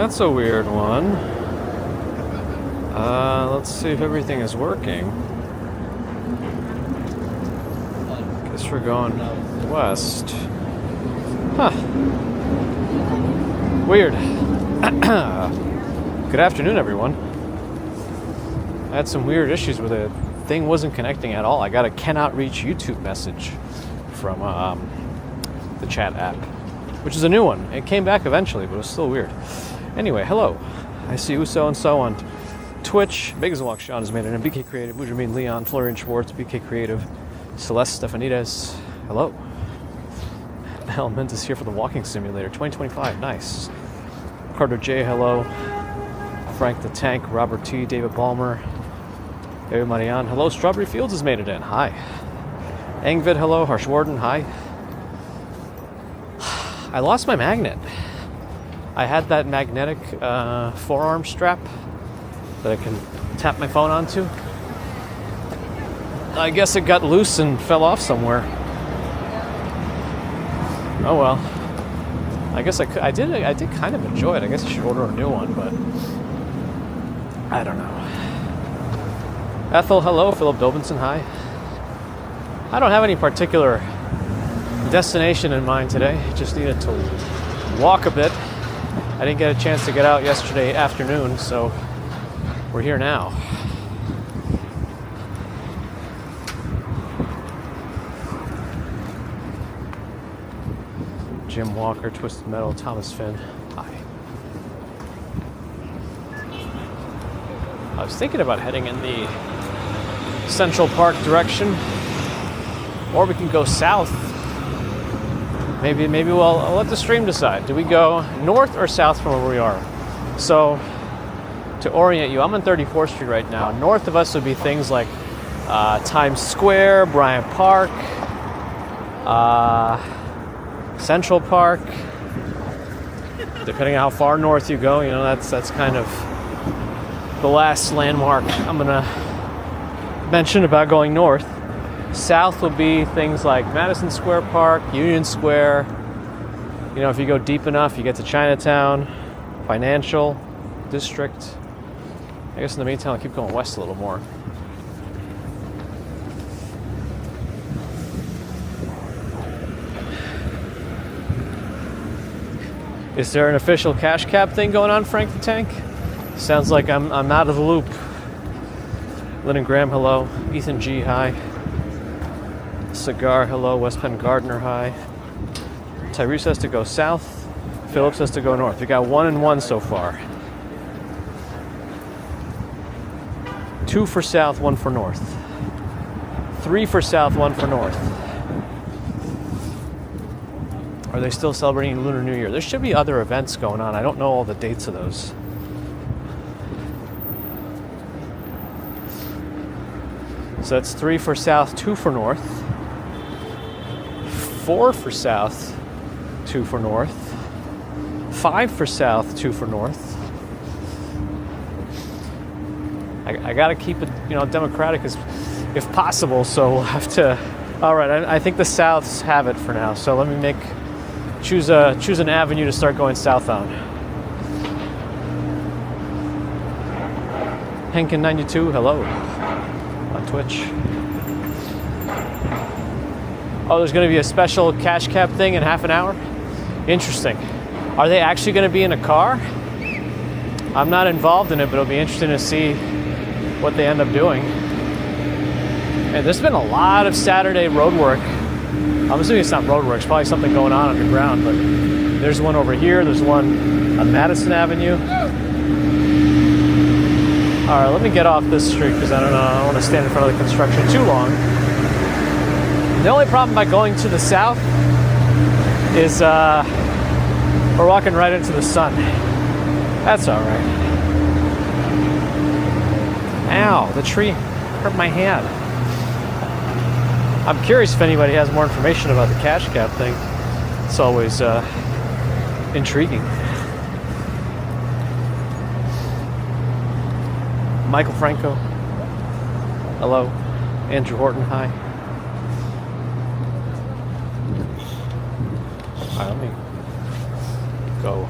That's a weird one. Let's see if everything is working. Guess we're going west. Huh. Weird. Good afternoon, everyone. I had some weird issues with it. Thing wasn't connecting at all. I got a cannot reach YouTube message from the chat app, which is a new one. It came back eventually, but it was still weird. Anyway, hello. I see Uso and so on Twitch. Big as a Walk Sean has made it in. BK Creative, Mujamin Leon, Florian Schwartz, BK Creative, Celeste Stefanides. Hello. Element is here for the Walking Simulator 2025. Nice. Carter J. Hello. Frank the Tank, Robert T, David Ballmer, David Marianne. Hello. Strawberry Fields has made it in. Hi. Angvid. Hello. Harshwarden. Hi. I lost my magnet. I had that magnetic forearm strap that I can tap my phone onto. I guess it got loose and fell off somewhere. Oh well. I guess I did kind of enjoy it. I guess I should order a new one, but I don't know. Ethel, hello. Philip Dobinson, hi. I don't have any particular destination in mind today. Just needed to walk a bit. I didn't get a chance to get out yesterday afternoon, so we're here now. Jim Walker, Twisted Metal, Thomas Finn. Hi. I was thinking about heading in the Central Park direction, or we can go south. Maybe I'll let the stream decide. Do we go north or south from where we are? So, to orient you, I'm on 34th Street right now. North of us would be things like Times Square, Bryant Park, Central Park. Depending on how far north you go, that's kind of the last landmark I'm gonna mention about going north. South will be things like Madison Square Park, Union Square. If you go deep enough, you get to Chinatown, Financial District. I guess in the meantime, I'll keep going west a little more. Is there an official cash cab thing going on, Frank the Tank? Sounds like I'm out of the loop. Lennon Graham, hello. Ethan G, hi. Cigar, hello. West Penn Gardner, hi. Tyrese has to go south. Phillips has to go north. We got 1 and 1 so far. 2 for south, 1 for north. 3 for south, 1 for north. Are they still celebrating Lunar New Year? There should be other events going on. I don't know all the dates of those. So that's 3 for south, 2 for north. 4 for south, 2 for north. 5 for south, 2 for north. I gotta keep it, democratic as if possible. So we'll have to. All right, I think the Souths have it for now. So let me choose an avenue to start going south on. Henkin92, hello on Twitch. Oh, there's going to be a special cash cab thing in half an hour? Interesting. Are they actually going to be in a car? I'm not involved in it, but it'll be interesting to see what they end up doing. And there's been a lot of Saturday road work. I'm assuming it's not road work, it's probably something going on underground, but there's one over here, there's one on Madison Avenue. All right, let me get off this street because I don't want to stand in front of the construction too long. The only problem by going to the south is we're walking right into the sun. That's all right. Ow, the tree hurt my hand. I'm curious if anybody has more information about the cash cab thing. It's always intriguing. Michael Franco. Hello. Andrew Horton, hi. All right, let me go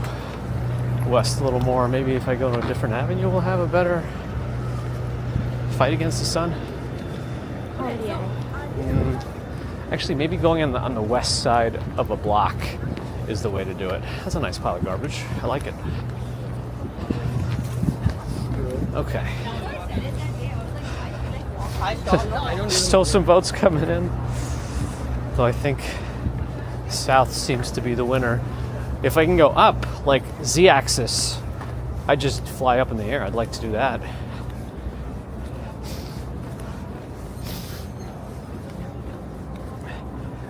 west a little more. Maybe if I go to a different avenue, we'll have a better fight against the sun. Oh, yeah. Actually, maybe going on the west side of a block is the way to do it. That's a nice pile of garbage. I like it. Okay. Still some votes coming in. Though I think south seems to be the winner. If I can go up, like Z-axis, I just fly up in the air. I'd like to do that.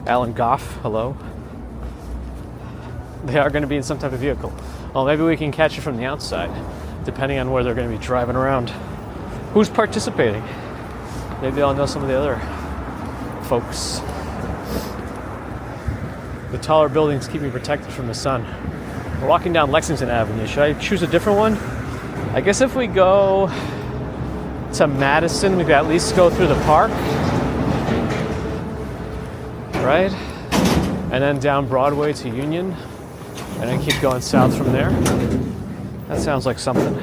Alan Goff, hello. They are going to be in some type of vehicle. Well, maybe we can catch it from the outside, depending on where they're going to be driving around. Who's participating? Maybe I'll know some of the other folks. The taller buildings keep me protected from the sun. We're walking down Lexington Avenue. Should I choose a different one? I guess if we go to Madison, we could at least go through the park. Right? And then down Broadway to Union. And then keep going south from there. That sounds like something.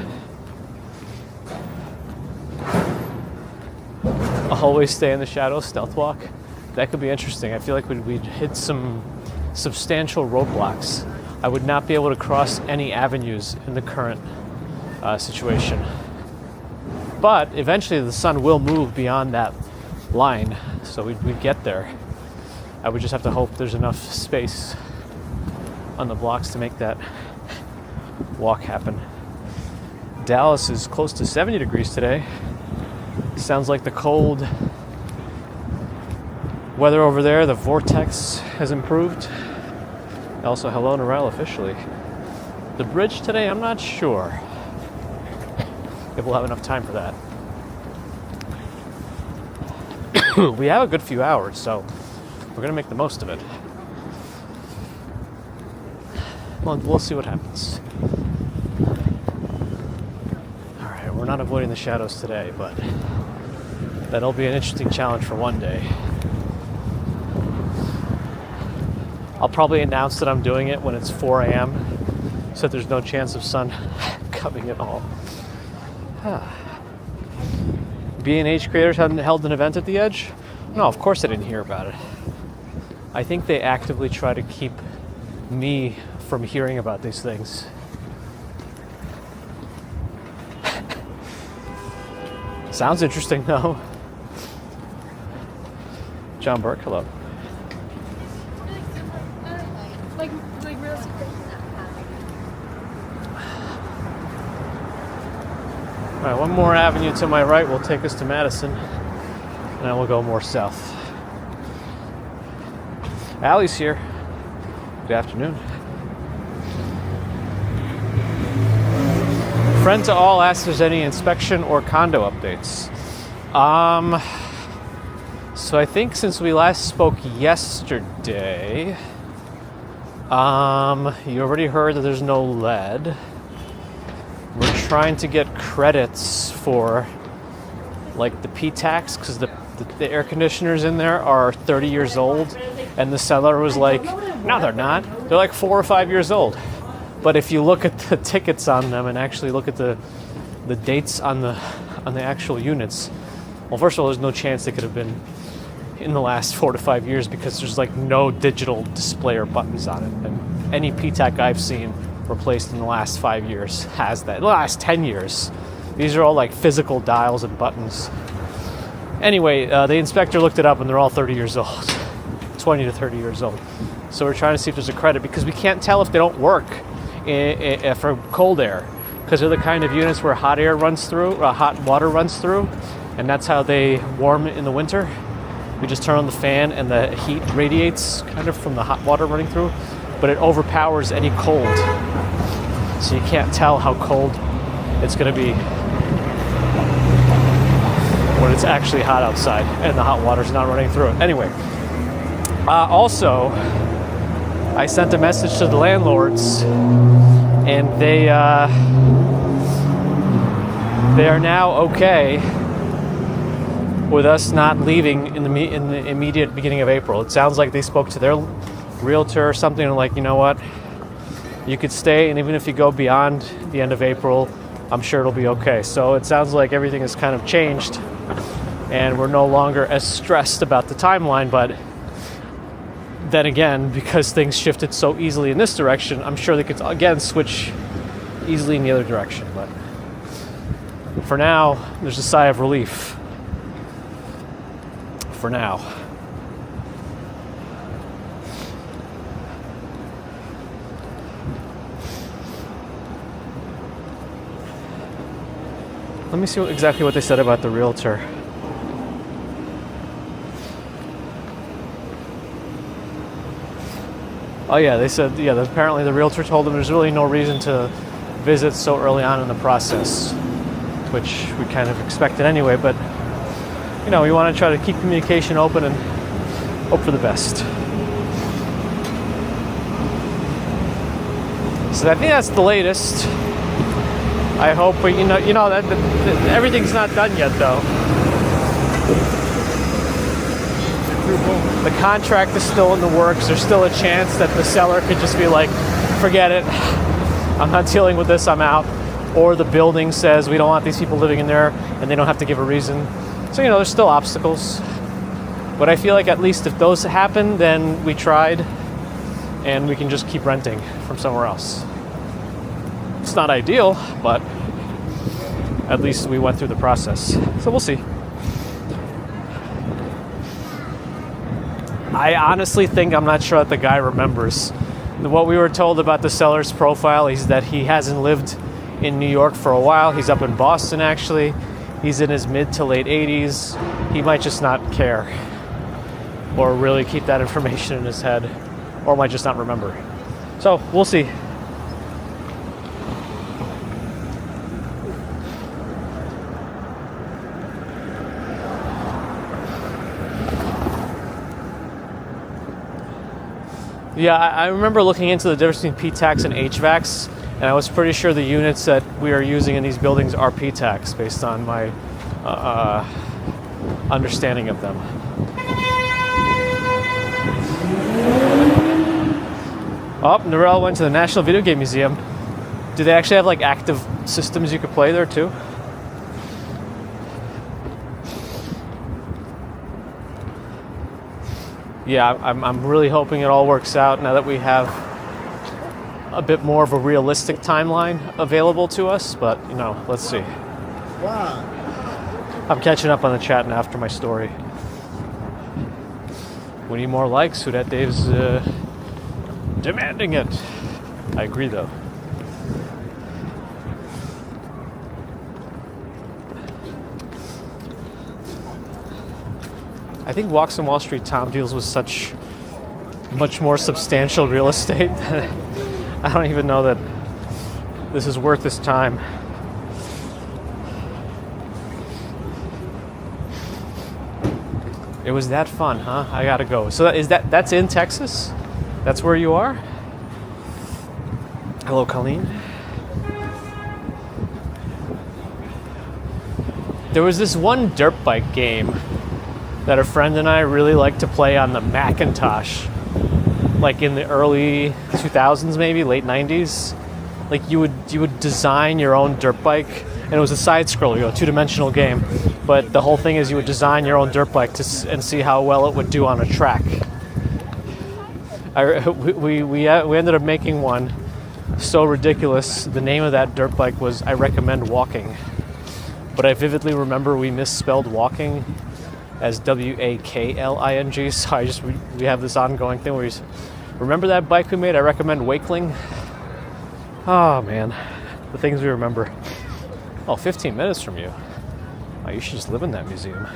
I'll always stay in the shadows, stealth walk. That could be interesting. I feel like we'd hit some substantial roadblocks. I would not be able to cross any avenues in the current situation. But eventually the sun will move beyond that line, so we'd get there. I would just have to hope there's enough space on the blocks to make that walk happen. Dallas is close to 70 degrees today. Sounds like the cold weather over there, the vortex has improved. Also, hello Norel officially. The bridge today, I'm not sure if we'll have enough time for that. We have a good few hours, so we're going to make the most of it. Well, we'll see what happens. All right, we're not avoiding the shadows today, but that'll be an interesting challenge for one day. I'll probably announce that I'm doing it when it's 4 a.m. so that there's no chance of sun coming at all. B&H creators hadn't held an event at the Edge? No, of course I didn't hear about it. I think they actively try to keep me from hearing about these things. Sounds interesting, though. John Burke, hello. All right, one more avenue to my right will take us to Madison, and then we'll go more south. Allie's here. Good afternoon. Friend to all asks if there's any inspection or condo updates. So I think since we last spoke yesterday, you already heard that there's no lead. We're trying to get credits for like the P-tax because the air conditioners in there are 30 years old, and the seller was like, no, they're not. They're like 4 or 5 years old. But if you look at the tickets on them and actually look at the dates on the actual units, well, first of all, there's no chance they could have been in the last 4 to 5 years because there's like no digital display or buttons on it. And any PTAC I've seen replaced in the last 5 years has that. The last 10 years, these are all like physical dials and buttons. Anyway, the inspector looked it up and they're all 30 years old, 20 to 30 years old. So we're trying to see if there's a credit because we can't tell if they don't work for cold air because they're the kind of units where hot air runs through, hot water runs through, and that's how they warm in the winter. We just turn on the fan and the heat radiates kind of from the hot water running through, but it overpowers any cold. So you can't tell how cold it's going to be when it's actually hot outside and the hot water's not running through it. Anyway, also, I sent a message to the landlords, and they are now okay with us not leaving in the immediate beginning of April. It sounds like they spoke to their realtor or something and like, you know what, you could stay, and even if you go beyond the end of April, I'm sure it'll be okay. So it sounds like everything has kind of changed, and we're no longer as stressed about the timeline. But then again, because things shifted so easily in this direction, I'm sure they could again switch easily in the other direction. But for now, there's a sigh of relief. For now. Let me see exactly what they said about the realtor. Oh yeah, they said, yeah, apparently the realtor told them there's really no reason to visit so early on in the process, which we kind of expected anyway, but you know, we want to try to keep communication open and hope for the best. So I think that's the latest. I hope, but you know that everything's not done yet, though. The contract is still in the works. There's still a chance that the seller could just be like, forget it, I'm not dealing with this, I'm out. Or the building says we don't want these people living in there, and they don't have to give a reason. So, you know, there's still obstacles. But I feel like at least if those happen, then we tried, and we can just keep renting from somewhere else. It's not ideal, but at least we went through the process. So we'll see. I honestly think, I'm not sure that the guy remembers. What we were told about the seller's profile is that he hasn't lived in New York for a while. He's up in Boston, actually. He's in his mid to late 80s. He might just not care or really keep that information in his head, or might just not remember. So we'll see. Yeah, I remember looking into the difference between P-tax and HVACs, and I was pretty sure the units that we are using in these buildings are P-tax based on my understanding of them. Oh, Narelle went to the National Video Game Museum. Do they actually have like active systems you could play there too? Yeah, I'm really hoping it all works out now that we have a bit more of a realistic timeline available to us, but you know, let's see. Wow. I'm catching up on the chat now after my story. We need more likes. Who that Dave's demanding it. I agree though. I think Walks on Wall Street Tom deals with such much more substantial real estate that I don't even know that this is worth his time. It was that fun, huh? I gotta go. So that's in Texas? That's where you are? Hello, Colleen. There was this one dirt bike game that a friend and I really liked to play on the Macintosh, like in the early 2000s, maybe late 90s. Like you would design your own dirt bike, and it was a side scroller, you know, two-dimensional game. But the whole thing is you would design your own dirt bike and see how well it would do on a track. We ended up making one so ridiculous. The name of that dirt bike was I Recommend Walking, but I vividly remember we misspelled walking as W-A-K-L-I-N-G. So we have this ongoing thing where remember that bike we made? I Recommend Wakeling. Oh man, the things we remember. Oh, 15 minutes from you. Oh, you should just live in that museum.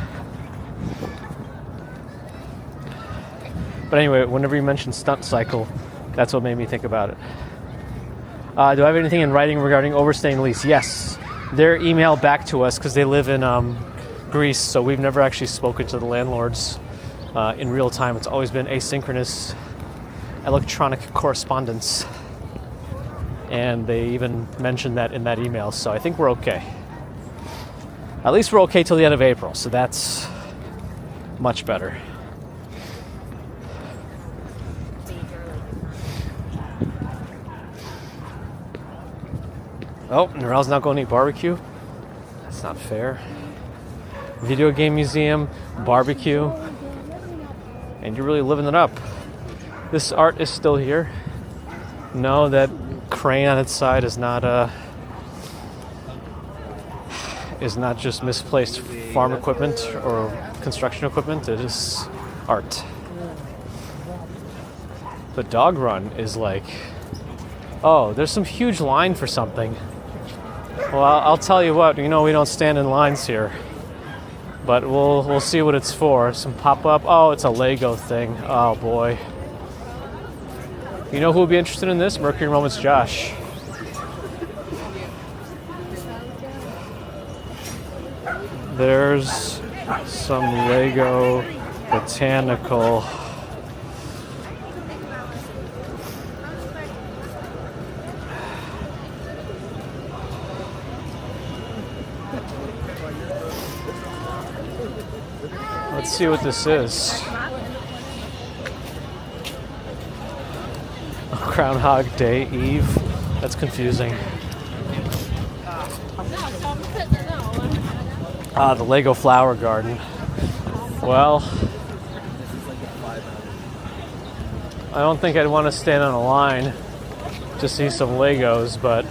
But anyway, whenever you mention Stunt Cycle, that's what made me think about it. Do I have anything in writing regarding overstaying the lease? Yes. They're emailed back to us because they live in Greece, so we've never actually spoken to the landlords in real time. It's always been asynchronous electronic correspondence. And they even mentioned that in that email, so I think we're okay. At least we're okay till the end of April, so that's much better. Oh, Narelle's not going to eat barbecue? That's not fair. Video game museum, barbecue, and you're really living it up. This art is still here. No, that crane on its side is not just misplaced farm equipment or construction equipment. It is art. The dog run is like, oh, there's some huge line for something. Well, I'll tell you what. We don't stand in lines here, but we'll see what it's for. Some pop-up. Oh, it's a Lego thing. Oh boy. You know who would be interested in this? Mercury Moments Josh. There's some Lego botanical. Let's see what this is. Groundhog Day Eve. That's confusing. The Lego Flower Garden. Well, I don't think I'd want to stand on a line to see some Legos, but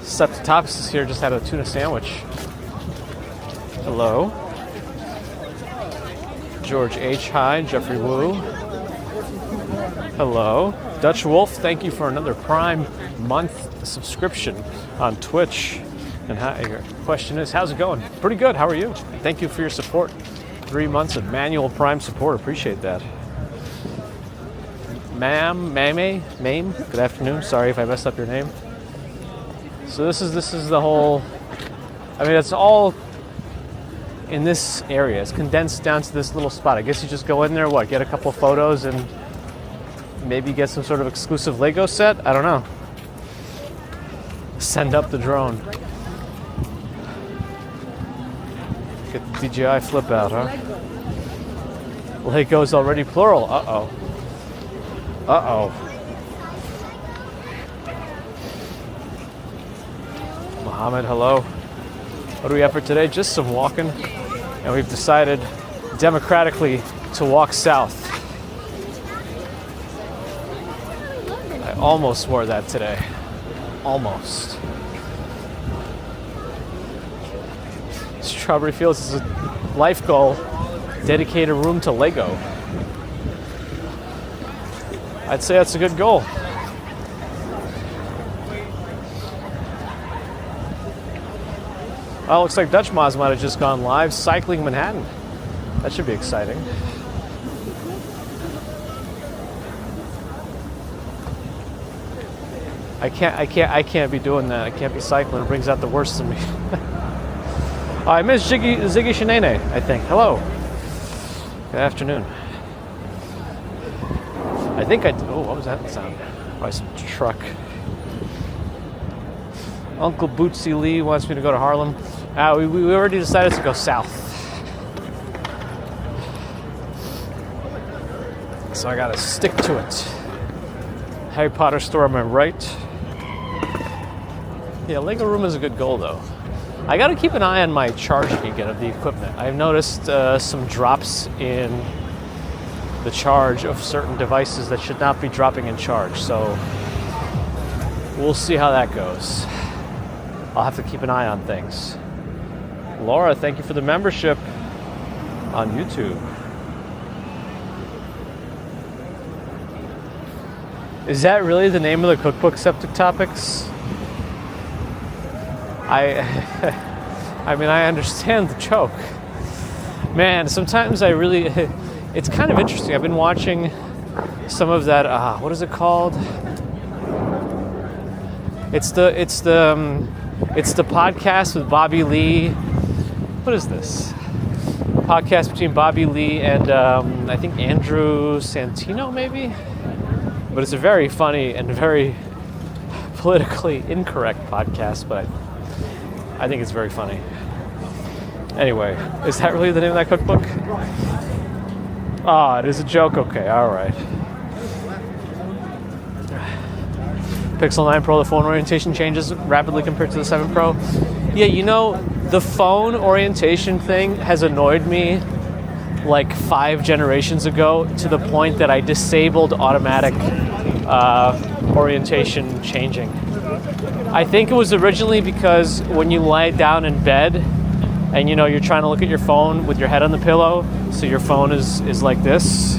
Septitops is here, just had a tuna sandwich. Hello. George H. Hi, Jeffrey Wu. Hello. Dutch Wolf, thank you for another Prime month subscription on Twitch. And your question is, how's it going? Pretty good, how are you? Thank you for your support. 3 months of manual Prime support, appreciate that. Mame, good afternoon. Sorry if I messed up your name. So this is the whole, it's all in this area. It's condensed down to this little spot. I guess you just go in there, get a couple photos and maybe get some sort of exclusive Lego set? I don't know. Send up the drone. Get the DJI flip out, huh? Lego's already plural. Uh-oh. Uh-oh. Mohammed, hello. What do we have for today? Just some walking. And we've decided democratically to walk south. I almost wore that today. Almost. Strawberry Fields is a life goal. Dedicate a room to Lego. I'd say that's a good goal. Oh, looks like Dutch Moz might have just gone live cycling Manhattan. That should be exciting. I can't be doing that. I can't be cycling. It brings out the worst in me. I miss Ziggy Shenane, I think. Hello. Good afternoon. I think what was that sound? Probably some truck. Uncle Bootsy Lee wants me to go to Harlem. We already decided to go south. So I gotta stick to it. Harry Potter store on my right. Yeah, Lego room is a good goal though. I gotta keep an eye on my charging again of the equipment. I've noticed some drops in the charge of certain devices that should not be dropping in charge. So we'll see how that goes. I'll have to keep an eye on things. Laura, thank you for the membership on YouTube. Is that really the name of the cookbook, Septic Topics? I understand the joke. Man, sometimes it's kind of interesting. I've been watching some of that, what is it called? It's the It's the podcast with Bobby Lee. What is this? Podcast between Bobby Lee and I think Andrew Santino, maybe? But it's a very funny and very politically incorrect podcast, but I think it's very funny. Anyway, is that really the name of that cookbook? Ah, it is a joke? Okay, alright. Pixel 9 Pro, the phone orientation changes rapidly compared to the 7 Pro. Yeah, you know, the phone orientation thing has annoyed me like 5 generations ago to the point that I disabled automatic orientation changing. I think it was originally because when you lie down in bed and you know you're trying to look at your phone with your head on the pillow, so your phone is like this.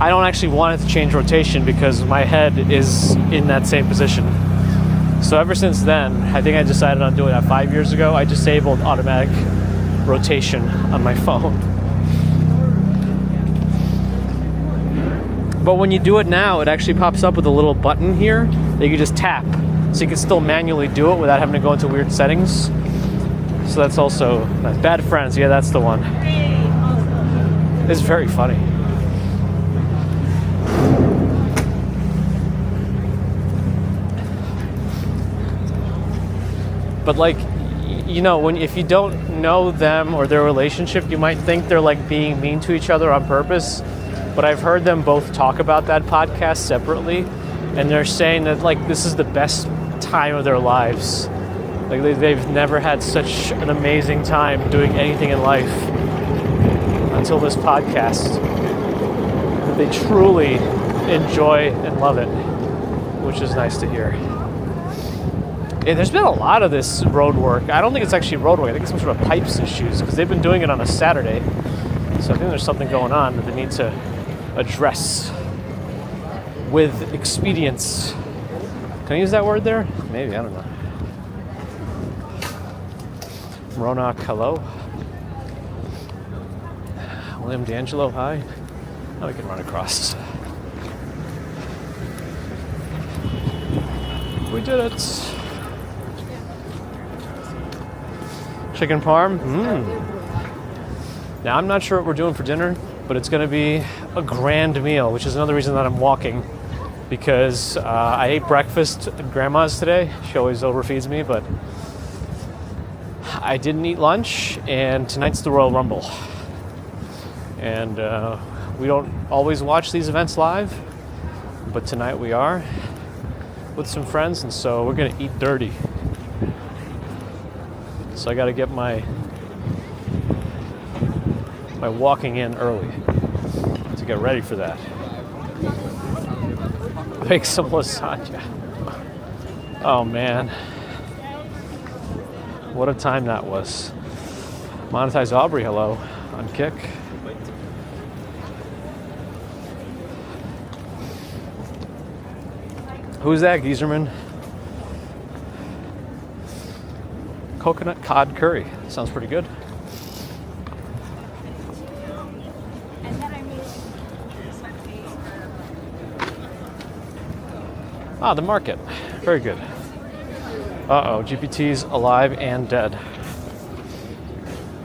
I don't actually want it to change rotation because my head is in that same position. So ever since then, I think I decided on doing that 5 years ago. I disabled automatic rotation on my phone. But when you do it now, it actually pops up with a little button here that you can just tap. So you can still manually do it without having to go into weird settings. So that's also nice. Bad Friends, yeah, that's the one. It's very funny. But like, you know, if you don't know them or their relationship, you might think they're like being mean to each other on purpose. But I've heard them both talk about that podcast separately, and they're saying that like this is the best time of their lives. Like they've never had such an amazing time doing anything in life until this podcast. That they truly enjoy and love it, which is nice to hear. Yeah, there's been a lot of this road work. I don't think it's actually road work. I think it's some sort of pipes issues because they've been doing it on a Saturday. So I think there's something going on that they need to address with expedience. Can I use that word there? Maybe, I don't know. Ronak, hello. William D'Angelo, hi. Now we can run across. We did it. Chicken parm. Now I'm not sure what we're doing for dinner, but it's going to be a grand meal, which is another reason that I'm walking, because I ate breakfast at Grandma's today. She always overfeeds me, but I didn't eat lunch, and tonight's the Royal Rumble. And we don't always watch these events live, but tonight we are with some friends, and so we're going to eat dirty. So I got to get my walking in early to get ready for that. Make some lasagna. Oh man, what a time that was. Monetize Aubrey, hello, on Kick. Who's that, Gieserman? Coconut cod curry. Sounds pretty good. Ah, the market. Very good. Uh-oh, GPT's alive and dead.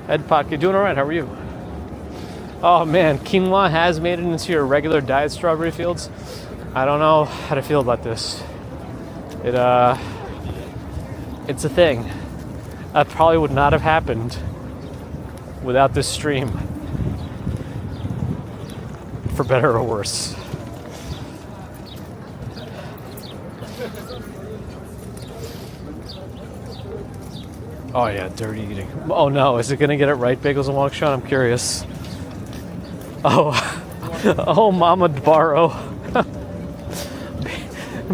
Ed Potke, doing all right. How are you? Oh man, quinoa has made it into your regular diet strawberry fields. I don't know how to feel about this. It's a thing. That probably would not have happened without this stream. For better or worse. Oh yeah, dirty eating. Oh no, is it gonna get it right, Bagels and Walkshawn? I'm curious. Oh, Mama Dbaro.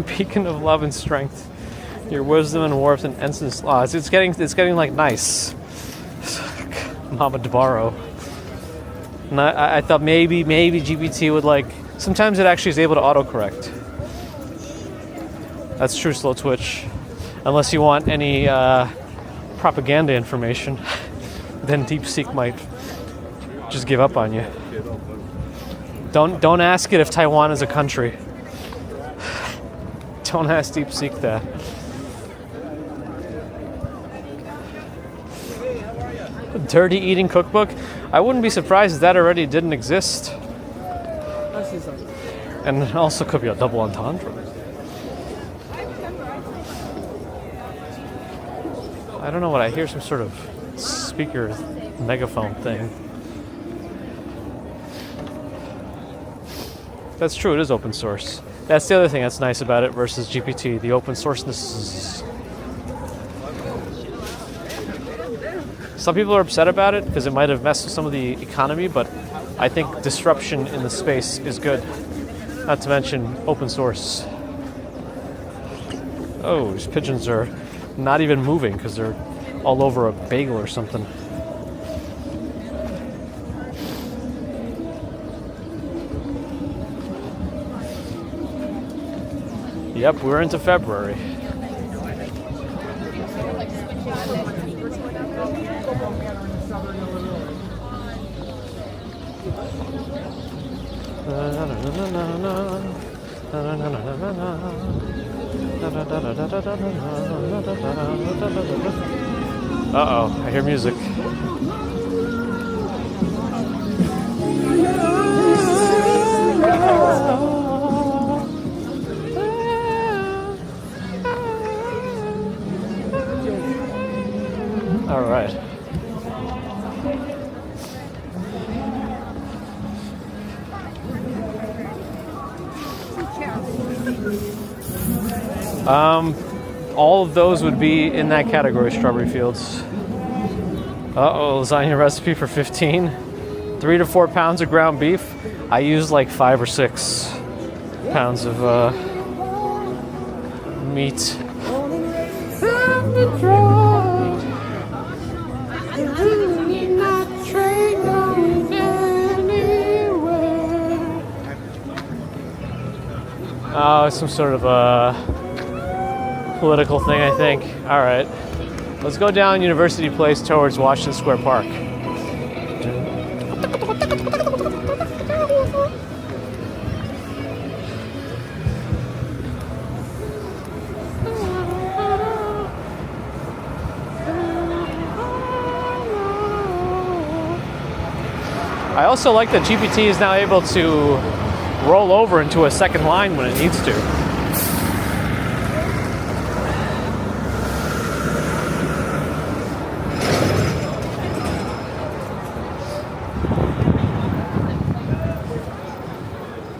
Beacon of love and strength. Your wisdom and warmth and ensign laws. It's getting like nice. Mama Dbaro. And I thought maybe GPT would like. Sometimes it actually is able to autocorrect. That's true, Slow Twitch. Unless you want any propaganda information, then DeepSeek might just give up on you. Don't ask it if Taiwan is a country. Don't ask DeepSeek that. Dirty Eating Cookbook. I wouldn't be surprised if that already didn't exist. And it also could be a double entendre. I don't know what I hear, some sort of speaker megaphone thing. That's true, it is open source. That's the other thing that's nice about it versus GPT, the open sourceness. Some people are upset about it because it might have messed with some of the economy, but I think disruption in the space is good. Not to mention open source. Oh, these pigeons are not even moving because they're all over a bagel or something. Yep, we're into February. Uh-oh, I hear music. All right. All of those would be in that category, Strawberry Fields. Uh-oh, lasagna recipe for 15. 3 to 4 pounds of ground beef. I used like 5 or 6 pounds of meat. Oh, some sort of political thing, I think. All right. Let's go down University Place towards Washington Square Park. I also like that GPT is now able to roll over into a second line when it needs to.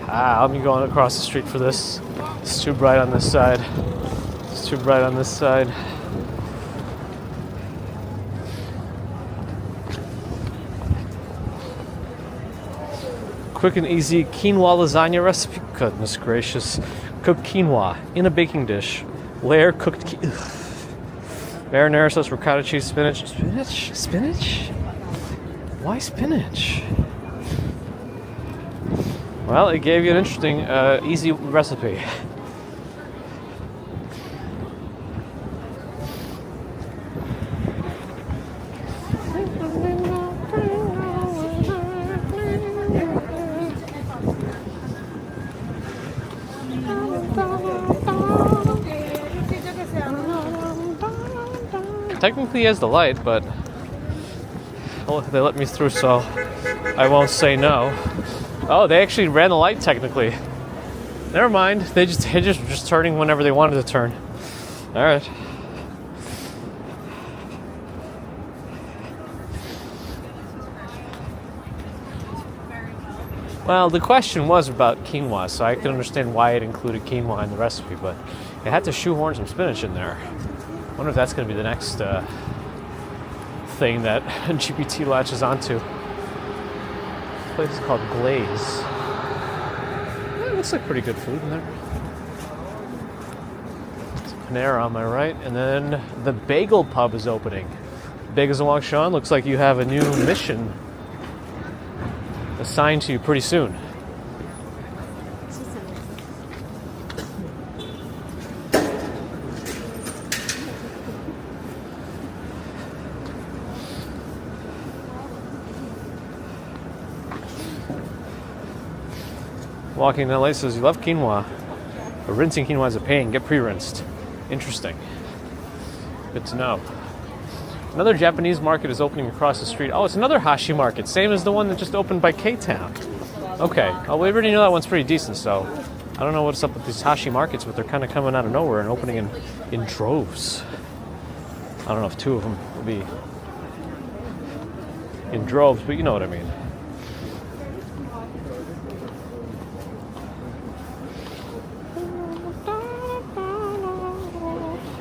I'll be going across the street for this. It's too bright on this side. It's too bright on this side. Quick and easy quinoa lasagna recipe. Goodness gracious. Cooked quinoa in a baking dish. Layer cooked marinara sauce, ricotta cheese, spinach. Spinach? Spinach? Why spinach? Well, it gave you an interesting, easy recipe. Technically he has the light, but they let me through, so I won't say no. Oh, they actually ran the light technically. Never mind. They just turning whenever they wanted to turn. All right. Well, the question was about quinoa, so I can understand why it included quinoa in the recipe, but it had to shoehorn some spinach in there. I wonder if that's going to be the next thing that GPT latches onto. This place is called Glaze. It looks like pretty good food in there. It's Panera on my right, and then the Bagel Pub is opening. Bagels and Walk Sean, looks like you have a new mission assigned to you pretty soon. Walking in LA says you love quinoa, but rinsing quinoa is a pain. Get pre-rinsed. Interesting. Good to know. Another Japanese market is opening across the street. Oh, it's another Hashi market, same as the one that just opened by K-Town. Okay, oh, we already know that one's pretty decent, so I don't know what's up with these Hashi markets, but they're kind of coming out of nowhere and opening in droves. I don't know if 2 of them will be in droves, but you know what I mean.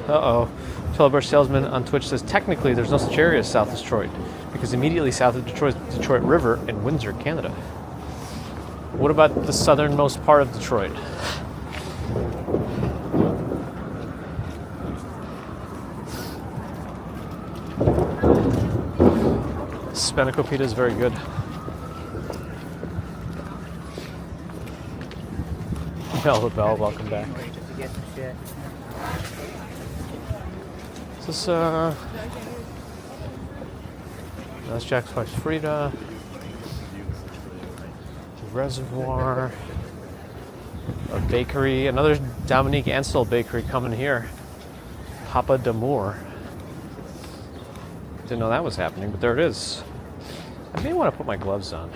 Uh-oh. Telebar salesman on Twitch says, technically there's no such area as South Detroit, because immediately south of Detroit River in Windsor, Canada. What about the southernmost part of Detroit? Spanakopita is very good. Bell, welcome back. Is this, that's Jack's Wife's Frida. Reservoir. A bakery. Another Dominique Ansel bakery coming here. Papa d'Amour. Didn't know that was happening, but there it is. I may want to put my gloves on.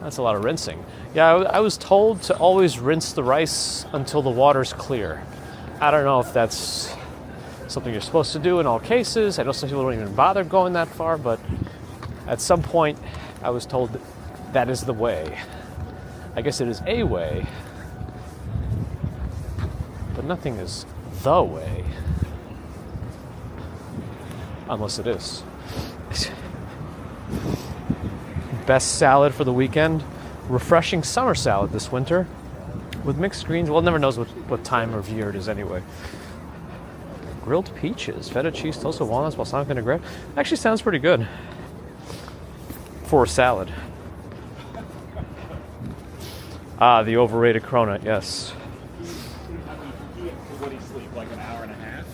That's a lot of rinsing. Yeah, I was told to always rinse the rice until the water's clear. I don't know if that's something you're supposed to do in all cases. I know some people don't even bother going that far, but at some point I was told that is the way. I guess it is a way, but nothing is the way. Unless it is. Best salad for the weekend. Refreshing summer salad this winter with mixed greens. Well, never knows what time of year it is anyway. Grilled peaches, feta cheese, toasted walnuts, balsamic vinaigrette. Actually sounds pretty good for a salad. Ah, the overrated cronut, yes. What do you sleep, like an hour and a half?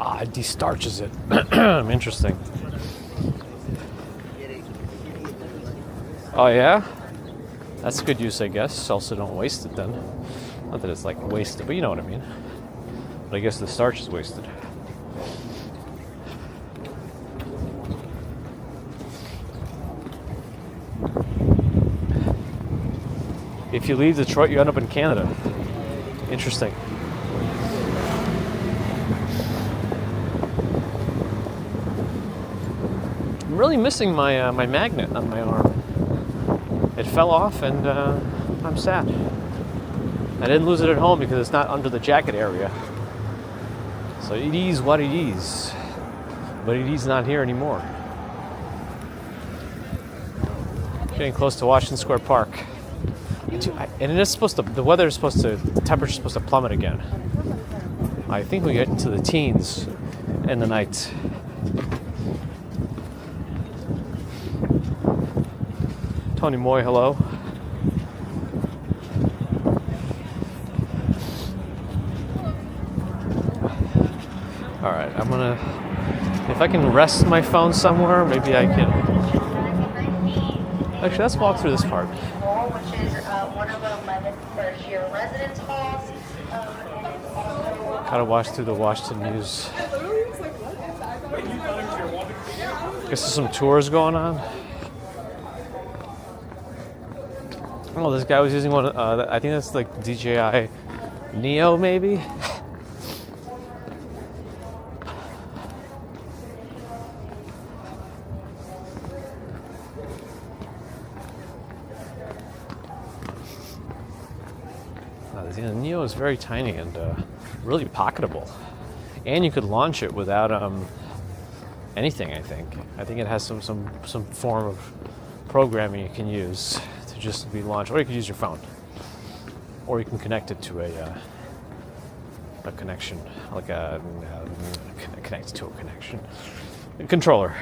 Ah, it destarches it. Interesting. Oh yeah? That's good use, I guess. Also don't waste it then. Not that it's like wasted, but you know what I mean. But I guess the starch is wasted. If you leave Detroit, you end up in Canada. Interesting. I'm really missing my my magnet on my arm. It fell off, and I'm sad. I didn't lose it at home because it's not under the jacket area. So it is what it is. But it is not here anymore. Getting close to Washington Square Park. And it is supposed to, the weather is supposed to, the temperature is supposed to plummet again. I think we get into the teens in the night. Tony Moy, hello. All right, I'm gonna, if I can rest my phone somewhere, maybe I can. Actually, let's walk through this part. Which is one of 11 first-year residence halls. Gotta watch through the Washington News. Guess there's some tours going on. Oh, this guy was using one. I think that's like DJI Neo, maybe. The Neo is very tiny and really pocketable, and you could launch it without anything. I think it has some form of programming you can use to just be launched, or you could use your phone, or you can connect it to a connection, like connect to a connection, a controller.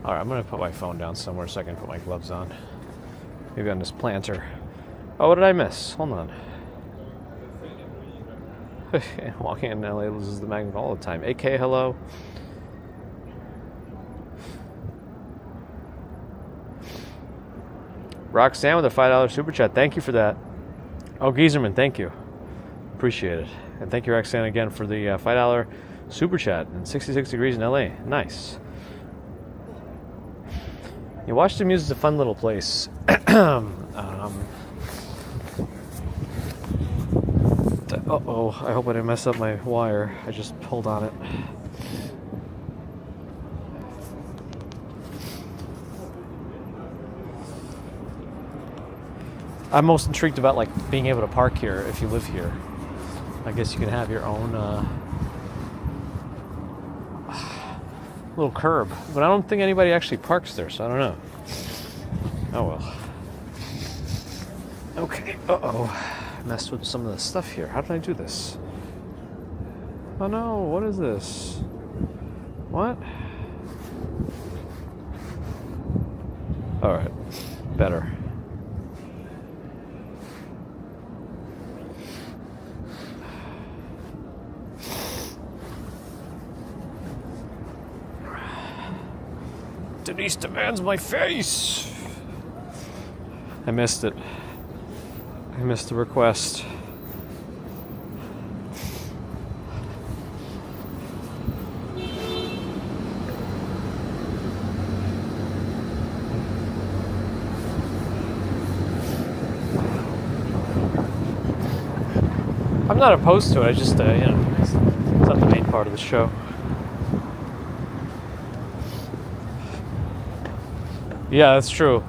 All right, I'm gonna put my phone down somewhere so I can put my gloves on. Maybe on this planter. Oh, what did I miss? Hold on. Walking in LA loses the magnet all the time. AK, hello. Roxanne with a $5 super chat. Thank you for that. Oh, Gieserman, thank you. Appreciate it. And thank you, Roxanne, again for the $5 super chat. And 66 degrees in LA. Nice. Yeah, Washington Muse is a fun little place. Uh-oh, I hope I didn't mess up my wire. I just pulled on it. I'm most intrigued about like being able to park here if you live here. I guess you can have your own little curb, but I don't think anybody actually parks there, so I don't know. Oh well. Okay. Uh-oh. Messed with some of the stuff here. How did I do this? Oh no, what is this? What? Alright. Better. Denise demands my face. I missed it. I missed the request. I'm not opposed to it. I just, it's not the main part of the show. Yeah, that's true.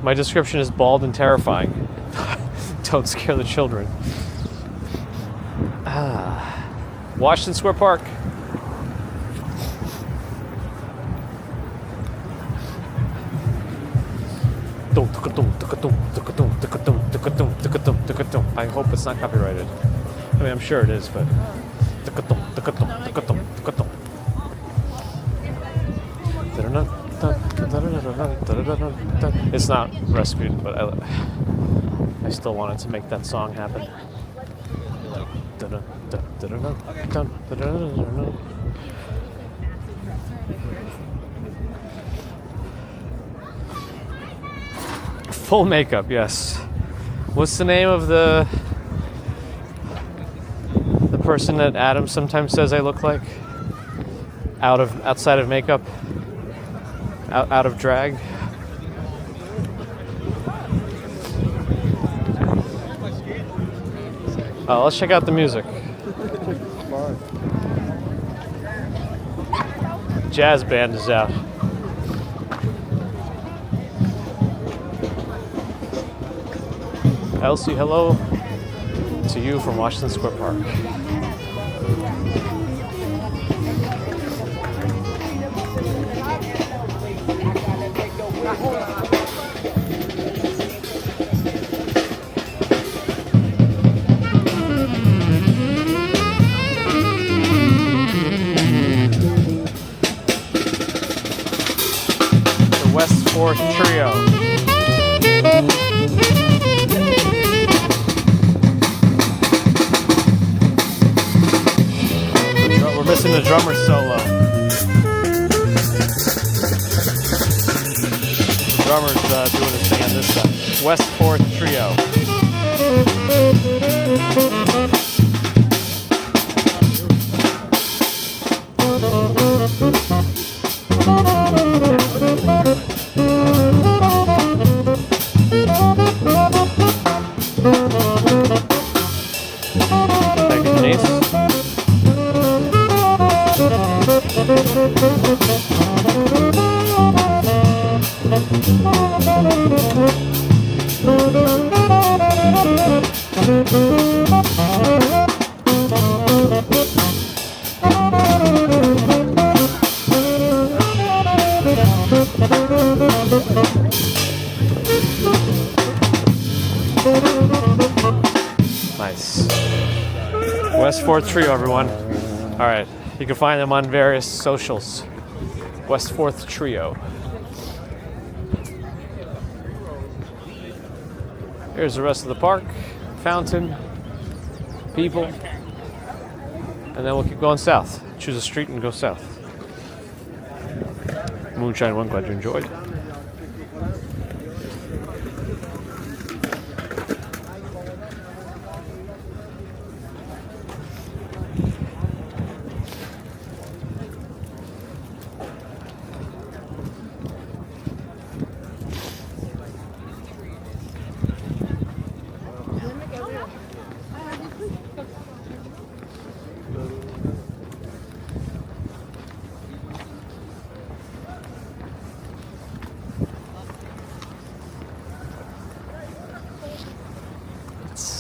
My description is bald and terrifying. Don't scare the children. Washington Square Park. I hope it's not copyrighted. I mean, I'm sure it is, but... It's not Rasputin, but I still wanted to make that song happen. Full makeup, yes. What's the name of the person that Adam sometimes says I look like? Outside of makeup? Out of drag? Let's check out the music. Jazz band is out. Elsie, hello to you from Washington Square Park. Fourth trio. We're missing the drummer solo. The drummer's doing his thing on this side. West Fourth Trio. Nice. West Fourth Trio, everyone. All right, you can find them on various socials. West Fourth Trio. Here's the rest of the park, fountain, people, and then we'll keep going south. Choose a street and go south. Moonshine One, glad you enjoyed.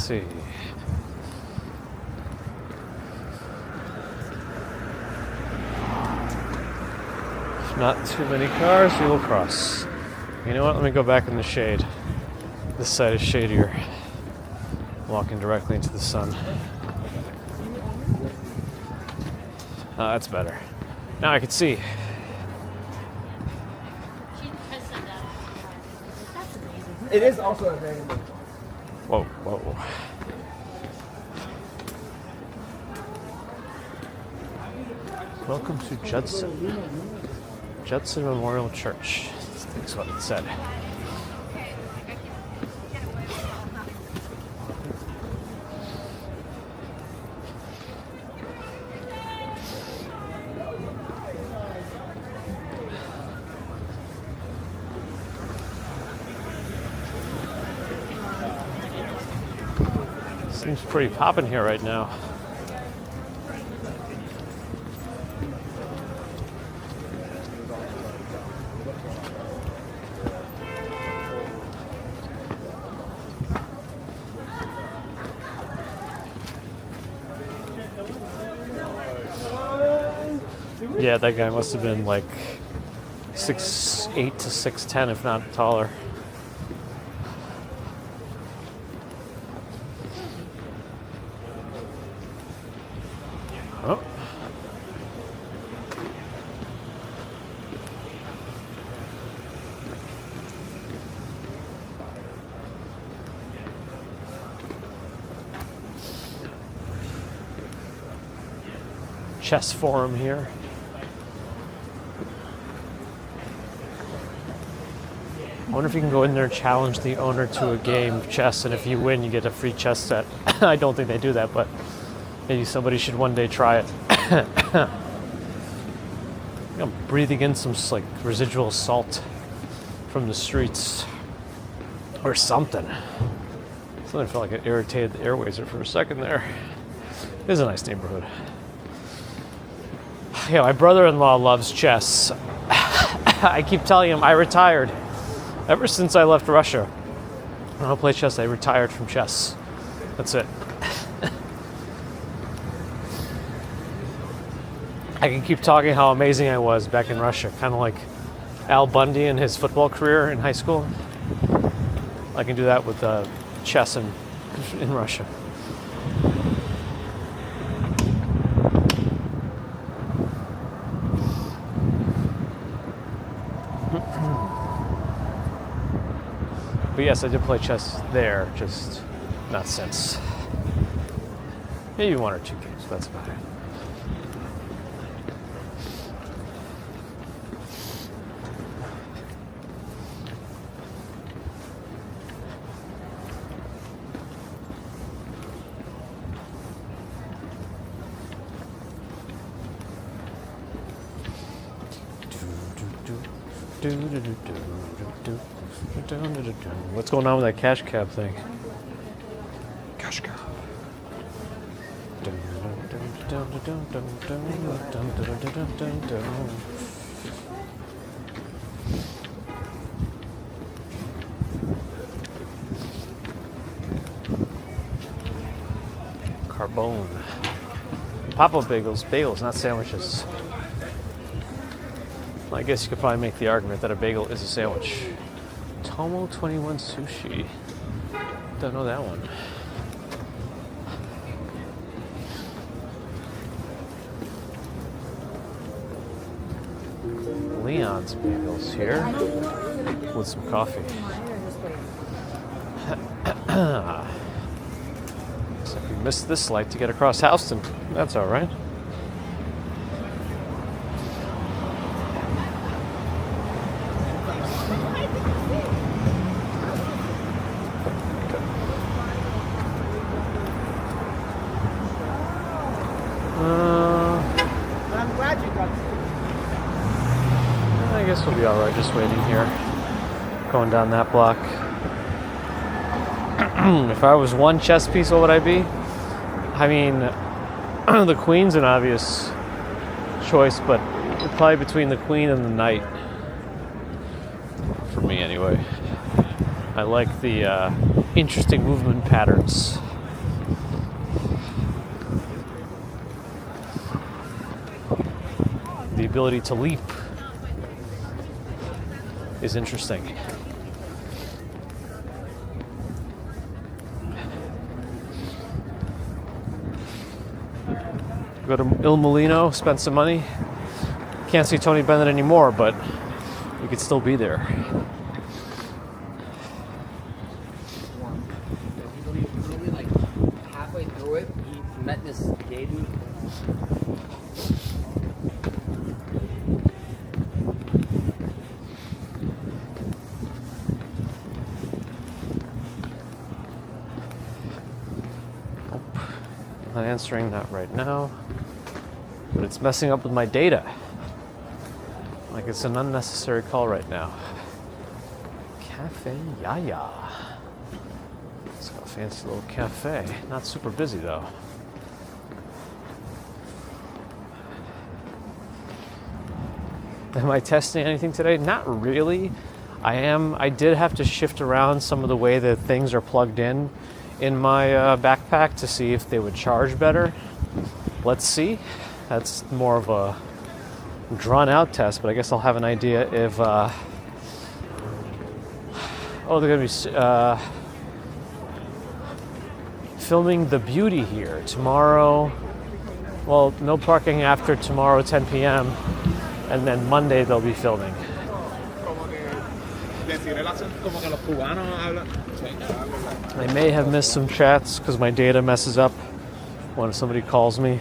see. If not too many cars, we will cross. You know what? Let me go back in the shade. This side is shadier. Walking directly into the sun. Oh, that's better. Now I can see. It is also a very big. Whoa, whoa. Welcome to Judson. Judson Memorial Church. That's what it said. Seems pretty poppin' here right now. Yeah, that guy must have been like 6'8" to 6'10", if not taller. Oh. Chess forum here. I wonder if you can go in there and challenge the owner to a game of chess, and if you win, you get a free chess set. I don't think they do that, but maybe somebody should one day try it. I'm breathing in some like residual salt from the streets or something. Something felt like it irritated the airways there for a second there. It is a nice neighborhood. Yeah, my brother-in-law loves chess. I keep telling him I retired. Ever since I left Russia, I don't play chess. I retired from chess. That's it. I can keep talking how amazing I was back in Russia, kind of like Al Bundy in his football career in high school. I can do that with chess in Russia. But yes, I did play chess there, just not since. Maybe one or two games, that's about it. What's going on with that cash cab thing? Cash cab. Carbone. Pop-up bagels, not sandwiches. I guess you could probably make the argument that a bagel is a sandwich. Tomo 21 Sushi. Don't know that one. Leon's Bagels here with some coffee. Looks like we missed this light to get across Houston. That's all right. I guess we'll be all right just waiting here, going down that block. If I was one chess piece, what would I be? I mean, the queen's an obvious choice, but probably between the queen and the knight. For me, anyway. I like the interesting movement patterns. ability to leap is interesting. Go to Il Molino, spend some money. Can't see Tony Bennett anymore, but we could still be there. Literally, like halfway through it, he met this gay dude. Not answering that right now, but it's messing up with my data. Like it's an unnecessary call right now. Cafe Yaya. It's got a fancy little cafe. Not super busy though. Am I testing anything today? Not really. I did have to shift around some of the way that things are plugged in my backpack to see if they would charge better. Let's see. That's more of a drawn out test, but I guess I'll have an idea if they're gonna be filming The Beauty here tomorrow. Well, no parking after tomorrow 10 p.m. and then Monday they'll be filming. I may have missed some chats because my data messes up when somebody calls me.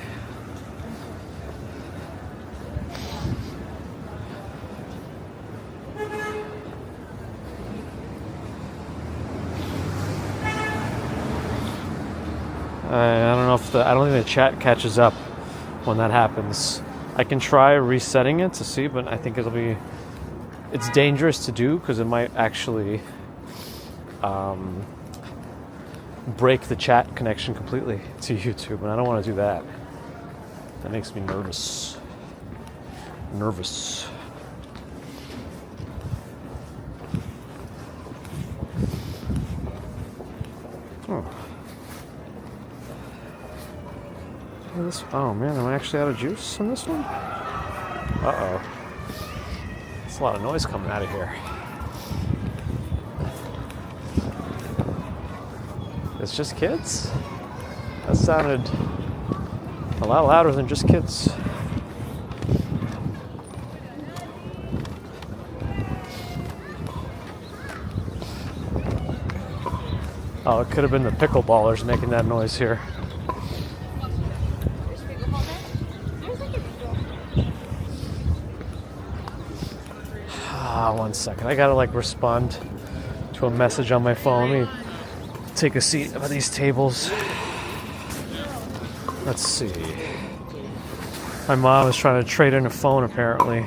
I don't know if I don't think the chat catches up when that happens. I can try resetting it to see, but I think it's dangerous to do because it might actually break the chat connection completely to YouTube, and I don't want to do that. That makes me nervous. Oh man, am I actually out of juice on this one? Uh-oh. There's a lot of noise coming out of here. It's just kids? That sounded a lot louder than just kids. Oh, it could have been the pickleballers making that noise here. One second. I gotta respond to a message on my phone. Let me take a seat at these tables. Let's see. My mom is trying to trade in a phone apparently.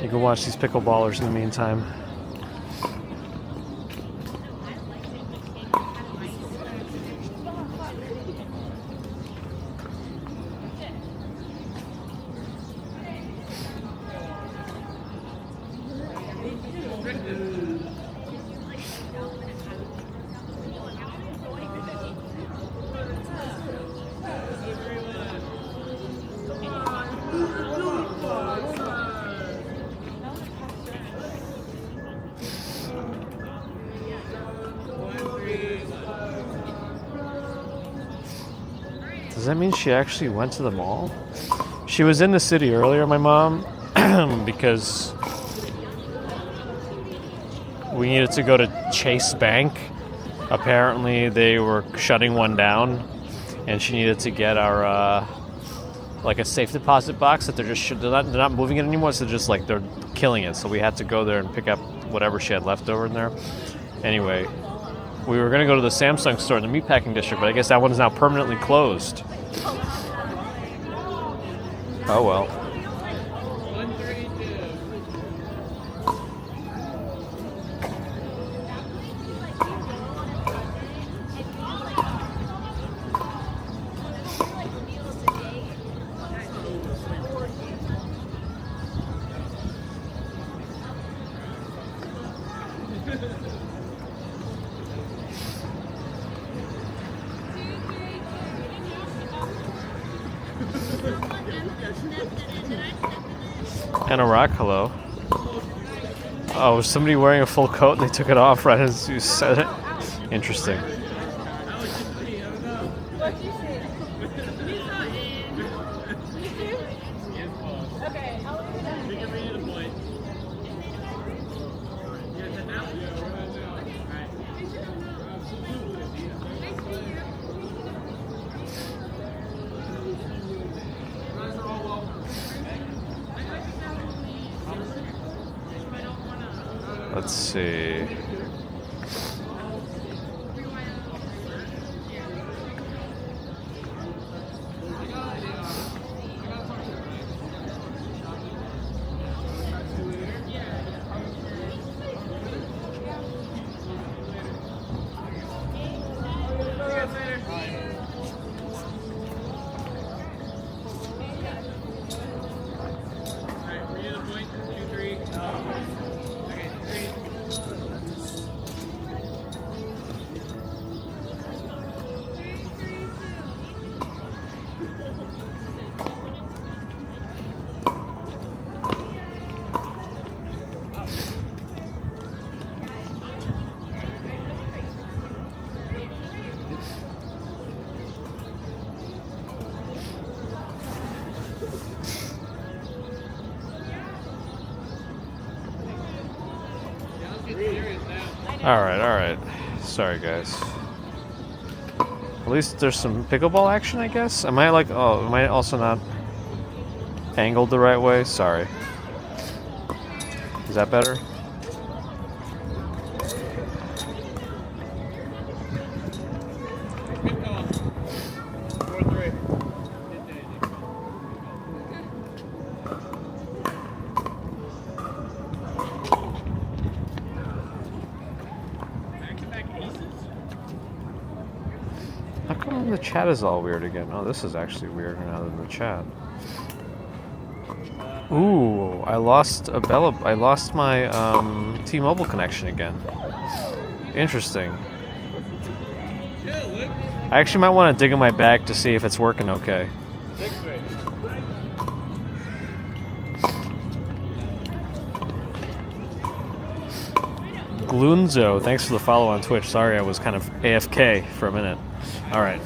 You can watch these pickleballers in the meantime. Does that mean she actually went to the mall? She was in the city earlier, my mom, because we needed to go to Chase Bank. Apparently they were shutting one down and she needed to get our a safe deposit box that they're not moving it anymore, so just they're killing it. So we had to go there and pick up whatever she had left over in there. Anyway, we were going to go to the Samsung store in the meatpacking district, but I guess that one is now permanently closed. Oh well. And a rock, hello. Oh, was somebody wearing a full coat and they took it off right as you said it? Interesting. Let's see. Alright. Sorry, guys. At least there's some pickleball action, I guess? Am I also not angled the right way? Sorry. Is that better? The chat is all weird again. Oh, this is actually weirder now than the chat. Ooh, I lost my T-Mobile connection again. Interesting. I actually might want to dig in my bag to see if it's working okay. Glunzo, thanks for the follow on Twitch. Sorry, I was kind of AFK for a minute. All right,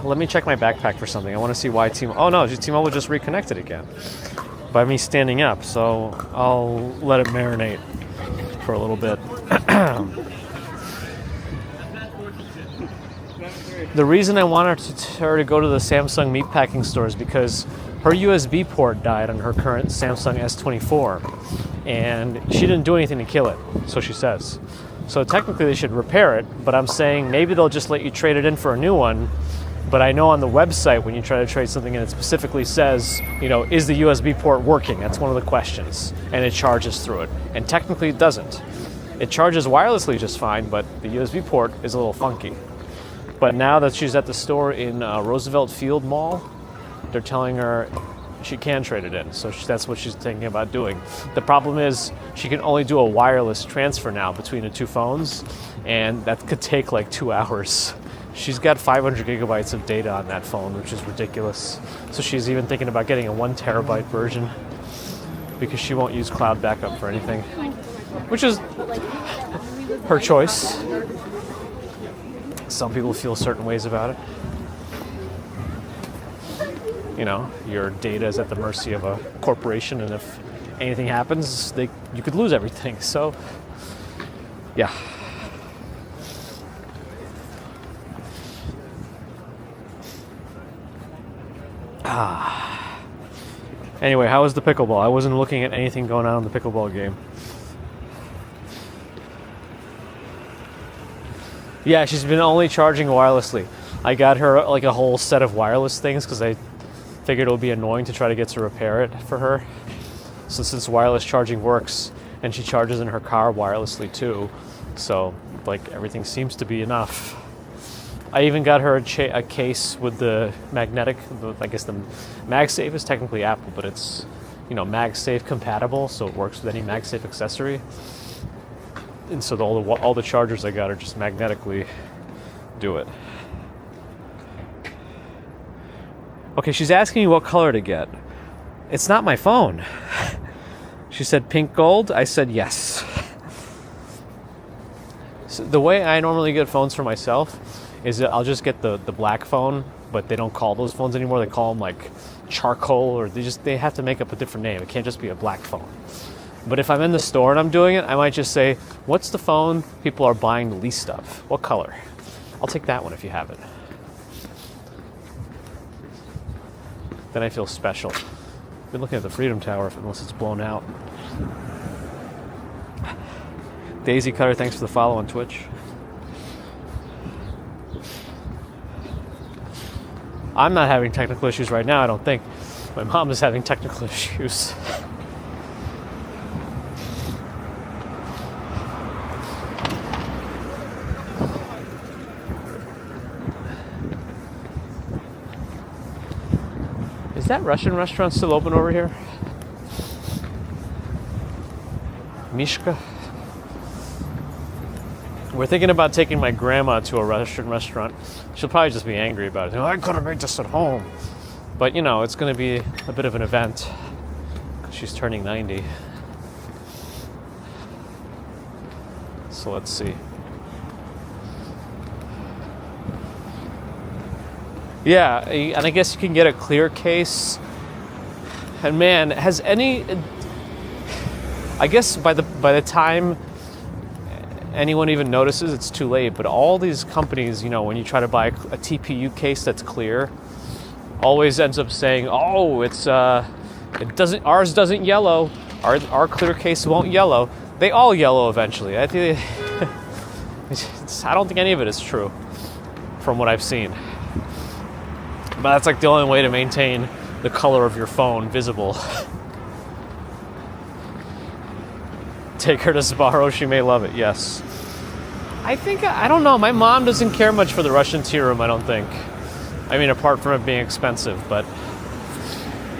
let me check my backpack for something. I want to see why Oh no, T-Mobile just reconnected again by me standing up. So I'll let it marinate for a little bit. The reason I wanted her to go to the Samsung meatpacking store is because her USB port died on her current Samsung S24, and she didn't do anything to kill it, so she says. So technically they should repair it, but I'm saying maybe they'll just let you trade it in for a new one. But I know on the website when you try to trade something and it specifically says, is the USB port working? That's one of the questions. And it charges through it. And technically it doesn't. It charges wirelessly just fine, but the USB port is a little funky. But now that she's at the store in Roosevelt Field Mall, they're telling her she can trade it in. So that's what she's thinking about doing. The problem is she can only do a wireless transfer now between the two phones, and that could take like 2 hours. She's got 500 gigabytes of data on that phone, which is ridiculous. So she's even thinking about getting a 1 terabyte version because she won't use cloud backup for anything, which is her choice. Some people feel certain ways about it. Your data is at the mercy of a corporation, and if anything happens, you could lose everything. So, yeah. Anyway, how was the pickleball? I wasn't looking at anything going on in the pickleball game. Yeah, she's been only charging wirelessly. I got her like a whole set of wireless things because I figured it would be annoying to try to get to repair it for her. So since wireless charging works, and she charges in her car wirelessly too, so everything seems to be enough. I even got her a case with the magnetic. I guess the MagSafe is technically Apple, but it's MagSafe compatible, so it works with any MagSafe accessory. and so all the chargers I got are just magnetically do it. Okay, she's asking me what color to get. It's not my phone. She said pink gold. I said yes. So the way I normally get phones for myself is that I'll just get the black phone, but they don't call those phones anymore. They call them like charcoal, or they have to make up a different name. It can't just be a black phone. But if I'm in the store and I'm doing it, I might just say, what's the phone people are buying the least of? What color? I'll take that one if you have it. Then I feel special. I've been looking at the Freedom Tower unless it's blown out. Daisy Cutter, thanks for the follow on Twitch. I'm not having technical issues right now, I don't think. My mom is having technical issues. Is that Russian restaurant still open over here? Mishka? We're thinking about taking my grandma to a Russian restaurant. She'll probably just be angry about it. I could have made this at home. But, it's going to be a bit of an event. She's turning 90. So let's see. Yeah, and I guess you can get a clear case. And man, I guess by the time anyone even notices, it's too late. But all these companies, when you try to buy a TPU case that's clear, always ends up saying, "Oh, ours doesn't yellow. Our clear case won't yellow." They all yellow eventually. I don't think any of it is true, from what I've seen. But that's like the only way to maintain the color of your phone visible. Take her to Sbarro, she may love it, yes. I don't know, my mom doesn't care much for the Russian tea room, I don't think. I mean, apart from it being expensive, but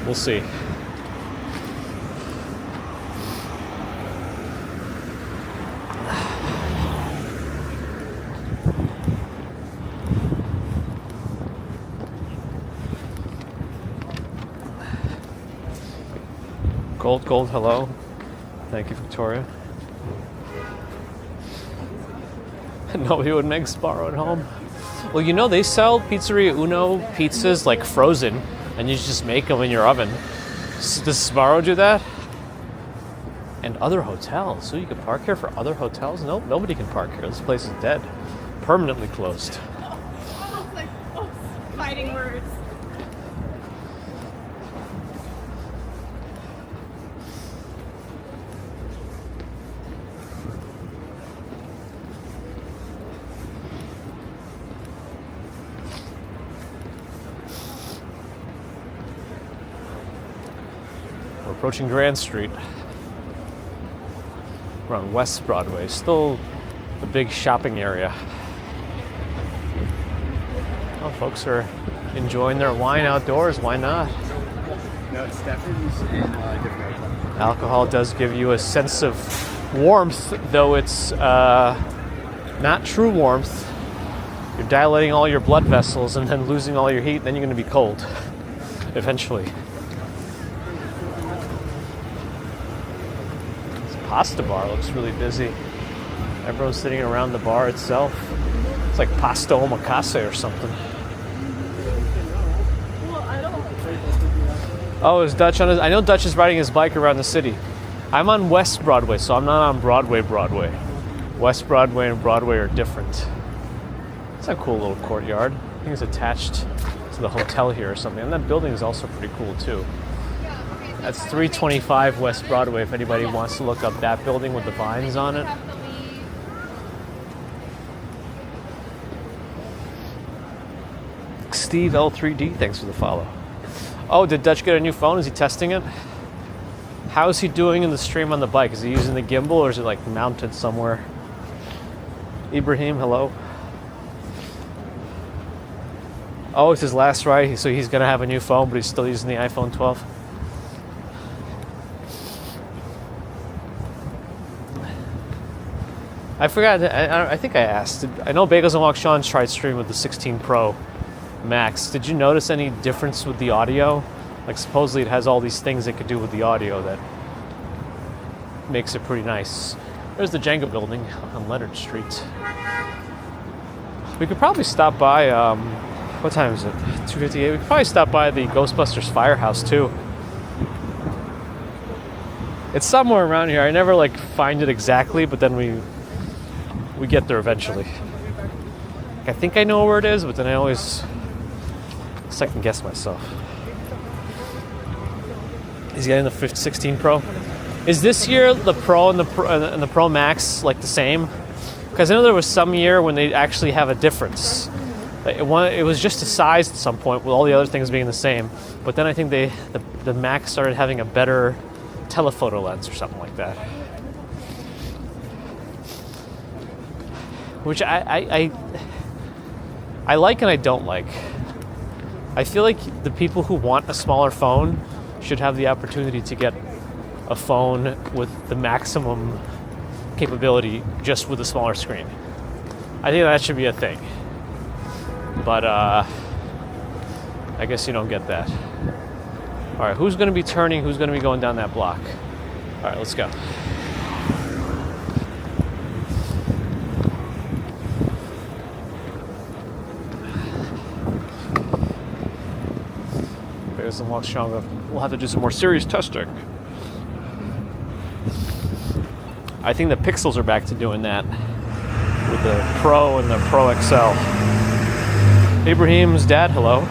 we'll see. Gold, hello. Thank you, Victoria. Nobody would make Sbarro at home. Well, they sell Pizzeria Uno pizzas like frozen, and you just make them in your oven. Does Sbarro do that? And other hotels. So you can park here for other hotels? Nope, nobody can park here. This place is dead. Permanently closed. Almost like fighting words. Approaching Grand Street. We're on West Broadway. Still a big shopping area. Well, folks are enjoying their wine outdoors. Why not? No, it's Steffens and different. Alcohol does give you a sense of warmth, though it's not true warmth. You're dilating all your blood vessels and then losing all your heat, and then you're going to be cold eventually. Pasta bar looks really busy. Everyone's sitting around the bar itself. It's like pasta omakase or something. Oh, is Dutch on his... I know Dutch is riding his bike around the city. I'm on West Broadway, so I'm not on Broadway. West Broadway and Broadway are different. It's a cool little courtyard. I think it's attached to the hotel here or something. And that building is also pretty cool, too. That's 325 West Broadway, if anybody wants to look up that building with the vines on it. Steve L3D, thanks for the follow. Oh, did Dutch get a new phone? Is he testing it? How is he doing in the stream on the bike? Is he using the gimbal or is it like mounted somewhere? Ibrahim, hello. Oh, it's his last ride, so he's going to have a new phone, but he's still using the iPhone 12. I forgot. I think I asked. I know Bagels and Walk Sean's tried streaming with the 16 Pro Max. Did you notice any difference with the audio? Like supposedly it has all these things it could do with the audio that makes it pretty nice. There's the Jenga building on Leonard Street. We could probably stop by. What time is it? 2:58. We could probably stop by the Ghostbusters Firehouse too. It's somewhere around here. I never like find it exactly, but then we get there eventually. I think I know where it is, but then I always second guess myself. He's getting the 16 Pro. Is this year the Pro and the Pro Max like the same? Because I know there was some year when they actually have a difference. It was just a size at some point, with all the other things being the same. But then I think the Max started having a better telephoto lens or something like that. Which I like and I don't like. I feel like the people who want a smaller phone should have the opportunity to get a phone with the maximum capability just with a smaller screen. I think that should be a thing. But I guess you don't get that. All right, who's going to be turning? Who's going to be going down that block? All right, let's go. Bears and Walk Stronger. We'll have to do some more serious testing. I think the Pixels are back to doing that with the Pro and the Pro XL. Ibrahim's dad, hello.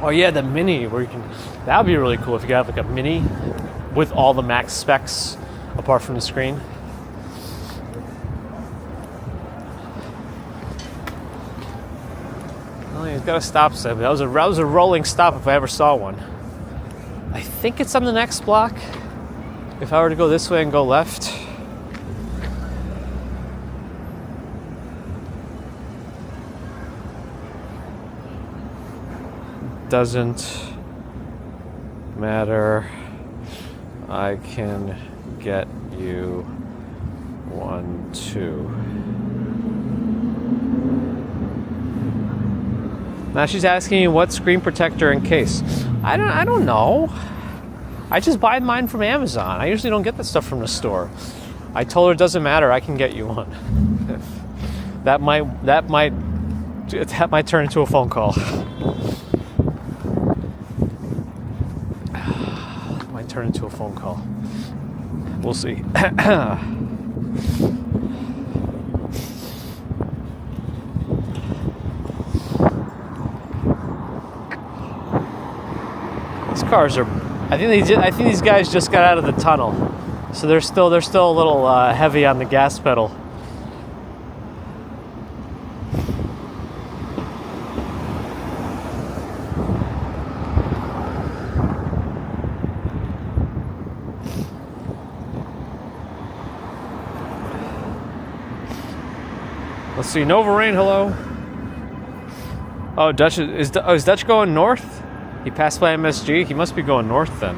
Oh yeah, the Mini, where you can. That would be really cool if you got like a Mini with all the Max specs apart from the screen. Oh, he's got a stop sign. That was a rolling stop if I ever saw one. I think it's on the next block. If I were to go this way and go left. Doesn't matter. I can get you 1, 2. Now she's asking me what screen protector and case. I don't know. I just buy mine from Amazon. I usually don't get that stuff from the store. I told her it doesn't matter. I can get you one. That might turn into a phone call. Might turn into a phone call. We'll see. Cars are. I think these guys just got out of the tunnel, so they're still a little heavy on the gas pedal. Let's see. Nova Rain, hello. Oh, Dutch is Dutch going north? He passed by MSG. He must be going north then.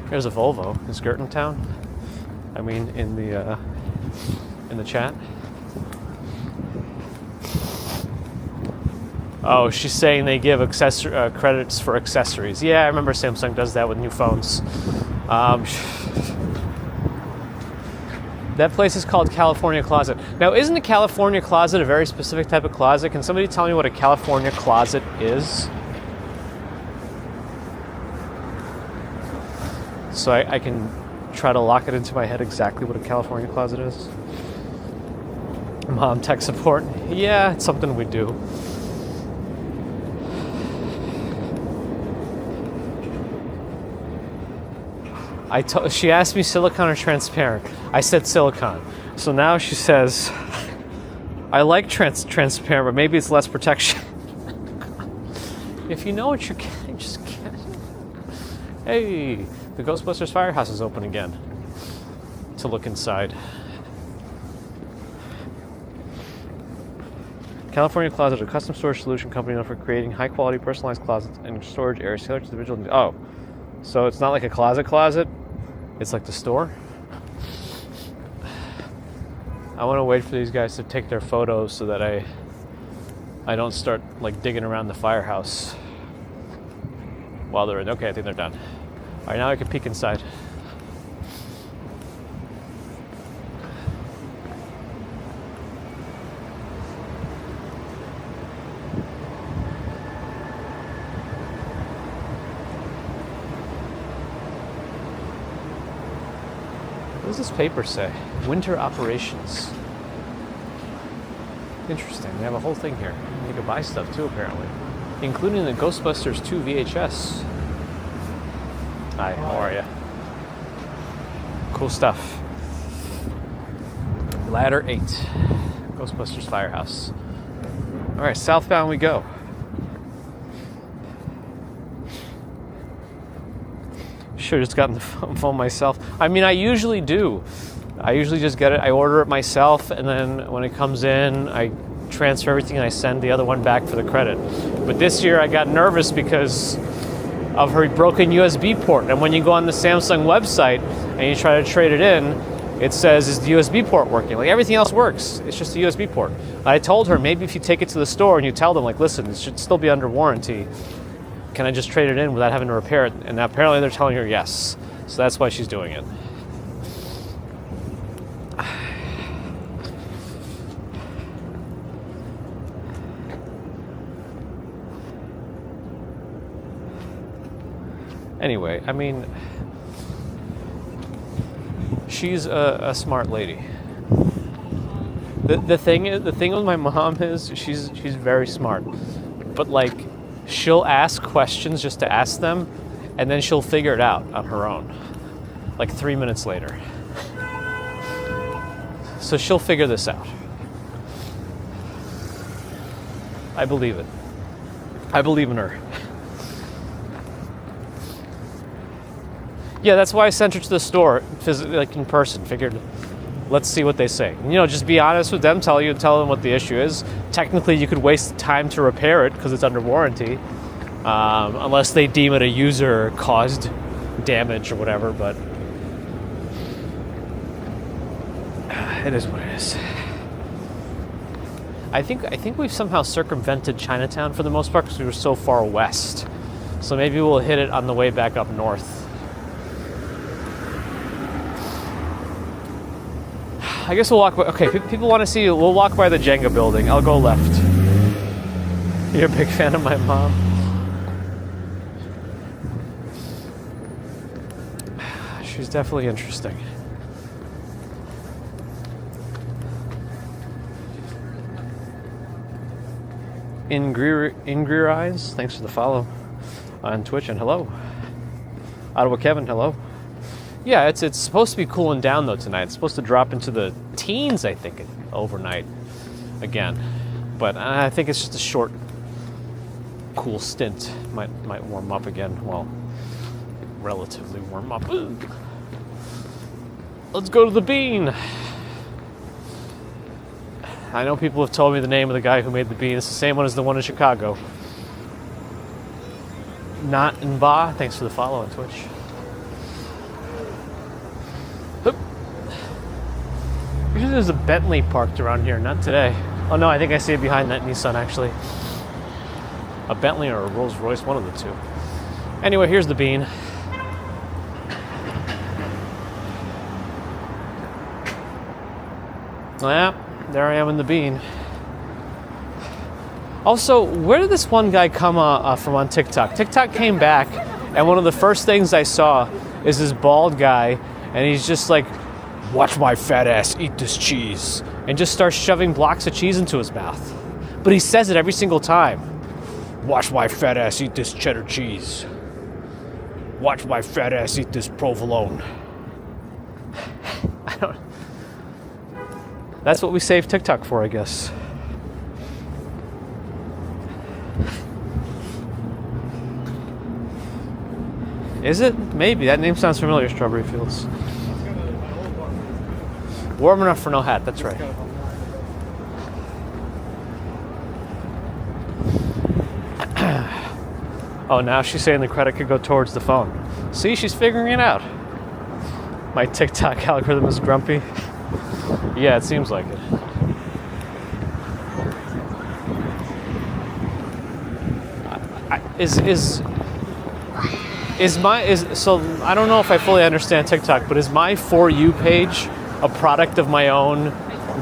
There's a Volvo in Skirtingtown. I mean, in the chat. Oh, she's saying they give credits for accessories. Yeah, I remember Samsung does that with new phones. That place is called California Closet. Now, isn't a California Closet a very specific type of closet? Can somebody tell me what a California Closet is? So I can try to lock it into my head exactly what a California Closet is. Mom tech support. Yeah, it's something we do. She asked me silicone or transparent. I said silicone. So now she says, I like transparent, but maybe it's less protection. If you know what you're getting, just get it. Hey, the Ghostbusters Firehouse is open again to look inside. California Closet, a custom storage solution company known for creating high-quality personalized closets and storage areas tailored to individual needs. Oh, so it's not like a closet. It's like the store. I want to wait for these guys to take their photos so that I don't start like digging around the firehouse while they're in. Okay, I think they're done. All right, now I can peek inside. What does this paper say? Winter operations. Interesting. They have a whole thing here. You can buy stuff too, apparently, including the Ghostbusters 2 VHS. Hi, how are you? Cool stuff. Ladder 8. Ghostbusters Firehouse. All right, southbound we go. Should have just gotten the phone myself. I mean, I usually do. I usually just get it. I order it myself, and then when it comes in, I transfer everything and I send the other one back for the credit. But this year I got nervous because of her broken USB port. And when you go on the Samsung website and you try to trade it in, it says, is the USB port working? Like, everything else works. It's just the USB port. I told her, maybe if you take it to the store and you tell them, like, listen, it should still be under warranty. Can I just trade it in without having to repair it? And apparently they're telling her yes. So that's why she's doing it. Anyway, I mean, she's a smart lady. The thing with my mom is she's very smart, but like, she'll ask questions just to ask them, and then she'll figure it out on her own, like 3 minutes later. So she'll figure this out. I believe it. I believe in her. Yeah, that's why I sent her to the store, physically, like in person. Figured, let's see what they say. You know, just be honest with them. Tell them what the issue is. Technically, you could waste time to repair it because it's under warranty, unless they deem it a user-caused damage or whatever. But it is what it is. I think we've somehow circumvented Chinatown for the most part because we were so far west. So maybe we'll hit it on the way back up north. I guess we'll walk by. Okay, people want to see you. We'll walk by the Jenga building. I'll go left. You're a big fan of my mom? She's definitely interesting. Ingrid Eyes, thanks for the follow on Twitch, and hello. Ottawa Kevin, hello. Yeah, it's supposed to be cooling down though tonight. It's supposed to drop into the teens, I think, overnight again. But I think it's just a short, cool stint. Might warm up again. Well, relatively warm up. Ooh. Let's go to the Bean. I know people have told me the name of the guy who made the Bean. It's the same one as the one in Chicago. Not in Ba. Thanks for the follow on Twitch. Usually there's a Bentley parked around here, not today. Oh no, I think I see it behind that Nissan actually. A Bentley or a Rolls Royce, one of the two. Anyway, here's the Bean. Yeah, there I am in the Bean. Also, where did this one guy come from on TikTok? TikTok came back, and one of the first things I saw is this bald guy, and he's just like, watch my fat ass eat this cheese, and just starts shoving blocks of cheese into his mouth. But he says it every single time. Watch my fat ass eat this cheddar cheese. Watch my fat ass eat this provolone. I don't... That's what we save TikTok for, I guess. Is it? Maybe. That name sounds familiar, Strawberry Fields. Warm enough for no hat, that's right. Oh, now she's saying the credit could go towards the phone. See, she's figuring it out. My TikTok algorithm is grumpy. Yeah, it seems like it. So I don't know if I fully understand TikTok, but is my For You page a product of my own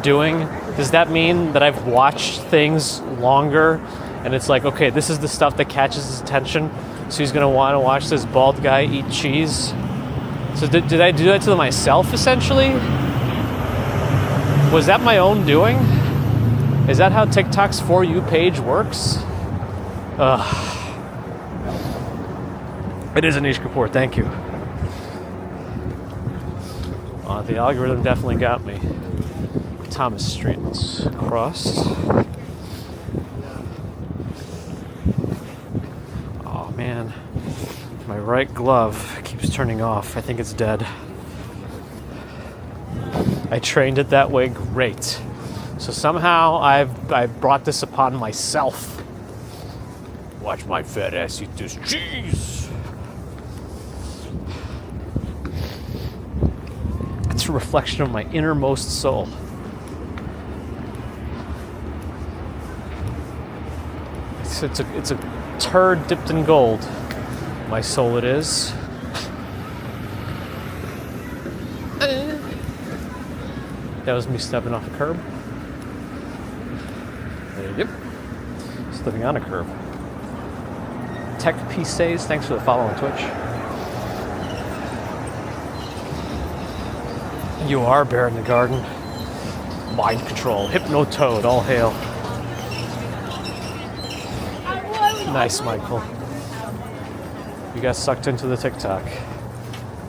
doing? Does that mean that I've watched things longer and it's like, okay, this is the stuff that catches his attention, so he's gonna want to watch this bald guy eat cheese? So did I do that to myself essentially? Was that my own doing? Is that how TikTok's For You page works? Ugh. It is Anish Kapoor, thank you. The algorithm definitely got me. Thomas Street, let's cross. Oh man, my right glove keeps turning off. I think it's dead. I trained it that way, great. So somehow I've brought this upon myself. Watch my fat ass eat this cheese. It's a reflection of my innermost soul. It's a turd dipped in gold. My soul it is. That was me stepping off a curb. Yep. Stepping on a curb. Tech PCs, thanks for the follow on Twitch. You are Bear in the Garden. Mind control. Hypnotoad, all hail. Nice, Michael. You got sucked into the TikTok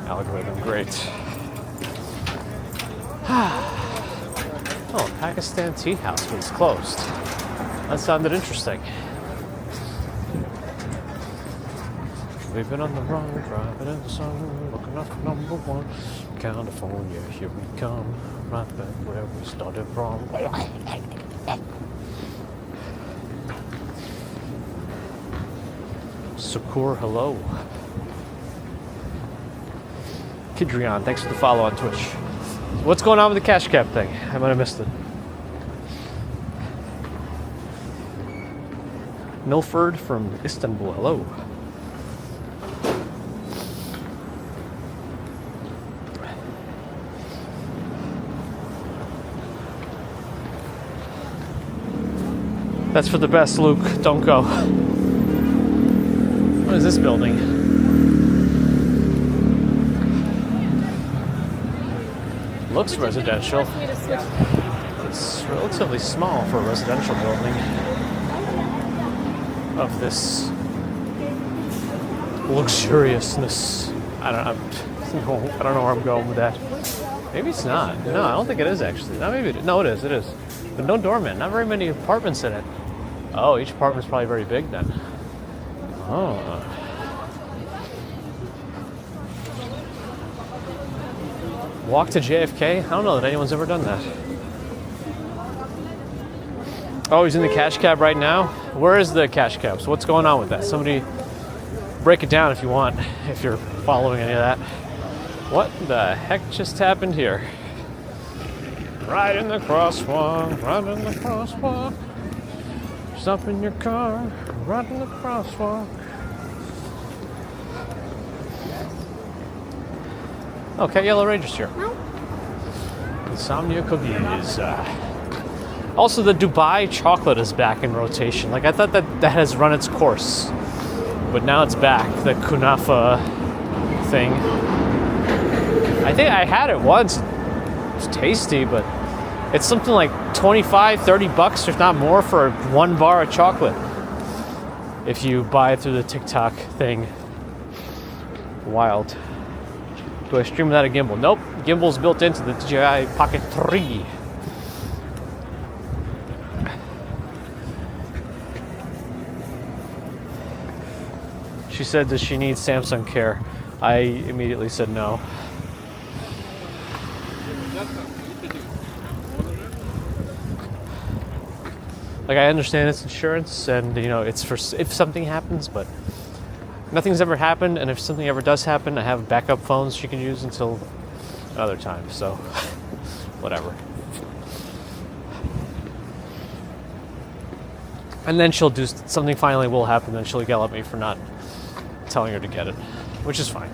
algorithm. Great. Oh, Pakistan Tea House, but it's closed. That sounded interesting. We've been on the run, driving in the sun, looking up for number one. California, here we come, right back where we started from. Sukur, hello. Kidrion, thanks for the follow on Twitch. What's going on with the cash cab thing? I might have missed it. Milford from Istanbul, hello. That's for the best, Luke. Don't go. What is this building? Looks residential. It's relatively small for a residential building of this luxuriousness. I don't know where I'm going with that. Maybe it's not. No, I don't think it is actually. No, maybe it is. No, it is. It is. But no doorman. Not very many apartments in it. Oh, each apartment's probably very big then. Oh. Walk to JFK? I don't know that anyone's ever done that. Oh, he's in the cash cab right now? Where is the cash cab? So what's going on with that? Somebody break it down if you want, if you're following any of that. What the heck just happened here? Right in the crosswalk, right in the crosswalk. Stop in your car, right in the crosswalk. Okay, Yellow Ranger's here. Insomnia cookies. Also, the Dubai chocolate is back in rotation. Like, I thought that has run its course. But now it's back, the kunafa thing. I think I had it once. It's tasty, but it's something like 25, 30 bucks, if not more, for one bar of chocolate. If you buy it through the TikTok thing. Wild. Do I stream without a gimbal? Nope. Gimbal's built into the DJI Pocket 3. She said, does she need Samsung Care? I immediately said no. Like, I understand it's insurance and, you know, it's for if something happens, but nothing's ever happened, and if something ever does happen, I have backup phones she can use until another time. So, whatever. And then she'll do something. Finally, will happen. Then she'll yell at me for not telling her to get it, which is fine.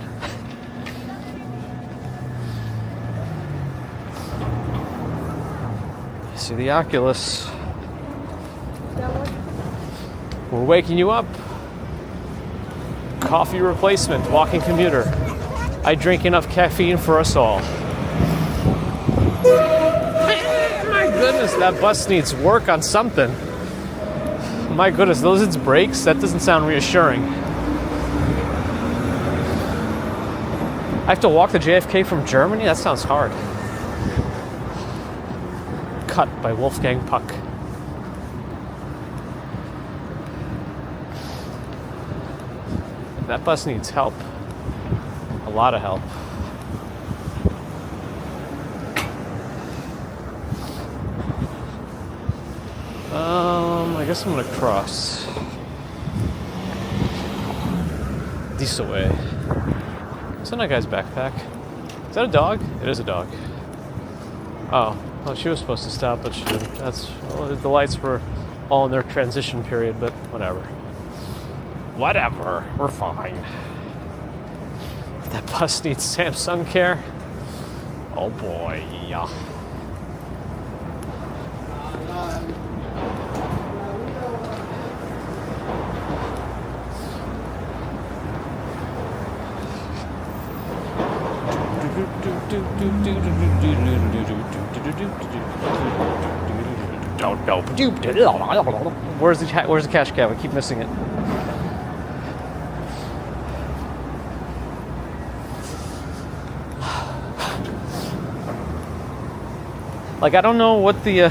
See the Oculus. We're waking you up. Coffee replacement, walking commuter. I drink enough caffeine for us all. My goodness, that bus needs work on something. My goodness, those its brakes? That doesn't sound reassuring. I have to walk to JFK from Germany? That sounds hard. Cut by Wolfgang Puck. That bus needs help. A lot of help. I guess I'm gonna cross this way. What's in that guy's backpack? Is that a dog? It is a dog. Oh, well, she was supposed to stop, but she didn't. Well, the lights were all in their transition period, but whatever. Whatever, we're fine. That bus needs Samsung care. Oh boy, yeah. Where's the cash cab? I keep missing it. Like, I don't know what the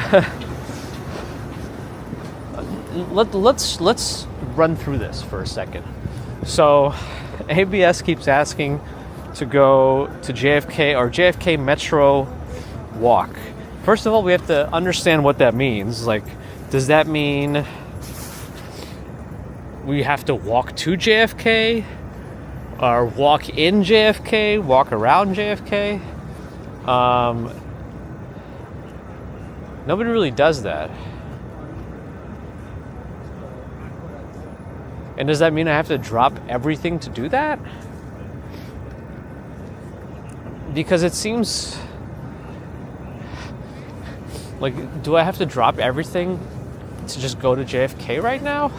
let's run through this for a second. So ABS keeps asking to go to JFK or JFK Metro walk. First of all, we have to understand what that means. Like, does that mean we have to walk to JFK or walk in JFK, walk around JFK? Nobody really does that. And does that mean I have to drop everything to do that? Because it seems like, do I have to drop everything to just go to JFK right now?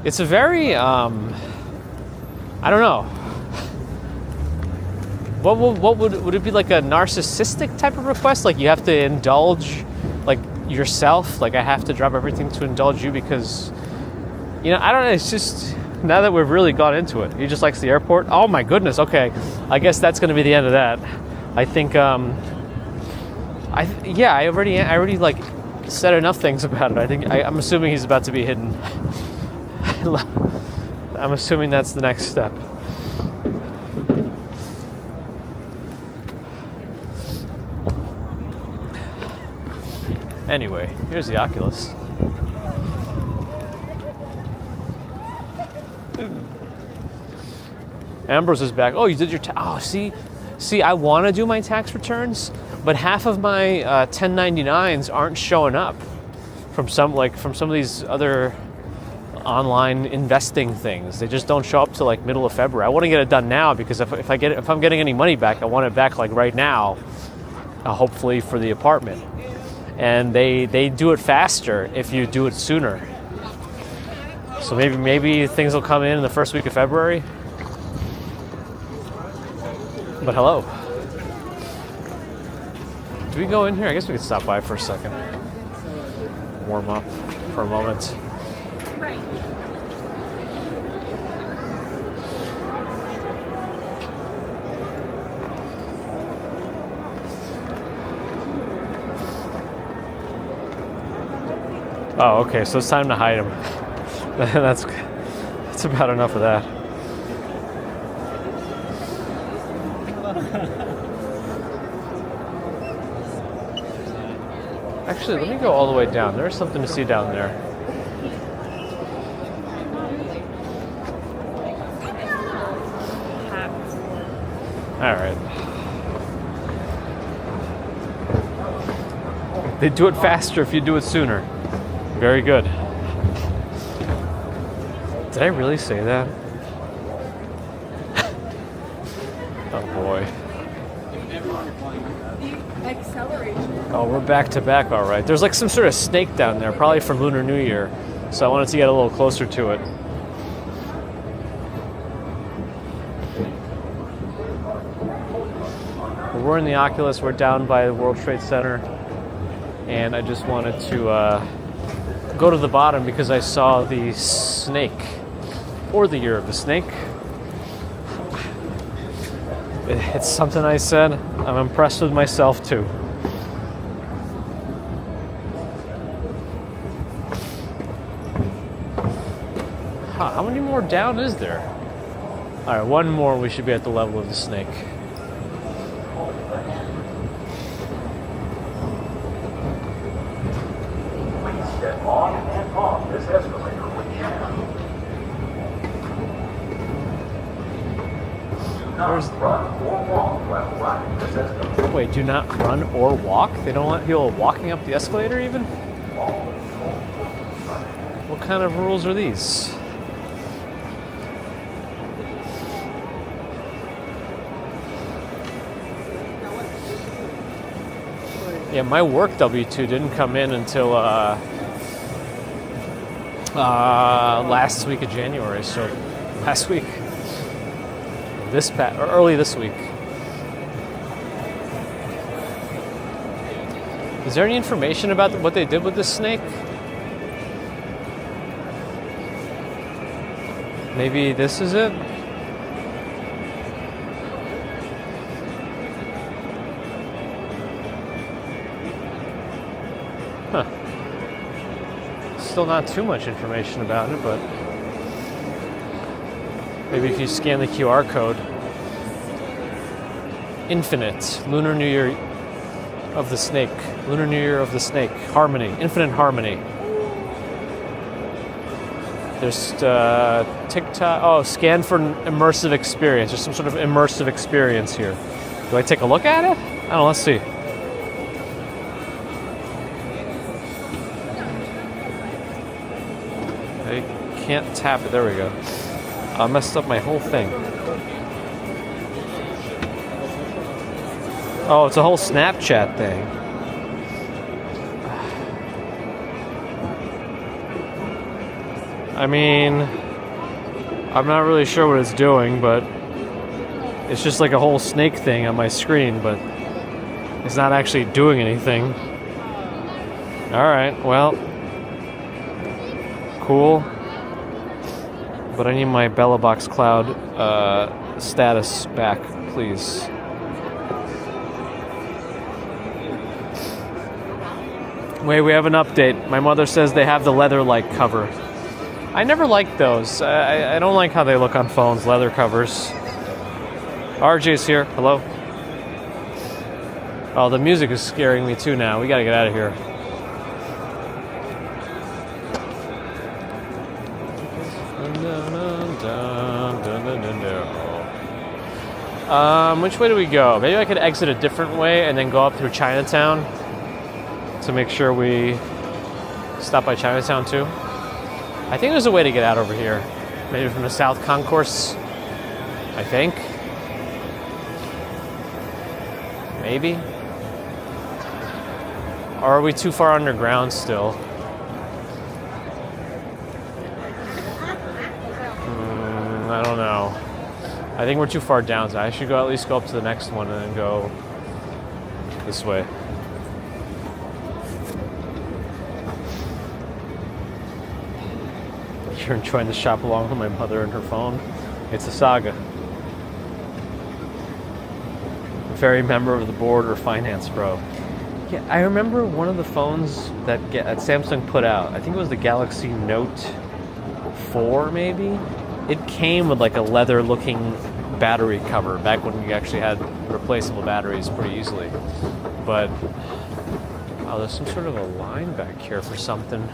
It's a very, I don't know. What would it be, like a narcissistic type of request? Like, you have to indulge, like, yourself? Like, I have to drop everything to indulge you because, you know, I don't know. It's just, now that we've really gone into it, he just likes the airport. Oh my goodness. Okay, I guess that's going to be the end of that. I think, I already like said enough things about it. I'm assuming he's about to be hidden. I'm assuming that's the next step. Anyway, here's the Oculus. Ambrose is back. Oh, you did your see, I want to do my tax returns, but half of my 1099s aren't showing up from some of these other online investing things. They just don't show up till like middle of February. I want to get it done now because if I'm getting any money back, I want it back like right now, hopefully for the apartment. And they do it faster if you do it sooner. So maybe things will come in the first week of February. But hello. Do we go in here? I guess we could stop by for a second. Warm up for a moment. Right. Oh, okay, so it's time to hide him. That's about enough of that. Actually, let me go all the way down. There's something to see down there. All right. They do it faster if you do it sooner. Very good. Did I really say that? Oh boy. The acceleration. Oh, we're back to back, all right. There's like some sort of snake down there, probably from Lunar New Year. So I wanted to get a little closer to it. We're in the Oculus. We're down by the World Trade Center. And I just wanted to go to the bottom because I saw the snake. Or the year of the snake. It's something I said. I'm impressed with myself too. Huh, how many more down is there? Alright, one more, we should be at the level of the snake. Please step on and off this escalator when you can. Do not run or walk while riding this escalator. Wait, do not run or walk? They don't want people walking up the escalator even? What kind of rules are these? Yeah, my work W-2 didn't come in until last week of January, so last week. Or early this week. Is there any information about what they did with this snake? Maybe this is it? Huh. Still not too much information about it, but maybe if you scan the QR code. Infinite. Lunar New Year of the Snake. Lunar New Year of the Snake. Harmony. Infinite Harmony. There's TikTok. Oh, scan for an immersive experience. There's some sort of immersive experience here. Do I take a look at it? I don't know. Let's see. I can't tap it. There we go. I messed up my whole thing. Oh, it's a whole Snapchat thing. I mean, I'm not really sure what it's doing, but it's just like a whole snake thing on my screen, but it's not actually doing anything. Alright, well, cool. But I need my BellaBox Cloud status back, please. Wait, we have an update. My mother says they have the leather-like cover. I never liked those. I don't like how they look on phones, leather covers. RJ's here. Hello. Oh, the music is scaring me too now. We gotta get out of here. Which way do we go? Maybe I could exit a different way and then go up through Chinatown to make sure we stop by Chinatown too. I think there's a way to get out over here. Maybe from the South Concourse. I think. Maybe. Or are we too far underground still? I don't know. I think we're too far down, so I should go at least go up to the next one and then go this way. You're enjoying the shop along with my mother and her phone. It's a saga. Very member of the board or finance bro. Yeah, I remember one of the phones that Samsung put out. I think it was the Galaxy Note 4, maybe. It came with like a leather-looking battery cover back when you actually had replaceable batteries pretty easily. But oh, there's some sort of a line back here for something.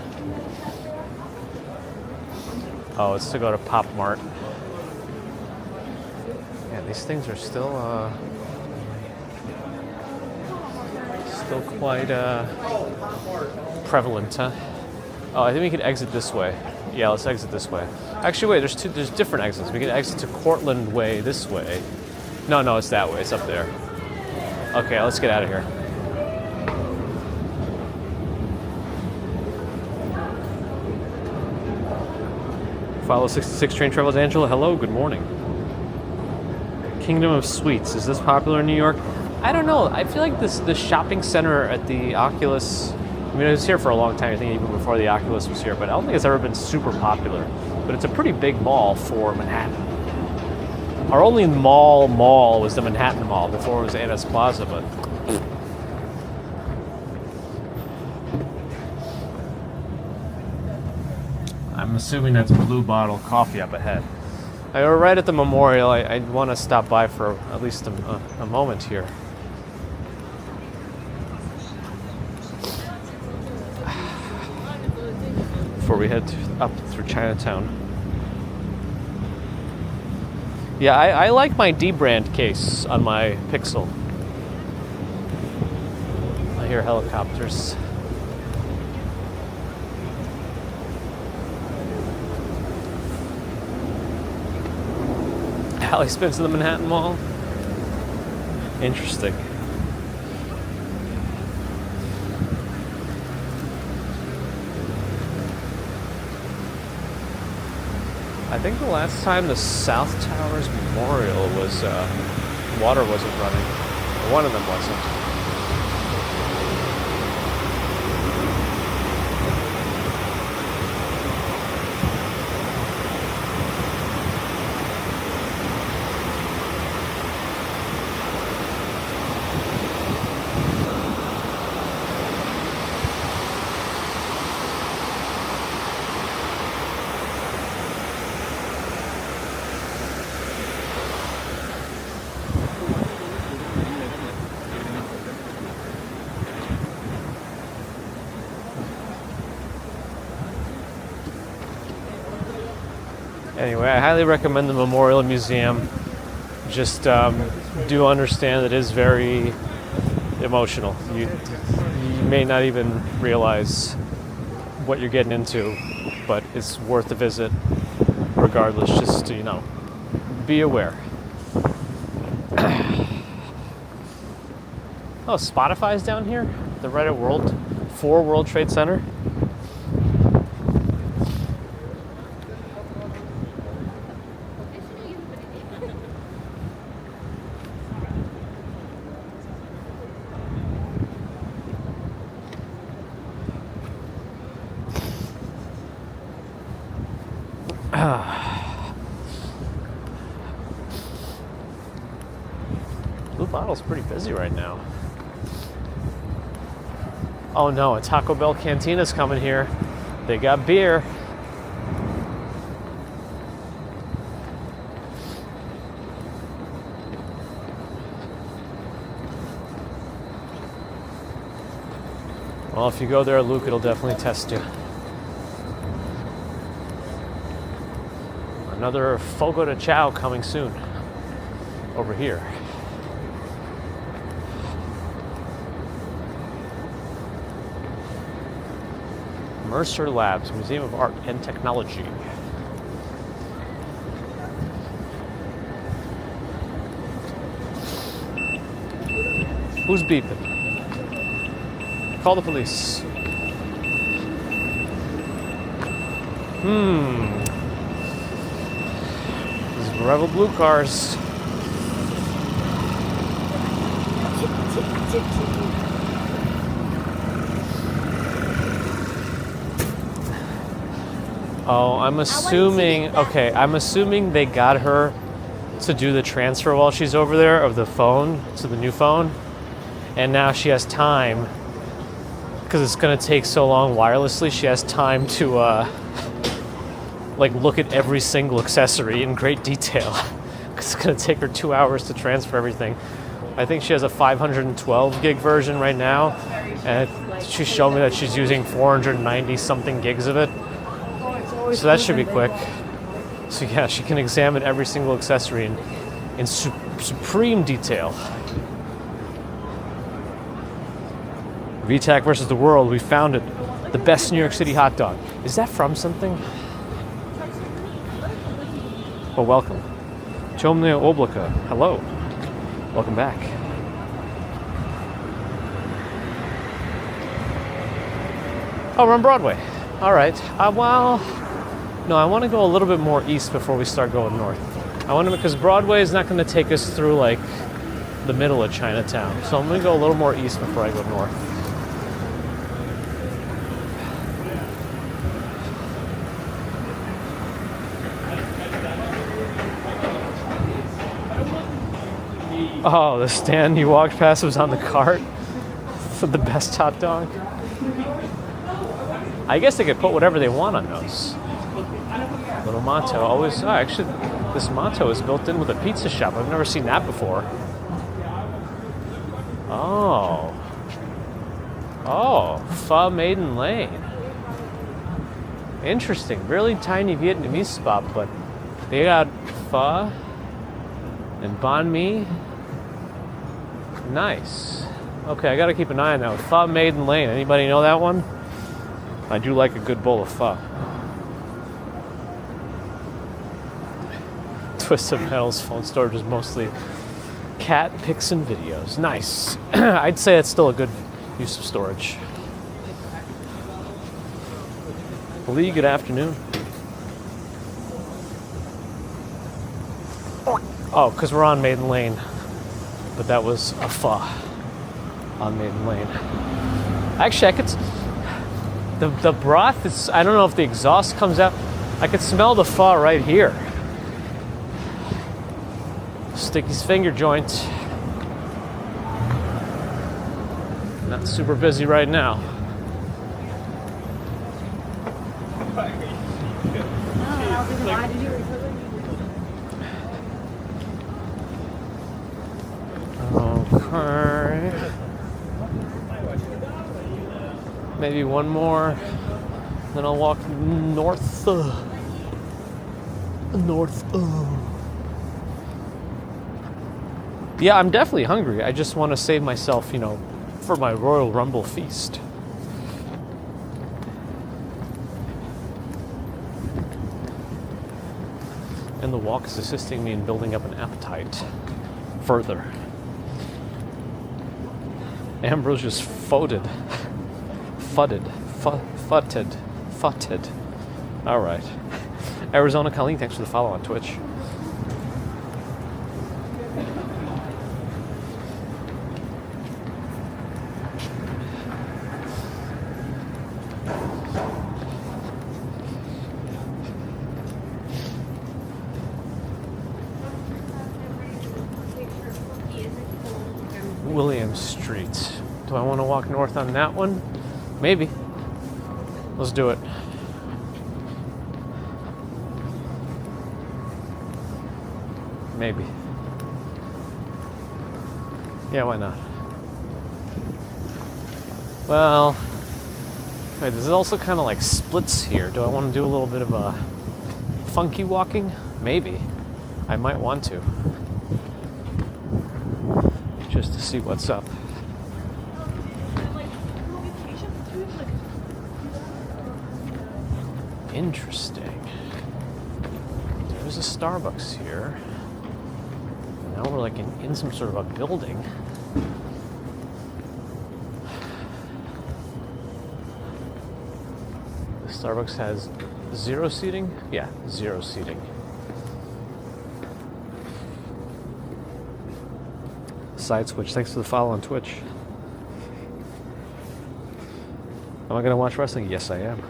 Oh, it's to go to Pop Mart. Yeah, they these things are still quite prevalent, huh? Oh, I think we could exit this way. Yeah, let's exit this way. Actually, wait, there's different exits. We can exit to Cortlandt Way this way. No, it's that way. It's up there. Okay, let's get out of here. Follow 66 train travels. Angela, hello, good morning. Kingdom of Sweets, is this popular in New York? I don't know. I feel like the shopping center at the Oculus, I mean, it was here for a long time, I think even before the Oculus was here, but I don't think it's ever been super popular. But it's a pretty big mall for Manhattan. Our only mall was the Manhattan Mall before it was Anna's Plaza, but... I'm assuming that's Blue Bottle Coffee up ahead. We're right at the memorial. I want to stop by for at least a moment here. Before we head up through Chinatown. Yeah, I like my D-brand case on my Pixel. I hear helicopters. Alley spins to the Manhattan Mall. Interesting. I think the last time the South Towers Memorial was, water wasn't running. Or one of them wasn't. Anyway, I highly recommend the Memorial Museum. Just do understand that it is very emotional. You may not even realize what you're getting into, but it's worth a visit regardless, just to, be aware. Oh, Spotify's down here? They're right at World Trade Center. Blue Bottle's pretty busy right now. Oh no, a Taco Bell Cantina's coming here. They got beer. Well, if you go there, Luke, it'll definitely test you. Another Fogo de Chao coming soon. Over here. Mercer Labs, Museum of Art and Technology. Who's beeping? Call the police. These Revel Blue cars. Oh, I'm assuming they got her to do the transfer while she's over there of the phone to the new phone. And now she has time, because it's going to take so long wirelessly, she has time to look at every single accessory in great detail. Because it's going to take her 2 hours to transfer everything. I think she has a 512 gig version right now, and she showed me that she's using 490 something gigs of it. So that should be quick. So yeah, she can examine every single accessory in supreme detail. VTAC versus the world. We found it. The best New York City hot dog. Is that from something? Well, welcome. Chomnea Oblika. Hello. Welcome back. Oh, we're on Broadway. All right. Well, no, I want to go a little bit more east before we start going north. I want to, because Broadway is not going to take us through like the middle of Chinatown. So I'm going to go a little more east before I go north. Oh, the stand you walked past was on the cart for the best hot dog. I guess they could put whatever they want on those. Little motto. Always. Oh, actually, this motto is built in with a pizza shop. I've never seen that before. Oh. Oh, Pho Maiden Lane. Interesting. Really tiny Vietnamese spot, but they got pho and banh mi. Nice. Okay, I gotta keep an eye on that one. Pho Maiden Lane. Anybody know that one? I do like a good bowl of pho. Twisted Metal's phone storage is mostly cat pics and videos. Nice. I'd say it's still a good use of storage. Lee, good afternoon. Oh, because we're on Maiden Lane. But that was a pho on Maiden Lane. Actually, I could... The broth is... I don't know if the exhaust comes out. I could smell the pho right here. Sticky's finger joint. Not super busy right now. Okay. Maybe one more. Then I'll walk north. North. Yeah, I'm definitely hungry. I just want to save myself, for my Royal Rumble feast. And the walk is assisting me in building up an appetite further. Ambrose just fudded. All right. Arizona Colleen, thanks for the follow on Twitch. William Street. Do I want to walk north on that one? Maybe. Let's do it. Maybe. Yeah, why not? Well, wait, there's also kind of like splits here. Do I want to do a little bit of a funky walking? Maybe. I might want to. Just to see what's up. Interesting. There's a Starbucks here. And now we're like in some sort of a building. The Starbucks has 0 seating? Yeah, 0 seating. Side switch. Thanks for the follow on Twitch. Am I going to watch wrestling? Yes, I am.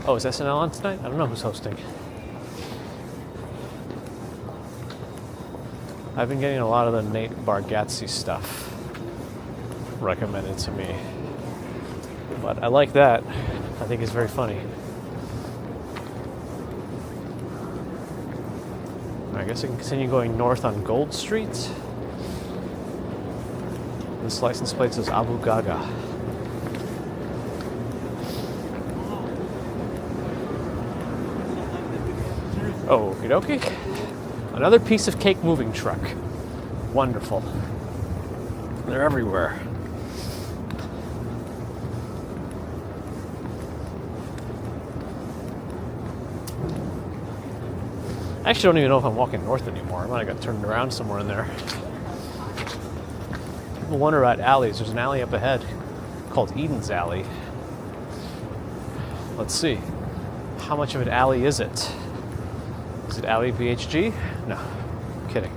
Oh, is SNL on tonight? I don't know who's hosting. I've been getting a lot of the Nate Bargatze stuff recommended to me. But I like that. I think it's very funny. I guess I can continue going north on Gold Street. This license plate says Abu Gaga. Okie dokie. Another piece of cake moving truck. wonderful. They're everywhere. I actually don't even know if I'm walking north anymore. I might have got turned around somewhere in there. People wonder about alleys. There's an alley up ahead called Eden's Alley. Let's see. How much of an alley is it? Is it Alley BHG? No. I'm kidding.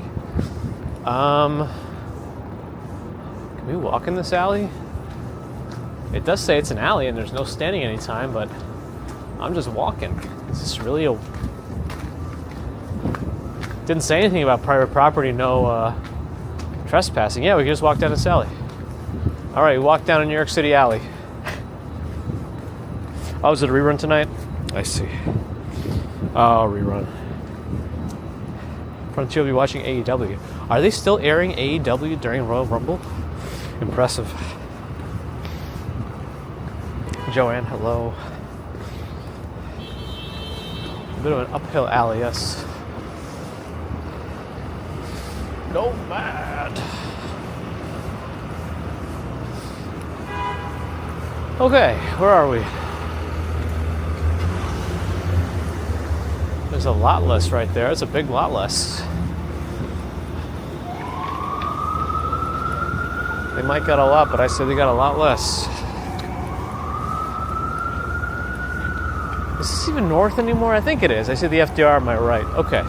Can we walk in this alley? It does say it's an alley and there's no standing anytime, but I'm just walking. Is this really a... Didn't say anything about private property, no trespassing. Yeah, we can just walk down this alley. All right, we walk down a New York City alley. Oh, is it a rerun tonight? I see. Oh, rerun. Frontier will be watching AEW. Are they still airing AEW during Royal Rumble? Impressive. Joanne, hello. A bit of an uphill alley, yes. Nomad. Okay, where are we? There's a lot less right there. It's a big lot less. They might got a lot, but I say they got a lot less. Is this even north anymore? I think it is. I see the FDR on my right. Okay.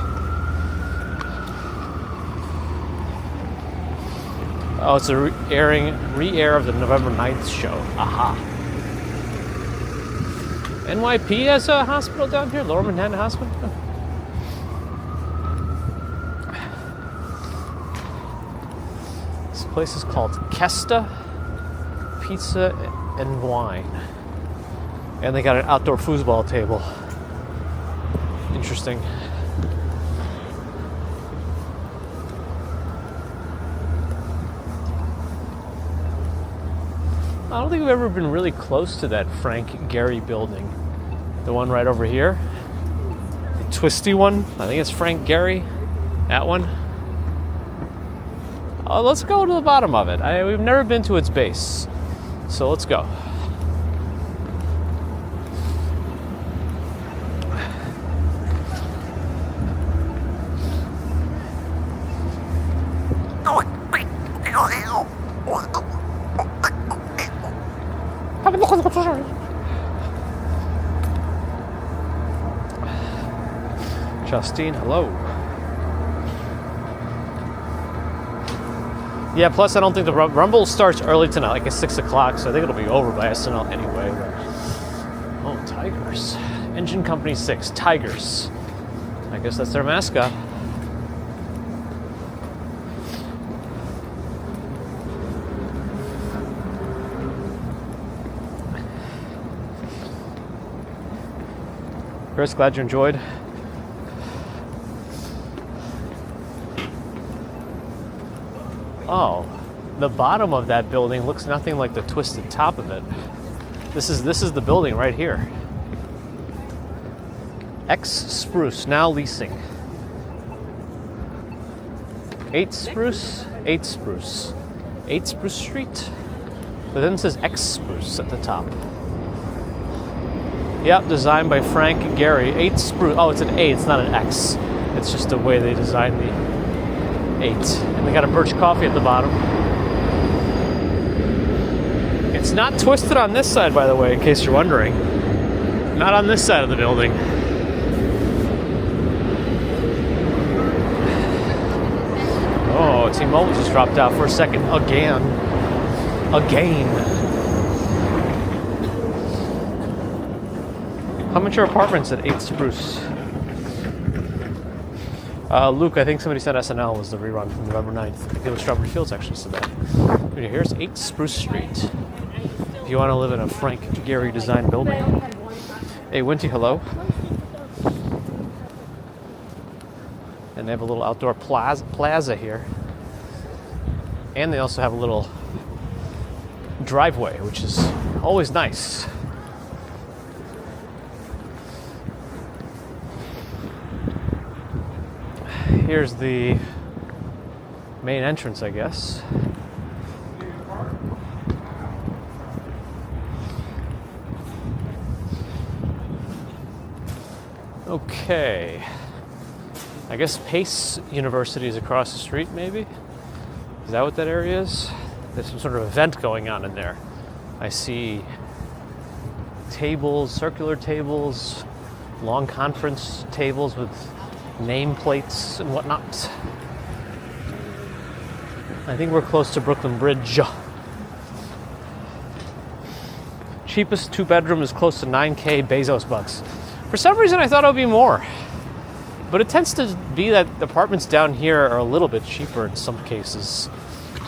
Oh, it's a re-air of the November 9th show. Aha. NYP has a hospital down here? Lower Manhattan Hospital? Oh. This place is called Kesta Pizza and Wine. And they got an outdoor foosball table. Interesting. I don't think we've ever been really close to that Frank Gehry building. The one right over here. The twisty one. I think it's Frank Gehry. That one. Oh, let's go to the bottom of it. We've never been to its base. So let's go. Justine, hello. Yeah, plus I don't think the Rumble starts early tonight, like at 6 o'clock, so I think it'll be over by SNL anyway. But... Oh, Tigers. Engine Company 6, Tigers. I guess that's their mascot. Chris, glad you enjoyed. Oh, the bottom of that building looks nothing like the twisted top of it. This is the building right here. X Spruce, now leasing. 8 Spruce? 8 Spruce. 8 Spruce Street? But then it says X Spruce at the top. Yep, designed by Frank Gehry. 8 Spruce. Oh, it's an A, it's not an X. It's just the way they designed the 8. And they got a birch coffee at the bottom. It's not twisted on this side, by the way, in case you're wondering. Not on this side of the building. Oh, T-Mobile just dropped out for a second. Again. How much are apartments at 8 Spruce? Luke, I think somebody said SNL was the rerun from November 9th. I think it was Strawberry Fields actually said that. Here's 8 Spruce Street. If you want to live in a Frank Gehry design building. Hey, Winty, hello. And they have a little outdoor plaza here. And they also have a little driveway, which is always nice. Here's the main entrance, I guess. Okay. I guess Pace University is across the street, maybe? Is that what that area is? There's some sort of event going on in there. I see tables, circular tables, long conference tables with nameplates and whatnot. I think we're close to Brooklyn Bridge. Cheapest 2-bedroom is close to $9K Bezos bucks. For some reason, I thought it would be more. But it tends to be that the apartments down here are a little bit cheaper in some cases.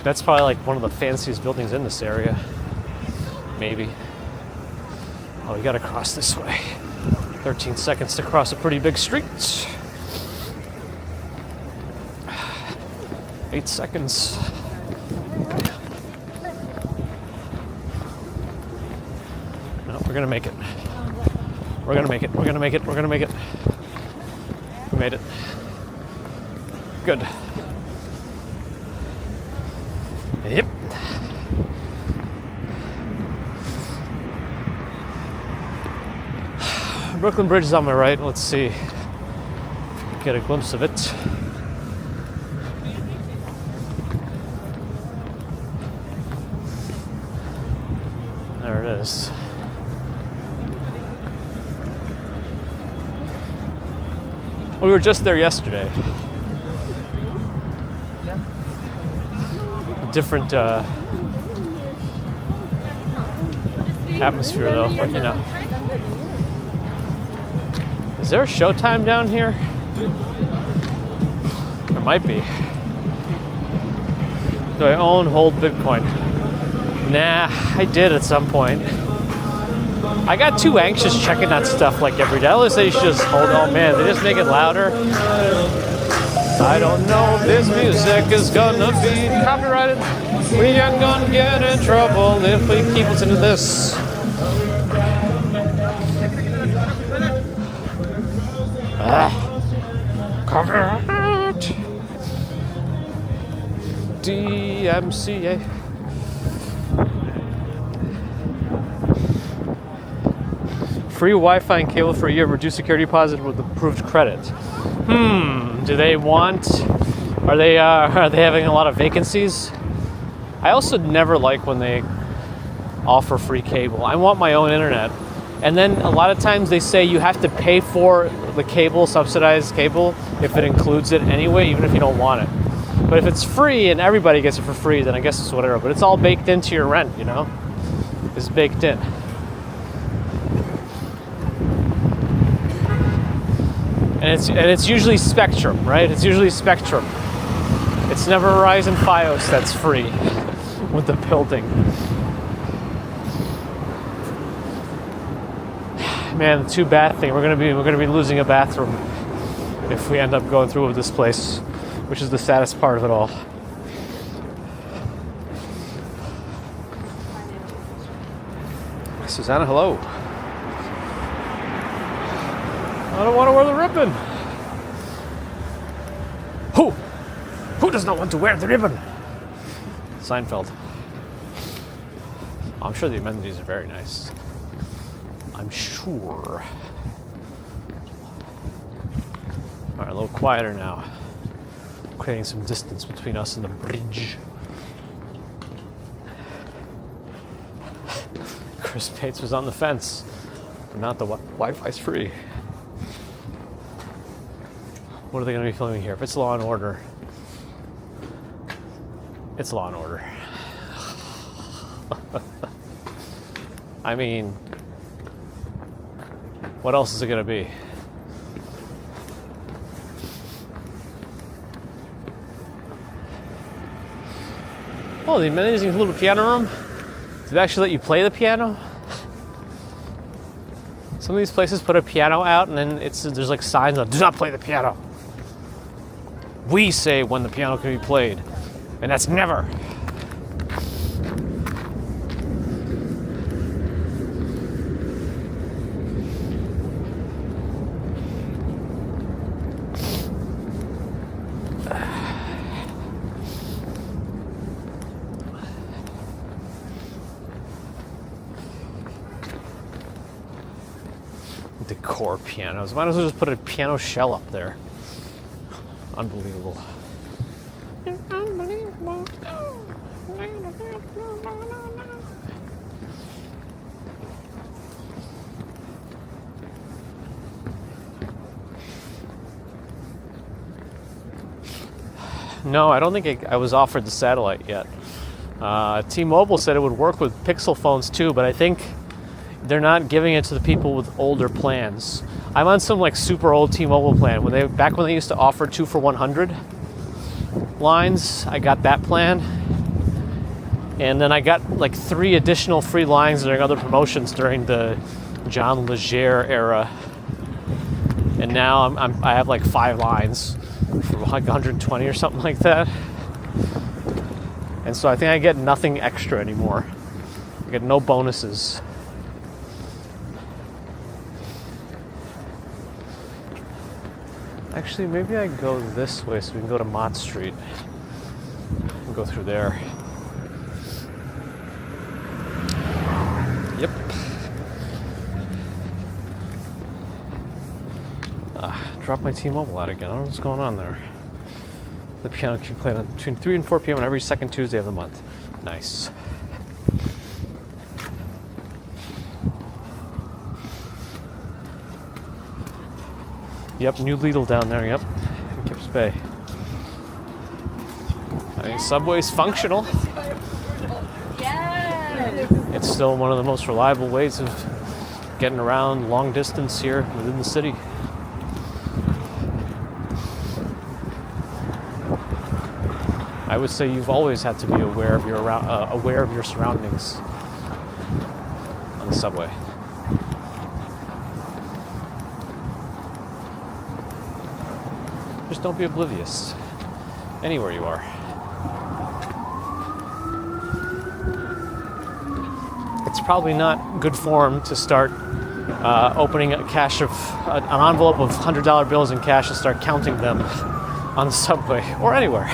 That's probably like one of the fanciest buildings in this area. Maybe. Oh, we gotta cross this way. 13 seconds to cross a pretty big street. 8 seconds. No, we're gonna make it. We're gonna make it. We're gonna make it. We're gonna make it. We made it. Good. Yep. Brooklyn Bridge is on my right. Let's see. Get a glimpse of it. There it is. We were just there yesterday. Different atmosphere though, but you know. Is there a showtime down here? There might be. Do I hold Bitcoin? Nah, I did at some point. I got too anxious checking that stuff like every day. I always say you should just hold. Oh man, they just make it louder. I don't know if this music is gonna be copyrighted. We ain't gonna get in trouble if we keep listening to this. Copyright. DMCA. Free Wi-Fi and cable for a year, reduced security deposit with approved credit. Do they want? Are they having a lot of vacancies? I also never like when they offer free cable. I want my own internet, and then a lot of times they say you have to pay for the cable, subsidized cable, if it includes it anyway, even if you don't want it. But if it's free and everybody gets it for free, then I guess it's whatever. But it's all baked into your rent, you know? It's baked in. And it's usually Spectrum, right? It's usually Spectrum. It's never Verizon Fios that's free with the building. Man, the 2-bath thing. We're gonna be losing a bathroom if we end up going through with this place, which is the saddest part of it all. Susanna, hello. I don't want to wear the ribbon. Who does not want to wear the ribbon? Seinfeld. I'm sure the amenities are very nice. I'm sure. All right, a little quieter now. Creating some distance between us and the bridge. Chris Pates was on the fence, but not the Wi-Fi's free. What are they going to be filming here? If it's Law and Order, it's Law and Order. I mean, what else is it going to be? Oh, the amenities include a piano room? Do they actually let you play the piano? Some of these places put a piano out and then there's like signs on, do not play the piano. We say when the piano can be played, and that's never. decor pianos. Might as well just put a piano shell up there. Unbelievable. No, I don't think I was offered the satellite yet. T-Mobile said it would work with Pixel phones too, but I think they're not giving it to the people with older plans. I'm on some like super old T-Mobile plan. Back when they used to offer 2 for $100 lines, I got that plan. And then I got like 3 additional free lines during other promotions during the John Legere era. And now I have like 5 lines for like 120 or something like that. And so I think I get nothing extra anymore. I get no bonuses. Actually, maybe I go this way so we can go to Mott Street and go through there. Yep. Drop my T-Mobile out again. I don't know what's going on there. The piano can play on between 3 and 4 p.m. on every second Tuesday of the month. Nice. Yep, new Lidl down there, yep. In Kips Bay. I mean, Subway's functional. Yes. It's still one of the most reliable ways of getting around long distance here within the city. I would say you've always had to be aware of your surroundings on the subway. Just don't be oblivious anywhere you are. It's probably not good form to start opening an envelope of $100 bills in cash and start counting them on the subway or anywhere.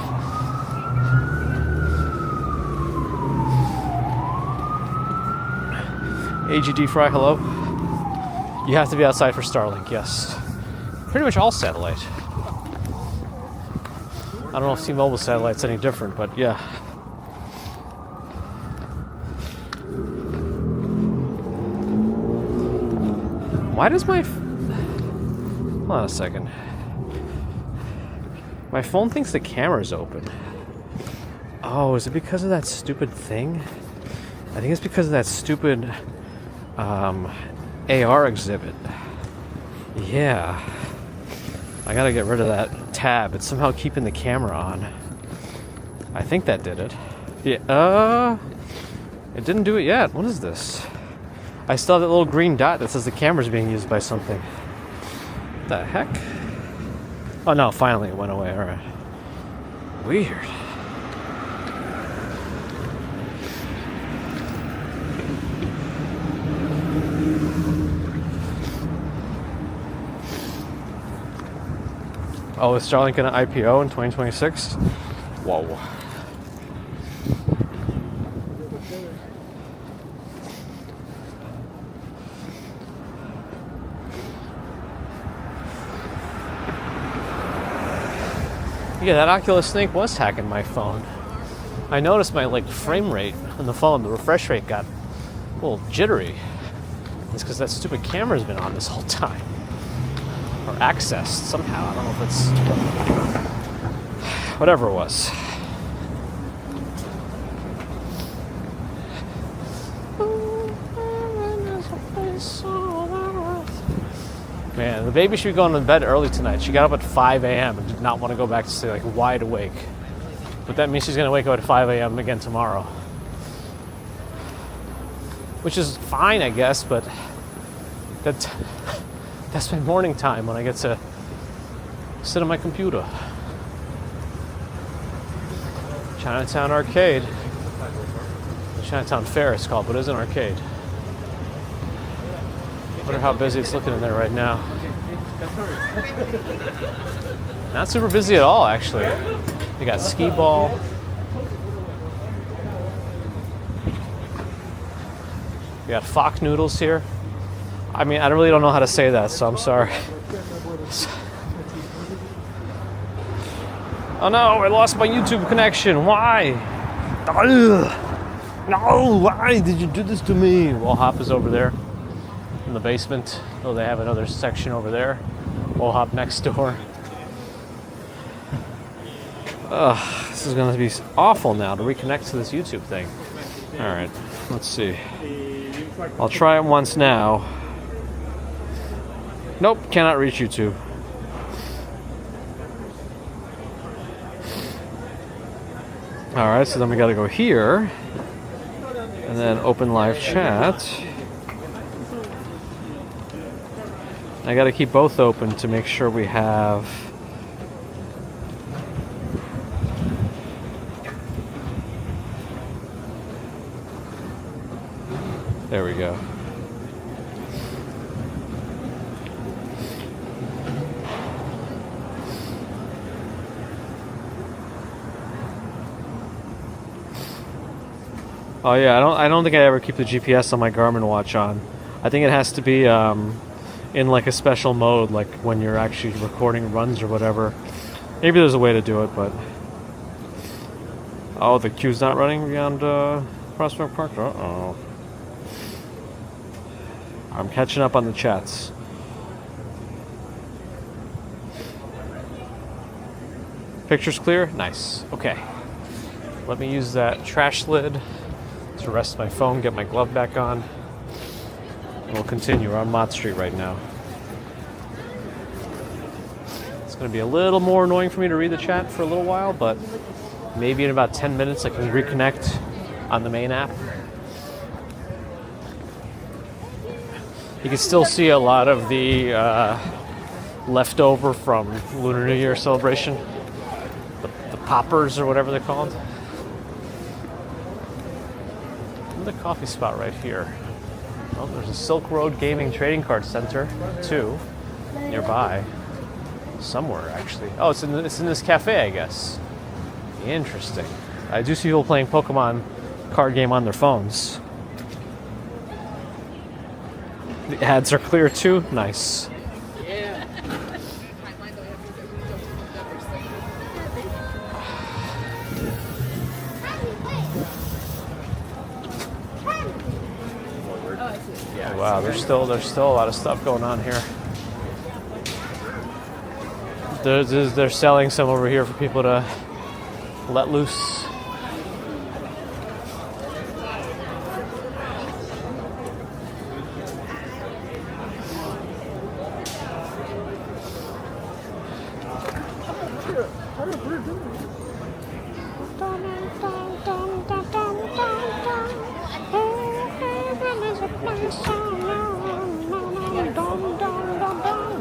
AGD Fry, hello. You have to be outside for Starlink, yes. Pretty much all satellite. I don't know if T-Mobile satellite's any different, but yeah. Why does my... Hold on a second. My phone thinks the camera's open. Oh, is it because of that stupid thing? I think it's because of that stupid AR exhibit. Yeah. I gotta get rid of that tab. It's somehow keeping the camera on. I think that did it. Yeah, it didn't do it yet. What is this? I still have that little green dot that says the camera's being used by something. What the heck? Oh no, finally it went away. Alright. Weird. Oh, is Starlink going to IPO in 2026? Whoa. Yeah, that Oculus Snake was hacking my phone. I noticed my frame rate on the phone, the refresh rate got a little jittery. It's because that stupid camera's been on this whole time. Or accessed somehow. I don't know if it's... Whatever it was. Man, the baby should be going to bed early tonight. She got up at 5 a.m. and did not want to go back to sleep, wide awake. But that means she's going to wake up at 5 a.m. again tomorrow. Which is fine, I guess, but that's my morning time when I get to sit on my computer. Chinatown Arcade. Chinatown Fair it's called, but it is an arcade. Wonder how busy it's looking in there right now. Not super busy at all, actually. They got skee ball. We got Fock noodles here. I mean, I really don't know how to say that, so I'm sorry. Oh no, I lost my YouTube connection. Why? Ugh. No, why did you do this to me? Wall hop is over there in the basement. Oh, they have another section over there. Wall hop next door. Ugh, this is going to be awful now to reconnect to this YouTube thing. All right, let's see. I'll try it once now. Nope, cannot reach YouTube. All right, so then we got to go here and then open live chat. I got to keep both open to make sure we have. There we go. Oh yeah, I don't think I ever keep the GPS on my Garmin watch on. I think it has to be in like a special mode, like when you're actually recording runs or whatever. Maybe there's a way to do it, but oh, the queue's not running beyond Prospect Park. Uh-oh. I'm catching up on the chats. Picture's clear? Nice. Okay. Let me use that trash lid to rest my phone, get my glove back on. And we'll continue. We're on Mott Street right now. It's going to be a little more annoying for me to read the chat for a little while, but maybe in about 10 minutes I can reconnect on the main app. You can still see a lot of the leftover from Lunar New Year celebration. The poppers or whatever they're called. The coffee spot right here. Oh, there's a Silk Road Gaming Trading Card Center too, nearby. Somewhere actually. Oh, it's in this cafe, I guess. Interesting. I do see people playing Pokemon card game on their phones. The ads are clear too. Nice. Wow, there's still a lot of stuff going on here. They're selling some over here for people to let loose.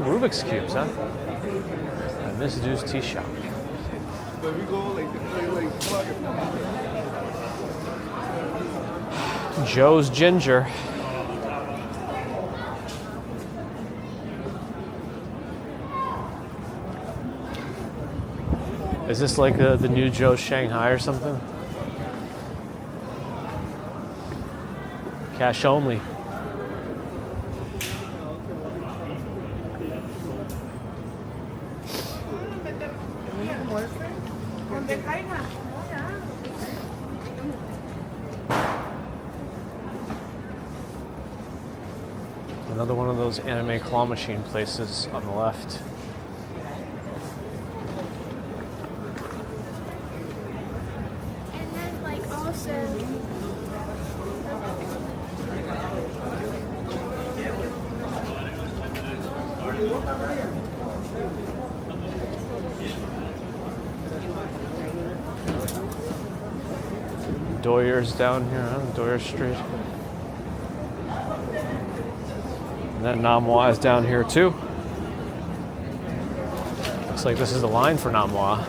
Rubik's Cubes, huh? And this dude's tea shop. Joe's Ginger. Is this like the new Joe's Shanghai or something? Cash only. Another one of those anime claw machine places on the left. And then like also Doyer's down here on Doyer Street. And then Namwa is down here too. Looks like this is the line for Namwa.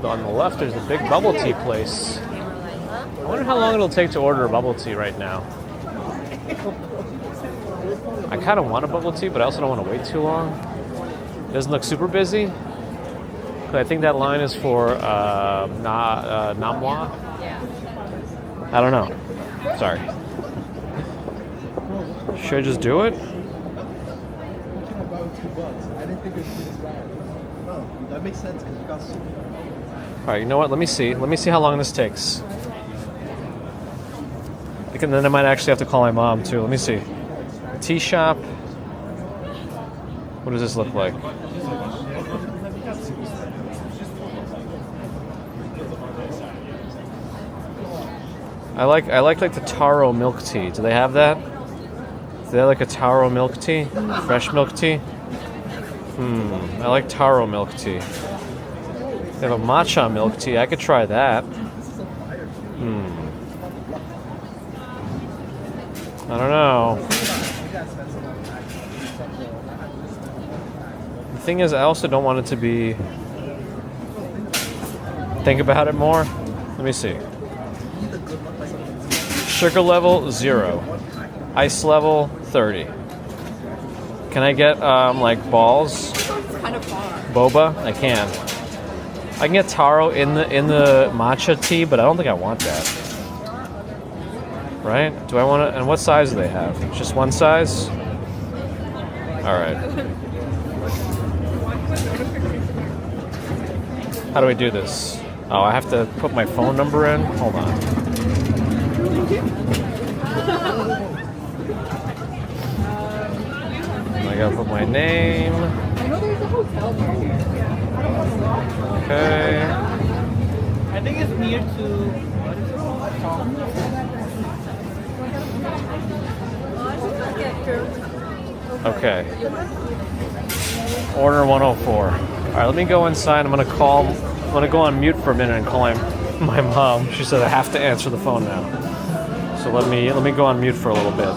On the left, there's a big bubble tea place. I wonder how long it'll take to order a bubble tea right now. I kind of want a bubble tea, but I also don't want to wait too long. It doesn't look super busy. I think that line is for Namwa. I don't know. Sorry. Should I just do it? About $2. I didn't think it was this bad. Oh, that makes sense because you got super. All right, you know what? Let me see. Let me see how long this takes. And then I might actually have to call my mom too. Let me see. Tea shop. What does this look like? I like the taro milk tea. Do they have that? Do they have like a taro milk tea? Fresh milk tea? I like taro milk tea. They have a matcha milk tea. I could try that. I don't know. The thing is, I also don't want it to be... Think about it more. Let me see. Sugar level, 0. Ice level, 30. Can I get, like, balls? Kind of far. Boba? I can. I can get taro in the matcha tea, but I don't think I want that. Right? Do I want to... And what size do they have? Just one size? Alright. How do we do this? Oh, I have to put my phone number in? Hold on. I gotta put my name. I know there's a hotel near here. Okay. I think it's near to what is it called? Okay. Order 104. Alright, let me go inside. I'm gonna go on mute for a minute and call my mom. She said I have to answer the phone now. So let me go on mute for a little bit.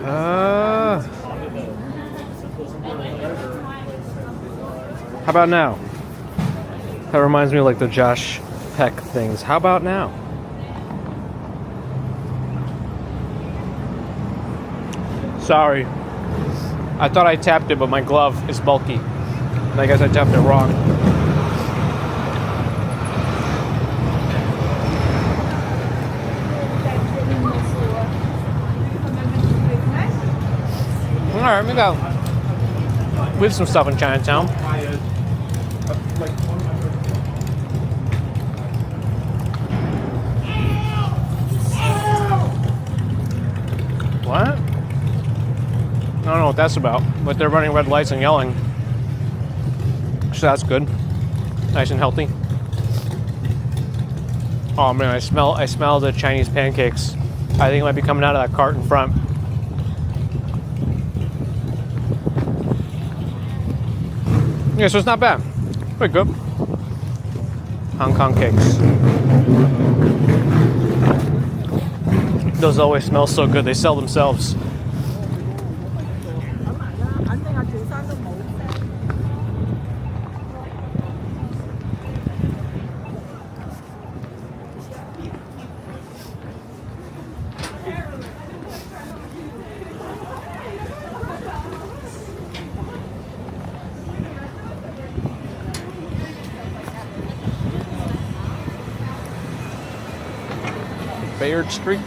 How about now? That reminds me of like the Josh Peck things. How about now? Sorry. I thought I tapped it, but my glove is bulky. And I guess I tapped it wrong. Alright, we got. We have some stuff in Chinatown. What? I don't know what that's about, but they're running red lights and yelling. So that's good. Nice and healthy. Oh man, I smell the Chinese pancakes. I think it might be coming out of that cart in front. Yeah, so it's not bad. Pretty good. Hong Kong cakes. Those always smell so good. They sell themselves. Bayard Street.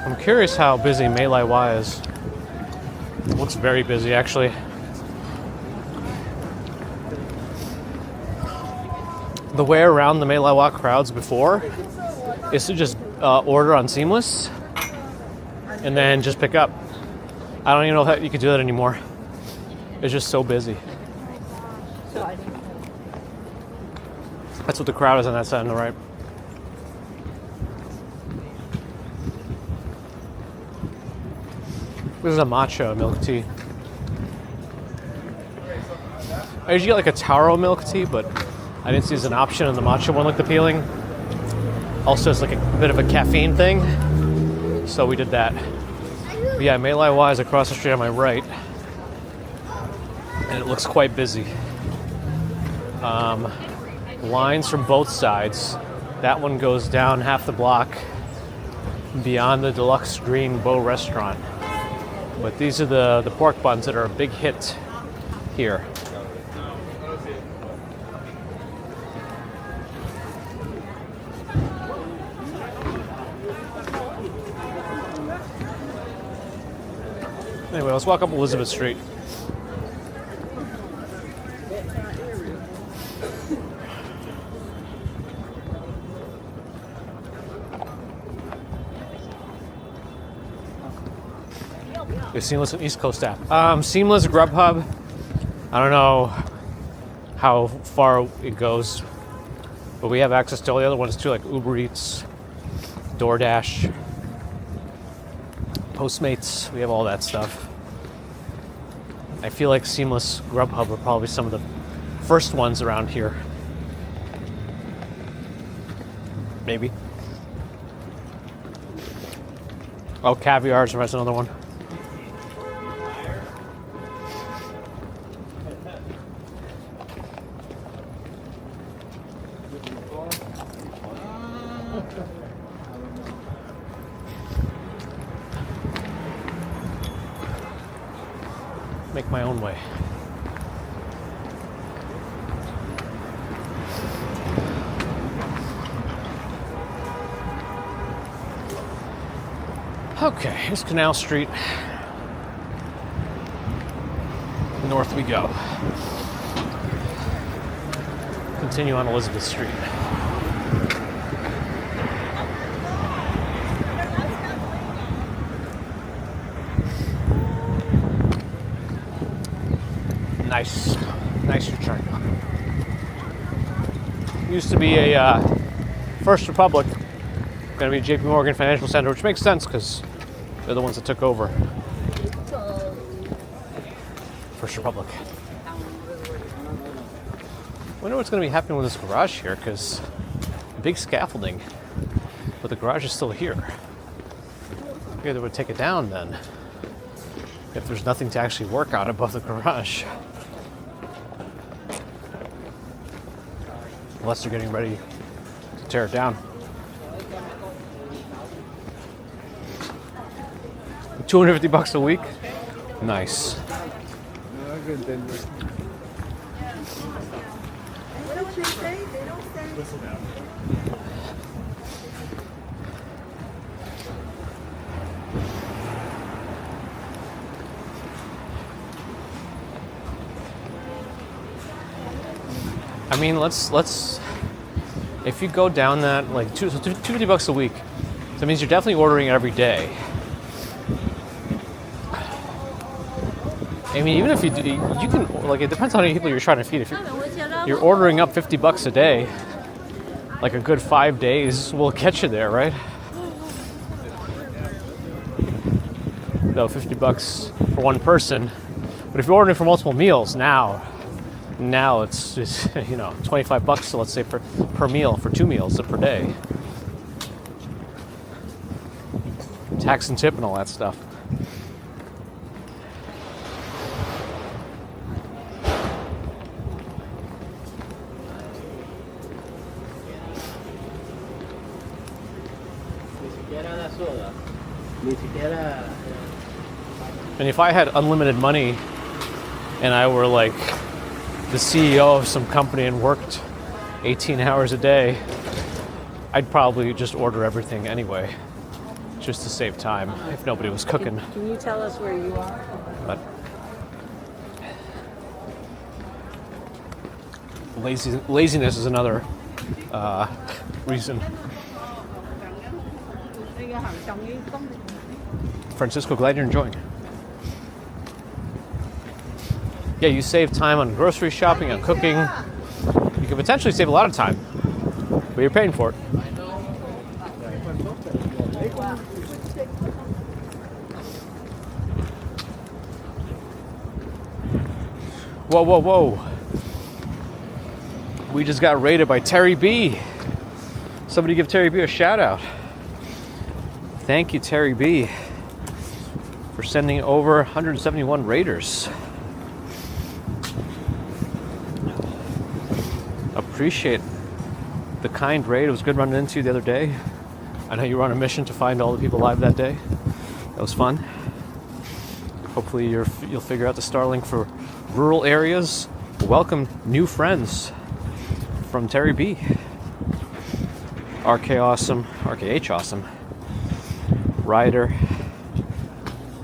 I'm curious how busy Mei Lai Wai is. It looks very busy, actually. The way around the Mei Lai Wai crowds before is to just order on Seamless and then just pick up. I don't even know if you could do that anymore. It's just so busy. That's what the crowd is on that side on the right. This is a matcha milk tea. I usually get like a taro milk tea, but I didn't see as an option, and the matcha one looked appealing. Also, it's like a bit of a caffeine thing, so we did that. But yeah, Mei Lai Wai is across the street on my right, and it looks quite busy. Lines from both sides. That one goes down half the block beyond the Deluxe Green Bow restaurant. But these are the pork buns that are a big hit here. Anyway, let's walk up Elizabeth Street. The Seamless and East Coast app. Seamless, Grubhub. I don't know how far it goes, but we have access to all the other ones too, like Uber Eats, DoorDash, Postmates. We have all that stuff. I feel like Seamless, Grubhub are probably some of the first ones around here. Maybe. Oh, Caviar's, that's another one. Make my own way. Okay, here's Canal Street. North we go. Continue on Elizabeth Street. Nice return. Used to be a First Republic, going to be JP Morgan Financial Center, which makes sense because they're the ones that took over First Republic. wonder what's going to be happening with this garage here, because big scaffolding, but the garage is still here. Maybe they would take it down then, if there's nothing to actually work on above the garage. Unless they're getting ready to tear it down. $250 a week? Nice. I mean, let's if you go down that, like, $250 a week, so that means you're definitely ordering every day. I mean, even if you do, you can, like, it depends on how many people you're trying to feed. If you're ordering up $50 a day, like a good 5 days will get you there, right? No, $50 for one person. But if you're ordering for multiple meals, now it's just, you know, $25, so let's say per meal, for 2 meals per day. Tax and tip and all that stuff. And if I had unlimited money and I were like the CEO of some company and worked 18 hours a day, I'd probably just order everything anyway, just to save time if nobody was cooking. Can you tell us where you are? But laziness is another reason. Francisco, glad you're enjoying. Yeah, you save time on grocery shopping, on cooking. You could potentially save a lot of time, but you're paying for it. Whoa, whoa, whoa. We just got raided by Terry B. Somebody give Terry B a shout out. Thank you, Terry B, for sending over 171 raiders. Appreciate the kind raid. It was good running into you the other day. I know you were on a mission to find all the people alive that day. That was fun. Hopefully you'll figure out the Starlink for rural areas. Welcome new friends from Terry B. RK Awesome, RKH Awesome, Ryder,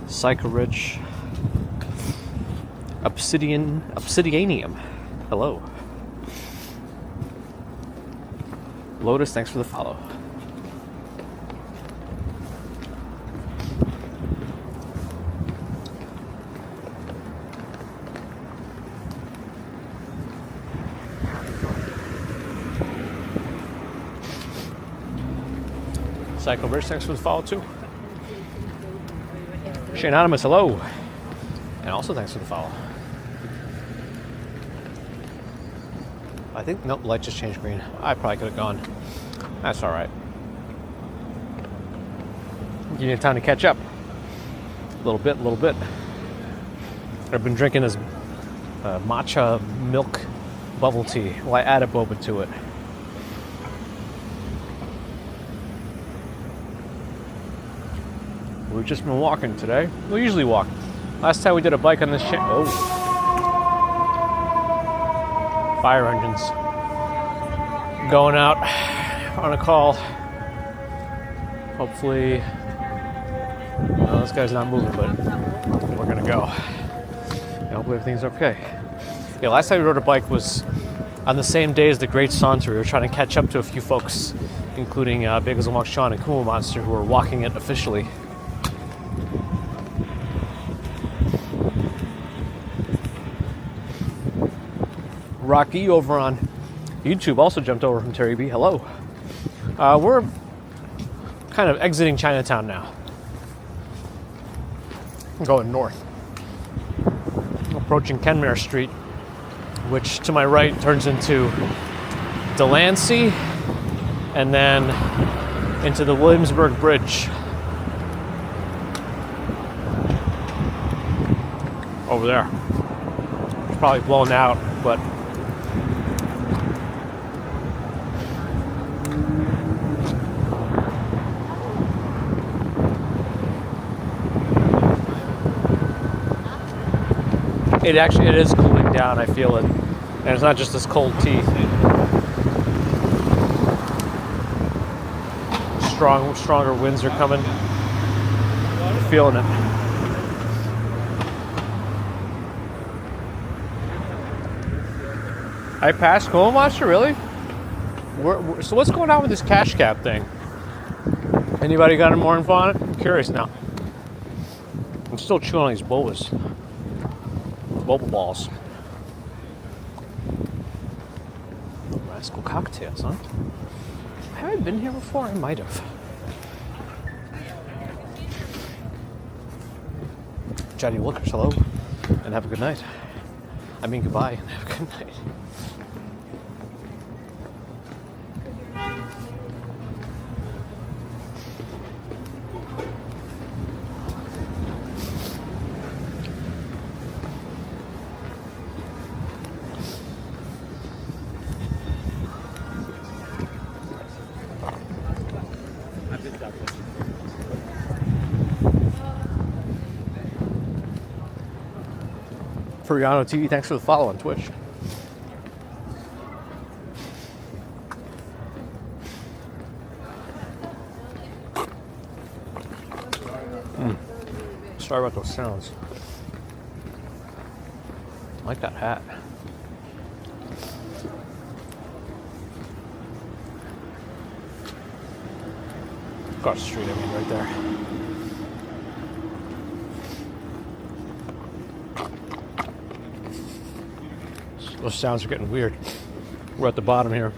Psycho Rich, Obsidianium. Hello. Lotus, thanks for the follow. Psycho Rich, thanks for the follow too. Shane Anonymous, hello. And also thanks for the follow. I think, nope, light just changed green. I probably could have gone. That's all right. You need time to catch up. A little bit. I've been drinking this matcha milk bubble tea. Well, I add a boba to it. We've just been walking today. We usually walk. Last time we did a bike on this channel. Oh. Fire engines going out on a call. Hopefully, well, this guy's not moving, but we're gonna go. And hopefully everything's okay. Yeah, last time we rode a bike was on the same day as the Great Saunter. We were trying to catch up to a few folks, including Bagels and Walk Sean and Kuma Monster, who were walking it officially. Rocky over on YouTube also jumped over from Terry B. Hello. We're kind of exiting Chinatown now. I'm going north. Approaching Canal Street. which to my right turns into Delancey, and then into the Williamsburg Bridge. Over there. It's probably blown out, but it is cooling down, I feel it. And it's not just this cold tea. Stronger winds are coming. I'm feeling it. I passed Coma Monster, really? So what's going on with this cash cab thing? Anybody got any more info on it? I'm curious now. I'm still chewing on these bobas. Boba balls. Rascal cocktails, huh? Have I been here before? I might have. Johnny Wilkers, hello. And have a good night. I mean goodbye and have a good night. Furiano TV, thanks for the follow on Twitch. Sorry about those sounds. I like that hat. Across the street, I mean, right there. Those sounds are getting weird. We're at the bottom here.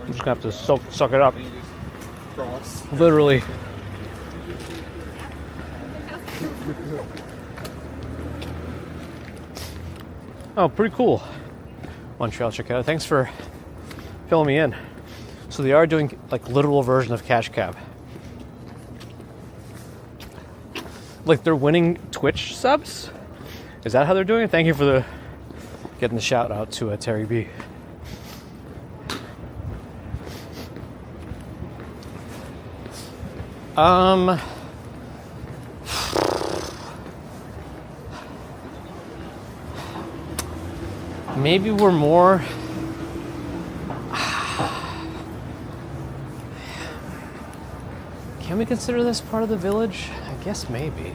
I'm just gonna have to suck it up. Literally. Oh, pretty cool. Montreal, check it out. Thanks for filling me in. So they are doing like literal version of Cash Cab. Like they're winning Twitch subs? Is that how they're doing it? Thank you for getting the shout out to Terry B. Maybe we're more. Can we consider this part of the village? I guess maybe.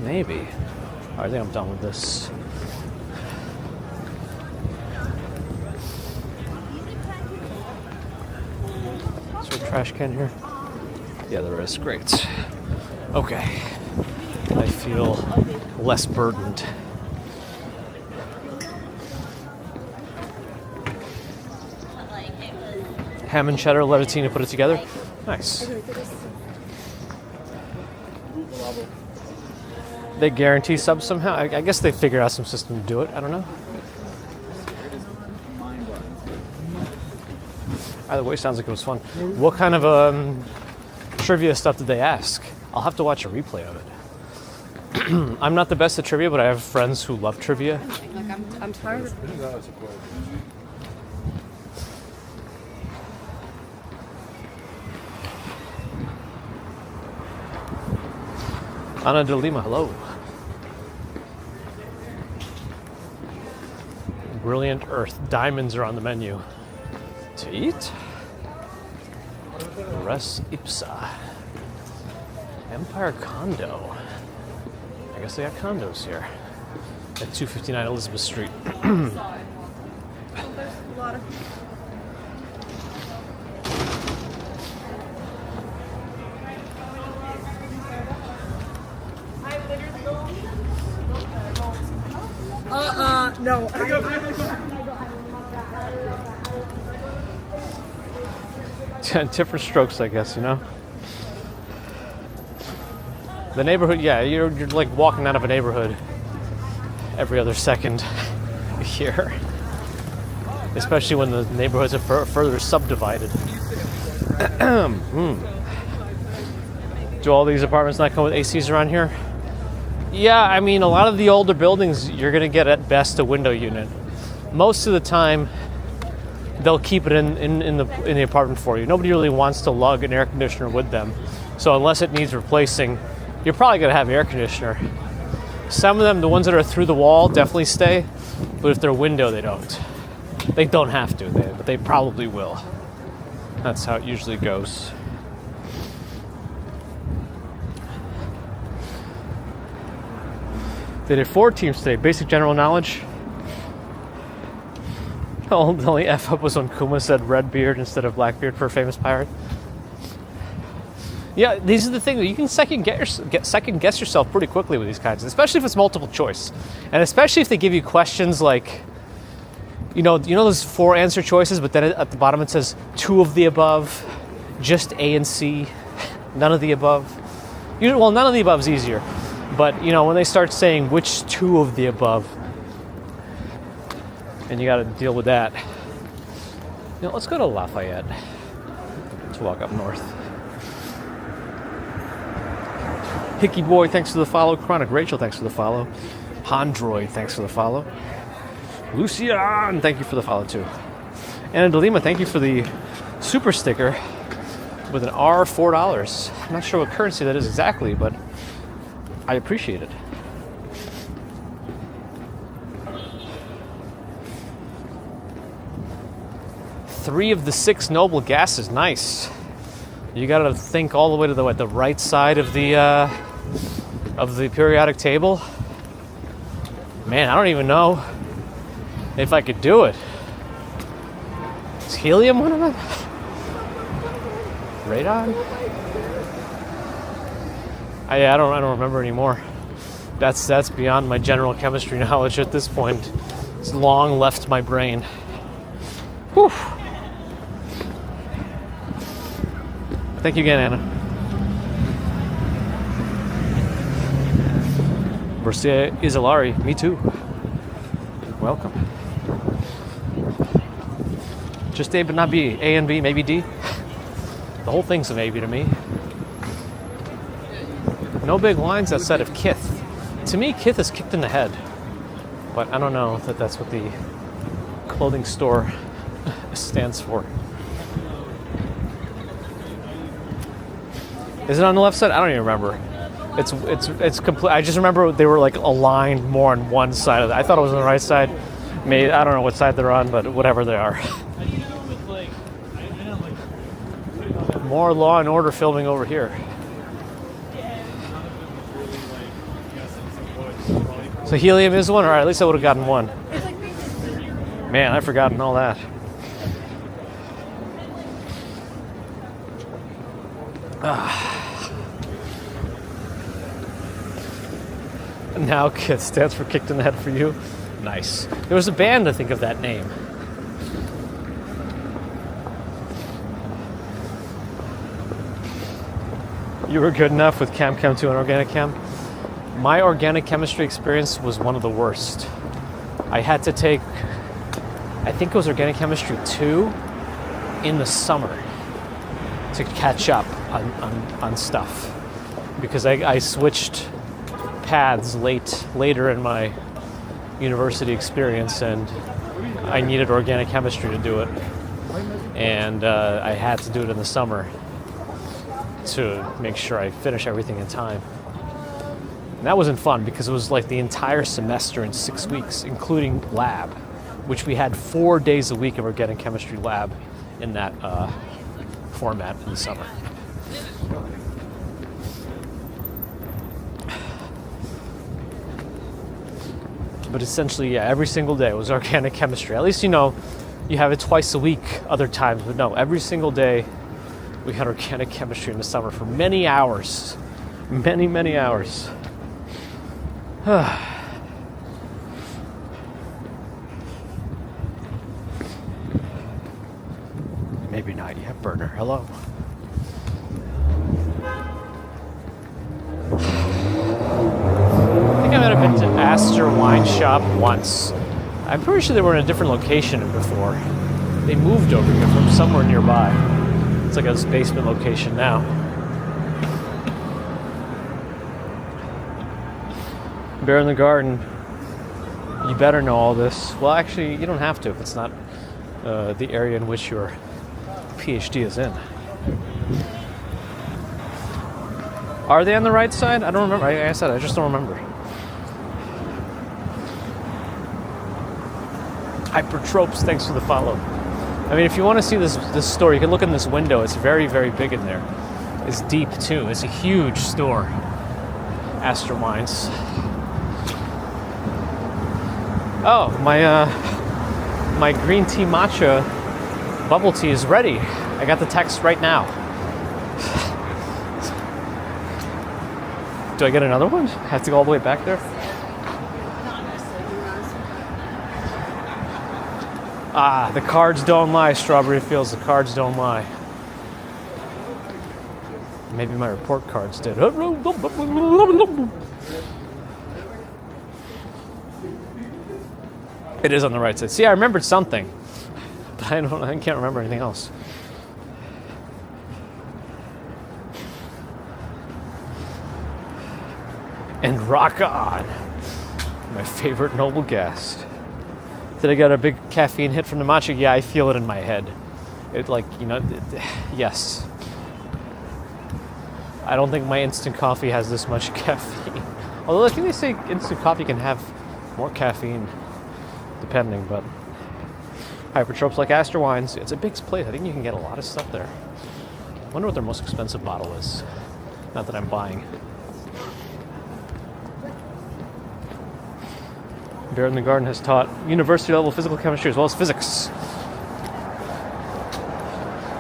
Maybe. All right, I think I'm done with this. Is there a trash can here? Yeah, there is. Great. Okay. I feel less burdened. Ham and cheddar, let Tina put it together. Nice. They guarantee subs somehow? I guess they figured out some system to do it. I don't know. Either way, sounds like it was fun. What kind of trivia stuff did they ask? I'll have to watch a replay of it. I'm not the best at trivia, but I have friends who love trivia. Like I'm tired. Ana de Lima, hello. Brilliant Earth. Diamonds are on the menu. To eat? Res Ipsa. Empire Condo. I guess they got condos here. At 259 Elizabeth Street. There's a lot of. No. Different strokes, I guess, you know? The neighborhood, yeah, you're like walking out of a neighborhood every other second here. Especially when the neighborhoods are further subdivided. Do all these apartments not come with ACs around here? Yeah, I mean, a lot of the older buildings, you're going to get at best a window unit. Most of the time, they'll keep it in the apartment for you. Nobody really wants to lug an air conditioner with them. So unless it needs replacing, you're probably going to have an air conditioner. Some of them, the ones that are through the wall, definitely stay. But if they're window, they don't. They don't have to, but they probably will. That's how it usually goes. They did 4 teams today. Basic general knowledge. The only F up was when Kuma said Redbeard instead of Blackbeard for a famous pirate. Yeah, these are the things that you can second guess yourself pretty quickly with these kinds, especially if it's multiple choice, and especially if they give you questions like, you know those 4 answer choices, but then at the bottom it says 2 of the above, just A and C, none of the above. Well, none of the above is easier, but when they start saying which 2 of the above, and you got to deal with that. Let's go to Lafayette to walk up north. Hickey Boy, thanks for the follow. Chronic Rachel, thanks for the follow. Hondroid, thanks for the follow. Lucian, thank you for the follow too. Anna Delima, thank you for the super sticker with an R $4. I'm not sure what currency that is exactly, but I appreciate it. Three of the 6 noble gases, nice. You got to think all the way to the right side of the periodic table. Man, I don't even know if I could do it. Is helium one of them? Radon? I don't remember anymore. That's beyond my general chemistry knowledge at this point. It's long left my brain. Whew. Thank you again, Anna. Mercia Isolari, me too. Welcome. Just A but not B. A and B, maybe D. The whole thing's a maybe to me. No big lines outside of Kith. To me, Kith is kicked in the head. But I don't know that that's what the clothing store stands for. Is it on the left side? I don't even remember. It's complete. I just remember they were like aligned more on one side of it. I thought it was on the right side. Maybe I don't know what side they're on, but whatever they are. More Law and Order filming over here. So helium is one, or at least I would have gotten one. Man, I've forgotten all that. Now KITH stands for kicked in the head for you. Nice. There was a band, I think, of that name. You were good enough with Chem 2 and Organic Chem. My organic chemistry experience was one of the worst. I had to take, I think it was Organic Chemistry 2 in the summer to catch up on stuff. Because I switched paths later in my university experience, and I needed organic chemistry to do it. And I had to do it in the summer to make sure I finish everything in time. And that wasn't fun because it was like the entire semester in 6 weeks, including lab, which we had 4 days a week of organic chemistry lab in that format in the summer. But essentially, yeah, every single day was organic chemistry. At least, you have it twice a week other times. But no, every single day we had organic chemistry in the summer for many hours. Many, many hours. Maybe not yet, burner. Hello. I think I might have been to Astor Wine Shop once. I'm pretty sure they were in a different location before. They moved over here from somewhere nearby. It's like a basement location now. Bear in the Garden. You better know all this. Well, actually, you don't have to if it's not the area in which your PhD is in. Are they on the right side? I don't remember. Like I said, I just don't remember. Hypertropes, thanks for the follow. I mean, if you want to see this store, you can look in this window. It's very, very big in there. It's deep, too. It's a huge store. Astor Wines. Oh, my green tea matcha bubble tea is ready. I got the text right now. Do I get another one? Have to go all the way back there? Ah, the cards don't lie, Strawberry Fields. The cards don't lie. Maybe my report cards did. It is on the right side. See, I remembered something, but I can't remember anything else. And rock on, my favorite noble guest. Did I get a big caffeine hit from the matcha? Yeah, I feel it in my head. It yes. I don't think my instant coffee has this much caffeine. Although I think they say instant coffee can have more caffeine, depending, but hypertropes like Astor Wines, it's a big place. I think you can get a lot of stuff there. I wonder what their most expensive bottle is. Not that I'm buying. Bear in the Garden has taught university level physical chemistry as well as physics.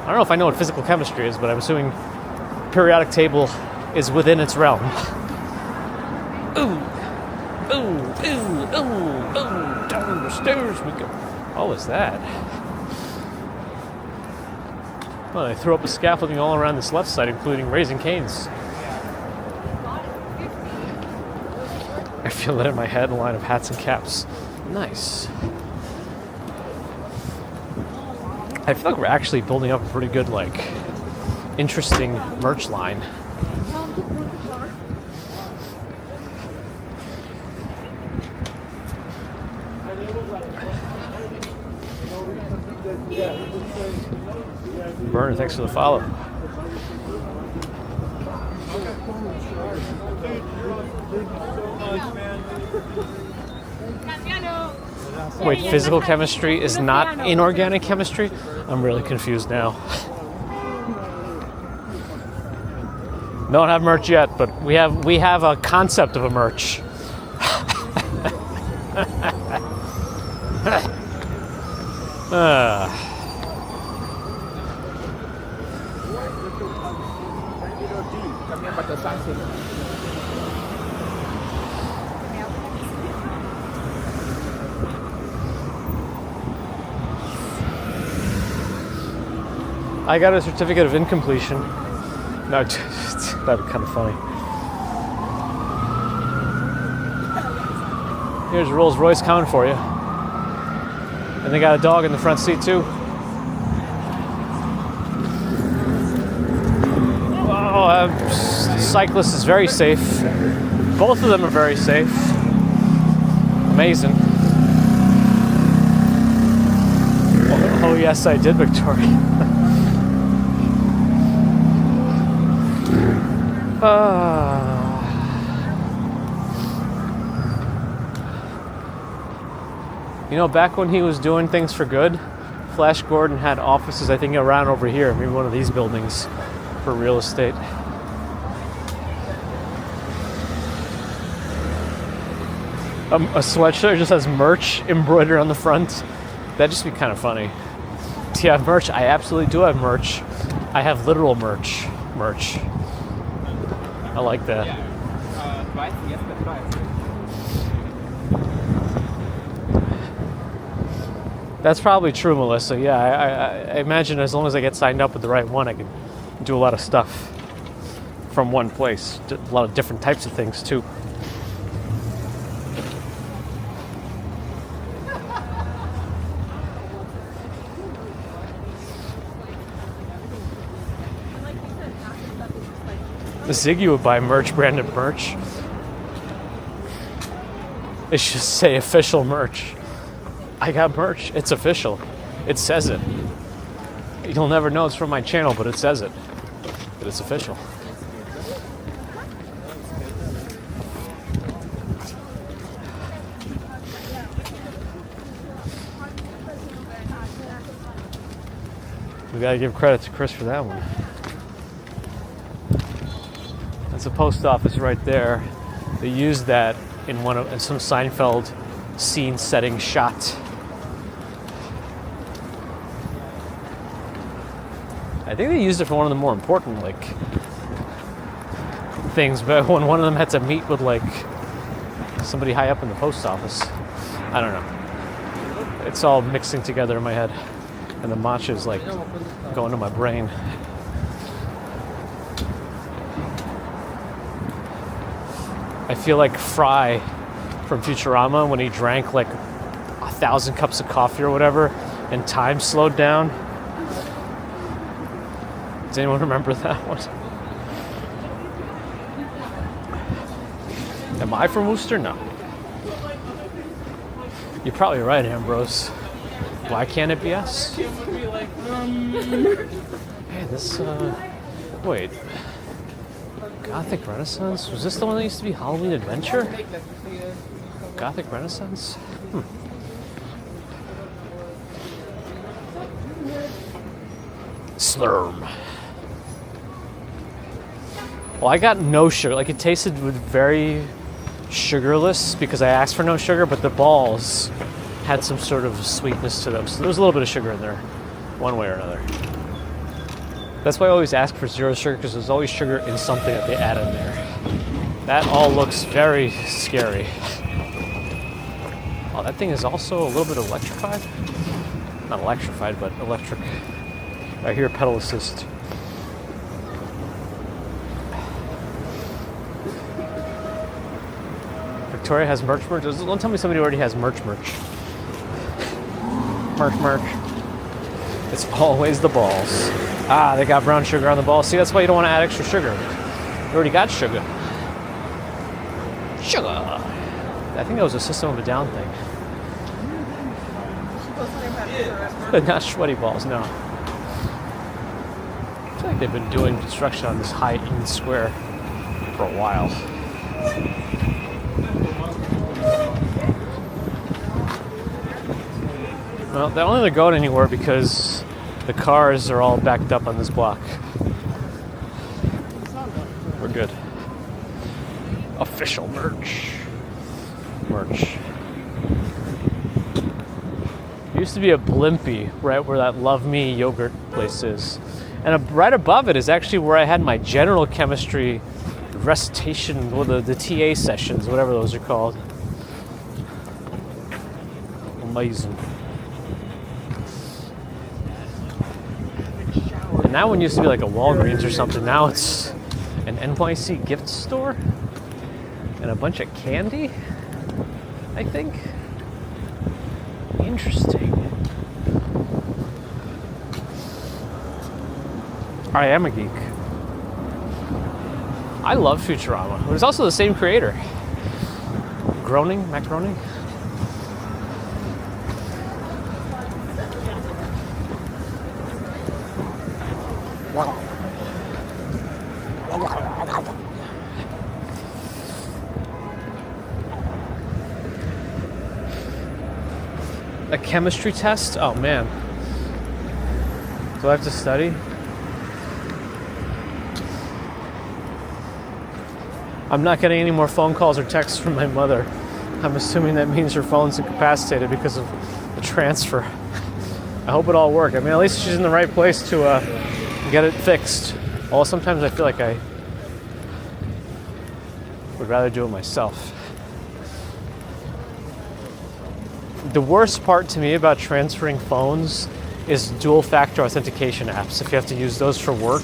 I don't know if I know what physical chemistry is, but I'm assuming periodic table is within its realm. Ooh, ooh, ooh, ooh, ooh, down the stairs we go. What was that? Well, they threw up a scaffolding all around this left side, including Raising Cane's. I feel it in my head, a line of hats and caps. Nice. I feel like we're actually building up a pretty good, interesting merch line. Burner, thanks for the follow. Wait, physical chemistry is not inorganic chemistry? I'm really confused now. Don't have merch yet, but we have a concept of a merch. I got a certificate of incompletion. No, that'd be kind of funny. Here's a Rolls Royce coming for you. And they got a dog in the front seat too. Oh, cyclist is very safe. Both of them are very safe. Amazing. Oh yes, I did, Victoria. You know, back when he was doing things for good, Flash Gordon had offices, I think, around over here, maybe one of these buildings, for real estate. A sweatshirt just has merch embroidered on the front. That'd just be kind of funny. Do you have merch? I absolutely do have merch. I have literal merch. I like that. That's probably true, Melissa. Yeah, I imagine as long as I get signed up with the right one, I can do a lot of stuff. from one place. A lot of different types of things too. Ziggy would buy merch, branded merch. It should say official merch. I got merch. It's official. It says it. You'll never know it's from my channel, but it says it. But it's official. We gotta give credit to Chris for that one. That's a post office right there. They used that in some Seinfeld scene setting shot. I think they used it for one of the more important things, but when one of them had to meet with somebody high up in the post office. I don't know. It's all mixing together in my head, and the matcha's going to my brain. I feel like Fry from Futurama when he drank 1,000 cups of coffee or whatever, and time slowed down. Does anyone remember that one? Am I from Worcester? No. You're probably right, Ambrose. Why can't it be us? Hey, this, wait. Gothic Renaissance? Was this the one that used to be Halloween Adventure? Gothic Renaissance? Slurm. Well, I got no sugar. It tasted very sugarless because I asked for no sugar, but the balls had some sort of sweetness to them. So there was a little bit of sugar in there, one way or another. That's why I always ask for 0 sugar, because there's always sugar in something that they add in there. That all looks very scary. Oh, that thing is also a little bit electrified. Not electrified, but electric. I hear pedal assist. Victoria has merch. Don't tell me somebody already has merch. Merch. It's always the balls. Ah, they got brown sugar on the balls. See, that's why you don't want to add extra sugar. You already got sugar. I think that was a System of a Down thing. But not sweaty balls, no. I feel like they've been doing construction on this high Eaton Square for a while. Well, they don't think they're going anywhere because the cars are all backed up on this block. We're good. Official merch. There used to be a Blimpie right where that Love Me yogurt place is. And right above it is actually where I had my general chemistry recitation, well, the TA sessions, whatever those are called. Amazing. And that one used to be like a Walgreens or something. Now it's an NYC gift store and a bunch of candy, I think. Interesting. I am a geek. I love Futurama. It was also the same creator. Max Groening. A chemistry test? Oh man. Do I have to study? I'm not getting any more phone calls or texts from my mother. I'm assuming that means her phone's incapacitated because of the transfer. I hope it all worked. I mean, at least she's in the right place to get it fixed. Although sometimes I feel like I would rather do it myself. The worst part to me about transferring phones is dual factor authentication apps. If you have to use those for work,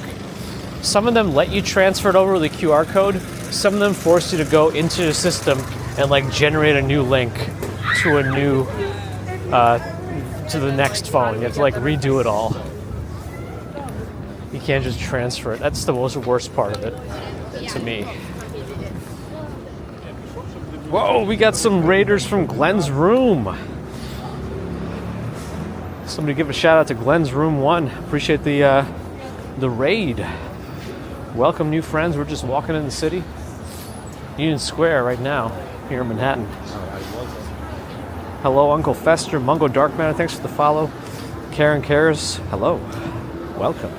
Some of them let you transfer it over with a QR code. Some of them force you to go into the system and like generate a new link to a new to the next phone. You have to like redo it all. You can't just transfer it. That's the worst part of it to me. Whoa, we got some raiders from Glenn's room. Somebody give a shout out to Glenn's room 1. Appreciate the raid. Welcome new friends. We're just walking in the city. Union Square right now here in Manhattan. Hello, Uncle Fester, Mungo Darkman. Thanks for the follow. Karen Cares. Hello. Welcome.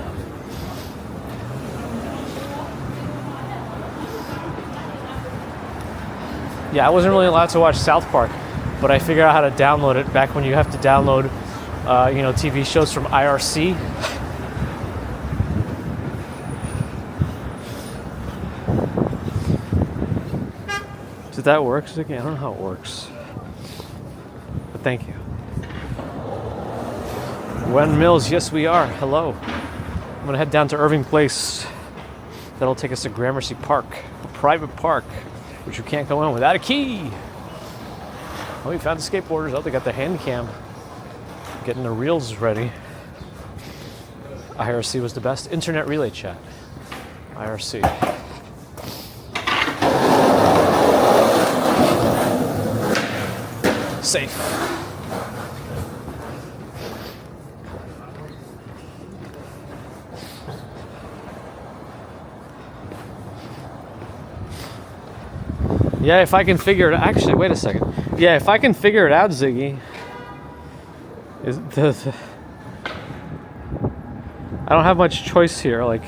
Yeah, I wasn't really allowed to watch South Park, but I figured out how to download it back when you have to download, TV shows from IRC. Did that work? I don't know how it works. But thank you. Gwen Mills, yes we are. Hello. I'm gonna head down to Irving Place. That'll take us to Gramercy Park, a private park, which you can't go in without a key. Oh, we found the skateboarders. Oh, they got the hand cam. Getting the reels ready. IRC was the best. Internet relay chat. IRC. Safe. Yeah, if I can figure it out. Actually, wait a second. Yeah, if I can figure it out, Ziggy. I don't have much choice here. Like,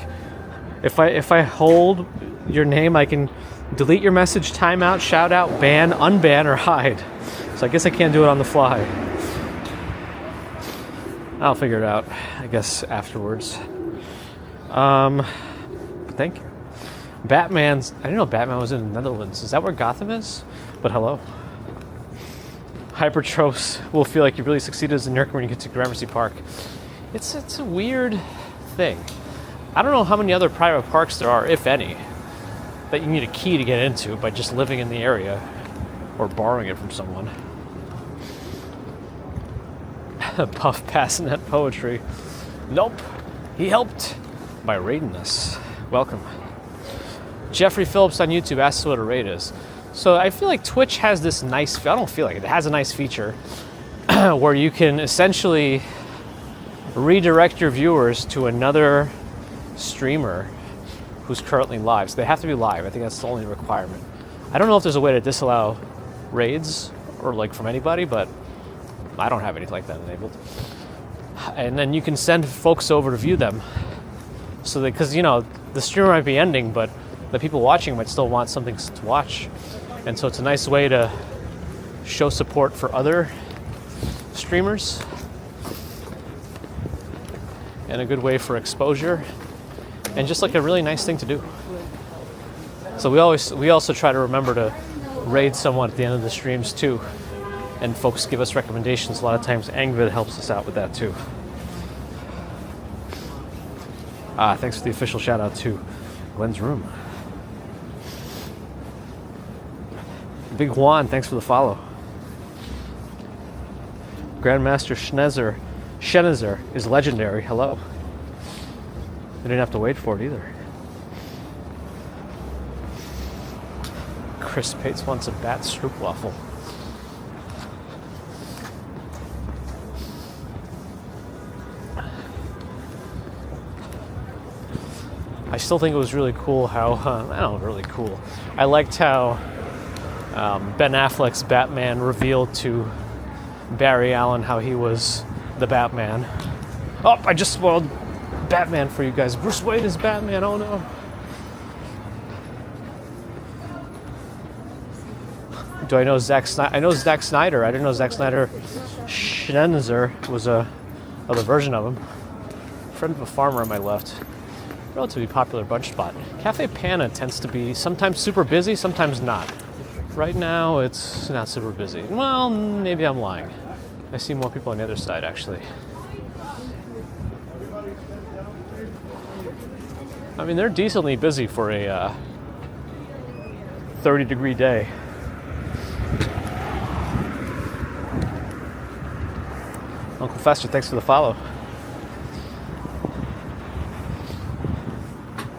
if I hold your name, I can delete your message, timeout, shout out, ban, unban, or hide. So I guess I can't do it on the fly. I'll figure it out, I guess, afterwards. But thank you. Batman's... I didn't know Batman was in the Netherlands. Is that where Gotham is? But hello. Hypertropes will feel like you really succeeded as a nerd when you get to Gramercy Park. It's a weird thing. I don't know how many other private parks there are, if any, that you need a key to get into by just living in the area or borrowing it from someone. Puff passing that poetry. Nope. He helped by raiding us. Welcome. Jeffrey Phillips on YouTube asks what a raid is. So I feel like Twitch has this nice... I don't feel like it. It has a nice feature where you can essentially redirect your viewers to another streamer who's currently live. So they have to be live. I think that's the only requirement. I don't know if there's a way to disallow raids or like from anybody, but I don't have anything like that enabled. And then you can send folks over to view them. So that, because, the streamer might be ending, but the people watching might still want something to watch. And so it's a nice way to show support for other streamers. And a good way for exposure. And just like a really nice thing to do. So we also try to remember to raid someone at the end of the streams too. And folks give us recommendations. A lot of times Angvid helps us out with that too. Thanks for the official shout out to Glenn's room. Big Juan, thanks for the follow. Grandmaster Schnezer is legendary. Hello. I didn't have to wait for it either. Chris Pates wants a bat stroopwafel. I still think it was really cool how... really cool. I liked how Ben Affleck's Batman revealed to Barry Allen how he was the Batman. Oh, I just spoiled Batman for you guys. Bruce Wayne is Batman, oh no. Do I know Zack Snyder? I know Zack Snyder. I didn't know Zack Snyder Schnenzer was a other version of him. Friend of a farmer on my left. Relatively popular bunch spot. Cafe Pana tends to be sometimes super busy, sometimes not. Right now, it's not super busy. Well, maybe I'm lying. I see more people on the other side, actually. I mean, they're decently busy for a 30-degree day. Uncle Fester, thanks for the follow.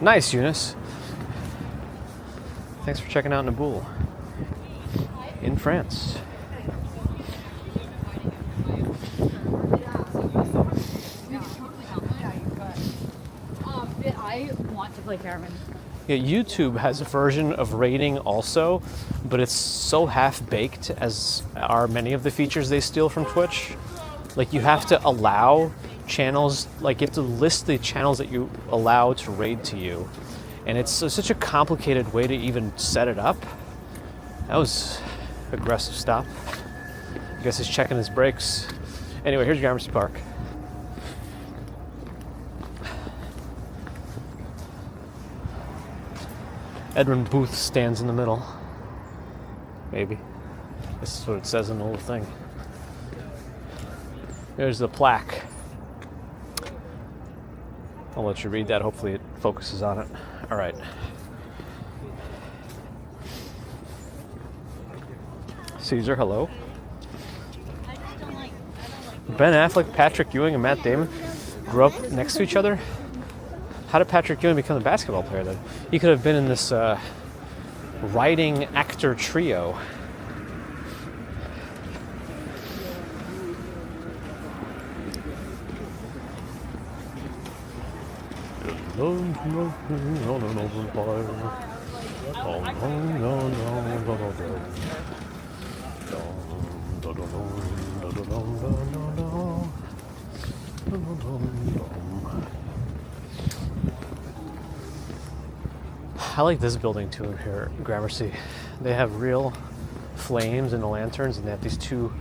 Nice, Eunice. Thanks for checking out Naboul in France. I want to play Caravan. Yeah, YouTube has a version of rating also, but it's so half-baked, as are many of the features they steal from Twitch. Like, you have to allow channels, like you have to list the channels that you allow to raid to you. And it's such a complicated way to even set it up. That was aggressive stop. I guess he's checking his brakes. Anyway, here's Gramercy Park. Edwin Booth stands in the middle. Maybe. This is what it says in the little thing. There's the plaque. I'll let you read that. Hopefully it focuses on it. All right. Caesar, hello. Ben Affleck, Patrick Ewing, and Matt Damon grew up next to each other. How did Patrick Ewing become a basketball player then? He could have been in this writing actor trio. I like this building too here at Gramercy. They have real flames in the lanterns, and they have these two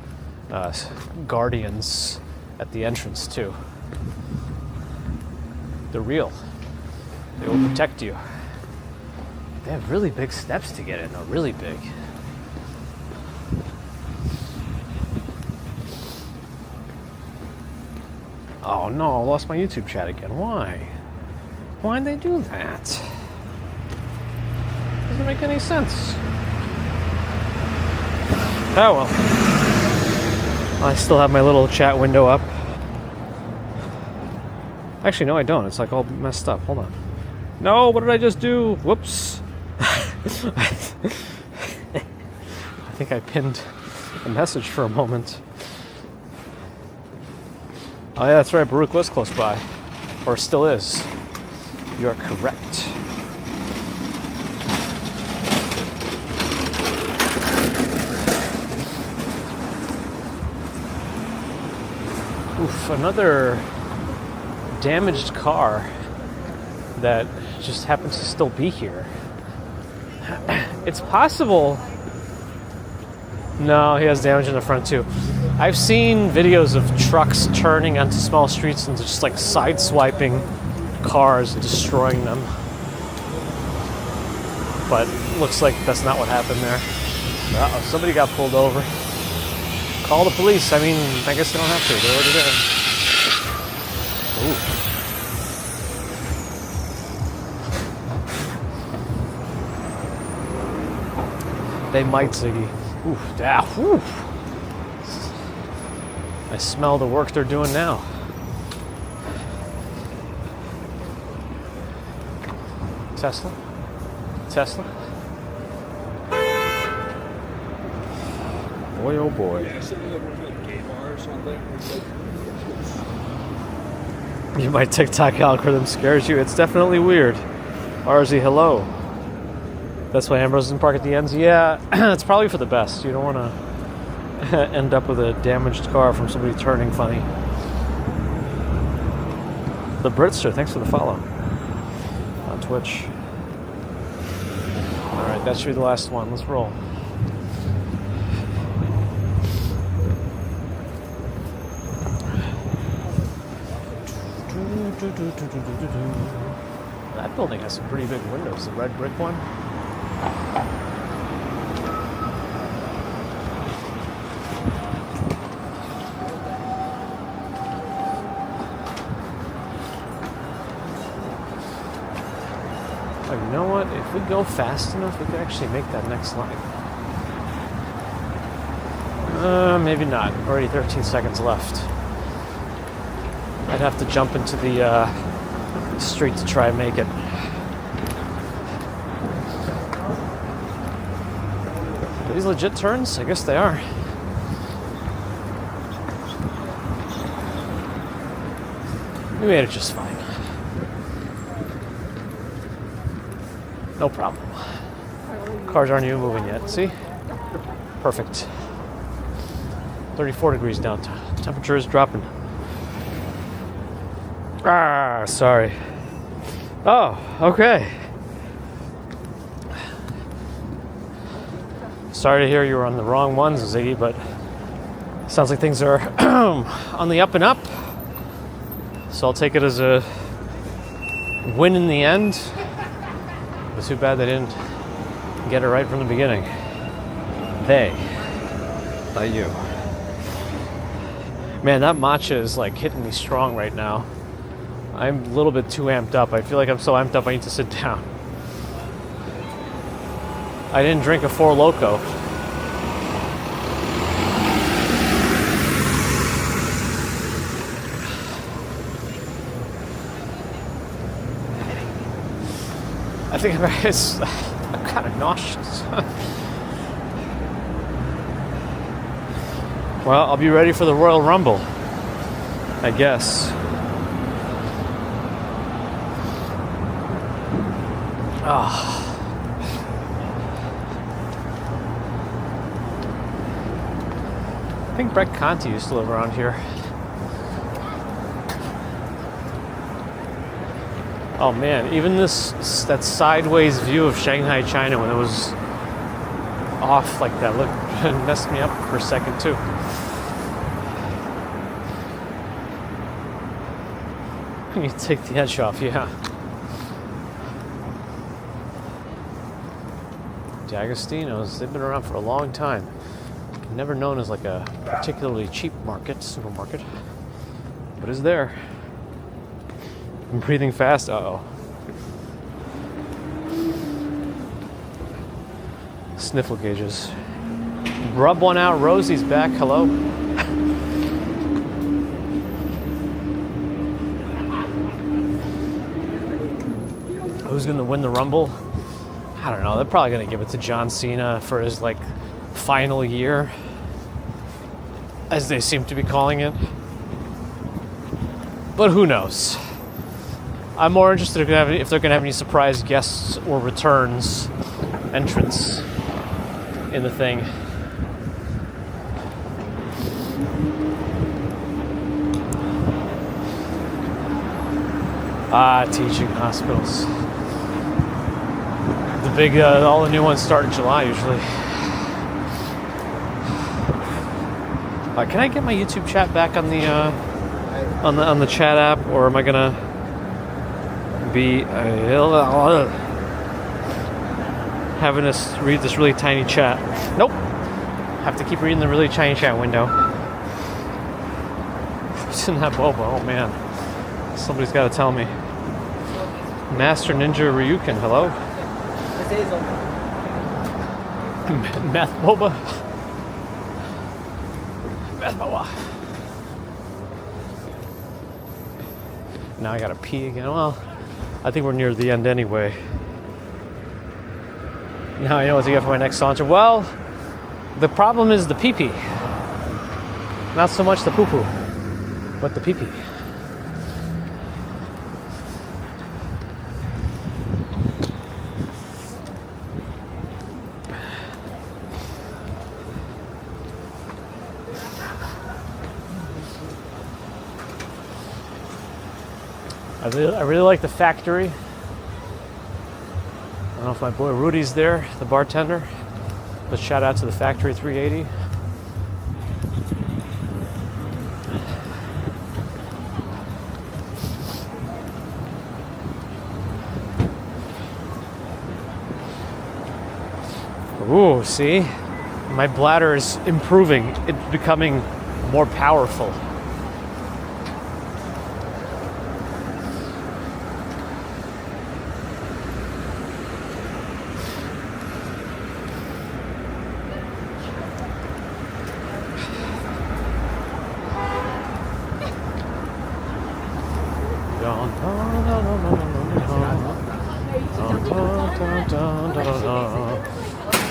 guardians at the entrance too. They're real. They will protect you. They have really big steps to get in though, really big. Oh no, I lost my YouTube chat again. Why? Why'd they do that? Doesn't make any sense. Oh well. I still have my little chat window up. Actually, no, I don't. It's like all messed up. Hold on. No, what did I just do? Whoops. I think I pinned a message for a moment. Oh yeah, that's right. Baruch was close by. Or still is. You are correct. Oof, another damaged car that just happens to still be here. It's possible. No, he has damage in the front too. I've seen videos of trucks turning onto small streets and just like sideswiping cars and destroying them. But looks like that's not what happened there. Uh-oh, somebody got pulled over. Call the police. I mean, I guess they don't have to. They're already there. Ooh. They might, Ziggy. Ooh, whew. I smell the work they're doing now. Tesla? Tesla? Boy, oh boy. You my TikTok algorithm scares you. It's definitely weird. RZ, hello. That's why Ambrose doesn't park at the ends. Yeah, it's probably for the best. You don't want to end up with a damaged car from somebody turning funny. The Britster, thanks for the follow on Twitch. All right, that should be the last one. Let's roll. That building has some pretty big windows. The red brick one. Oh, you know what? If we go fast enough, we could actually make that next line. Maybe not. Already 13 seconds left. I'd have to jump into the street to try and make it. Are these legit turns? I guess they are. We made it just fine. No problem. Cars aren't even moving yet. See? Perfect. 34 degrees downtown. Temperature is dropping. Ah, sorry. Oh, okay. Sorry to hear you were on the wrong ones, Ziggy, but sounds like things are on the up and up. So I'll take it as a win in the end. But too bad they didn't get it right from the beginning. They, not you. Man, that matcha is like hitting me strong right now. I'm a little bit too amped up. I feel like I'm so amped up I need to sit down. I didn't drink a Four Loko. I think I'm kind of nauseous. Well, I'll be ready for the Royal Rumble, I guess. Ah. I think Brett Conti used to live around here. Oh man, even that sideways view of Shanghai, China when it was off like that messed me up for a second too. You take the edge off, yeah. D'Agostino's, they've been around for a long time. Never known as like a particularly cheap supermarket, but is there. I'm breathing fast. Uh-oh. Sniffle gauges. Rub one out. Rosie's back. Hello. Who's going to win the Rumble? I don't know. They're probably going to give it to John Cena for his like final year, as they seem to be calling it. But who knows? I'm more interested if they're going to have any surprise guests or entrants in the thing. Teaching hospitals. The big, all the new ones start in July usually. Can I get my YouTube chat back on the chat app, or am I gonna be having us read this really tiny chat? Nope. Have to keep reading the really tiny chat window. What's in that boba? Oh man, somebody's got to tell me. Master Ninja Ryukin, hello. Meth boba. Meth boba. Now I gotta pee again. Well, I think we're near the end anyway. Now I know what to get for my next saunter. Well, the problem is the pee-pee. Not so much the poo-poo, but the pee-pee. I really like the factory. I don't know if my boy Rudy's there, the bartender. But shout out to the Factory 380. Ooh, see? My bladder is improving. It's becoming more powerful.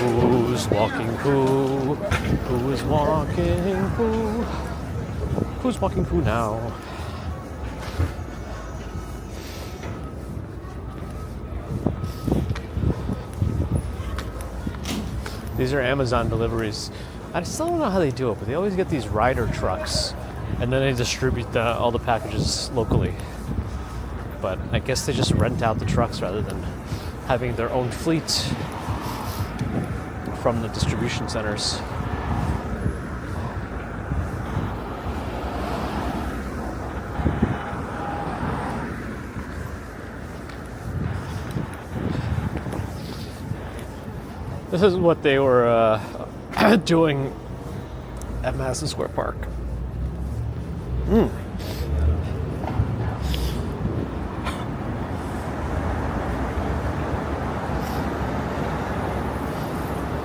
Who's walking who? Who is walking who? Who's walking who now? These are Amazon deliveries. I still don't know how they do it, but they always get these rider trucks, and then they distribute all the packages locally. But I guess they just rent out the trucks rather than having their own fleet from the distribution centers. This is what they were doing at Madison Square Park.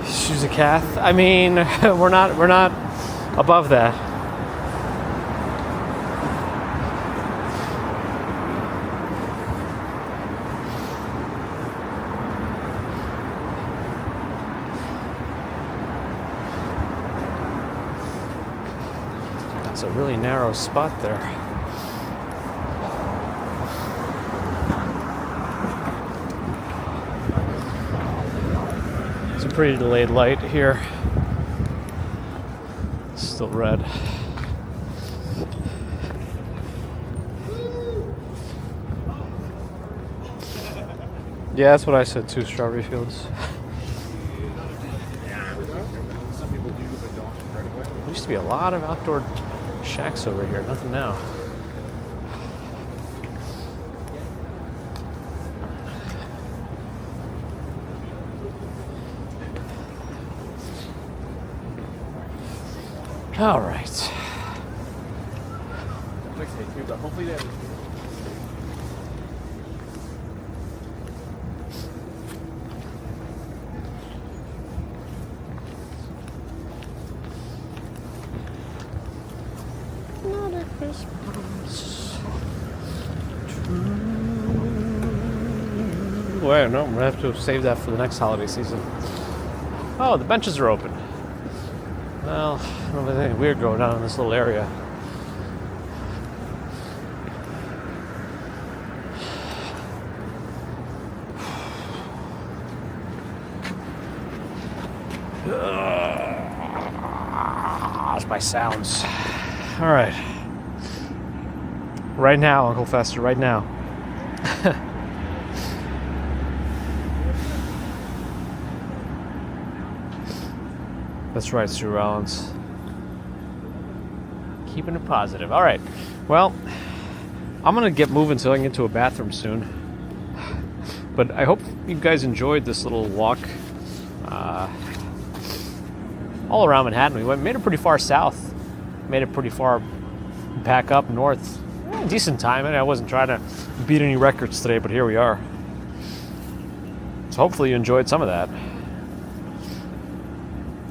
She's a Cath. I mean, we're not above that. It's a really narrow spot there. It's a pretty delayed light here. It's still red. Yeah, that's what I said too, Strawberry Fields. There used to be a lot of outdoor shacks over here, nothing now. All right. Hopefully they have Wait, no, I'm gonna have to save that for the next holiday season. Oh, the benches are open. Well, I don't know if there's anything weird going on in this little area. That's my sounds. All right. Right now, Uncle Fester, right now. That's right, Stu Rollins. Keeping it positive. All right. Well, I'm going to get moving so I can get to a bathroom soon. But I hope you guys enjoyed this little walk all around Manhattan. We made it pretty far south. Made it pretty far back up north. Decent time. I wasn't trying to beat any records today, but here we are. So hopefully you enjoyed some of that.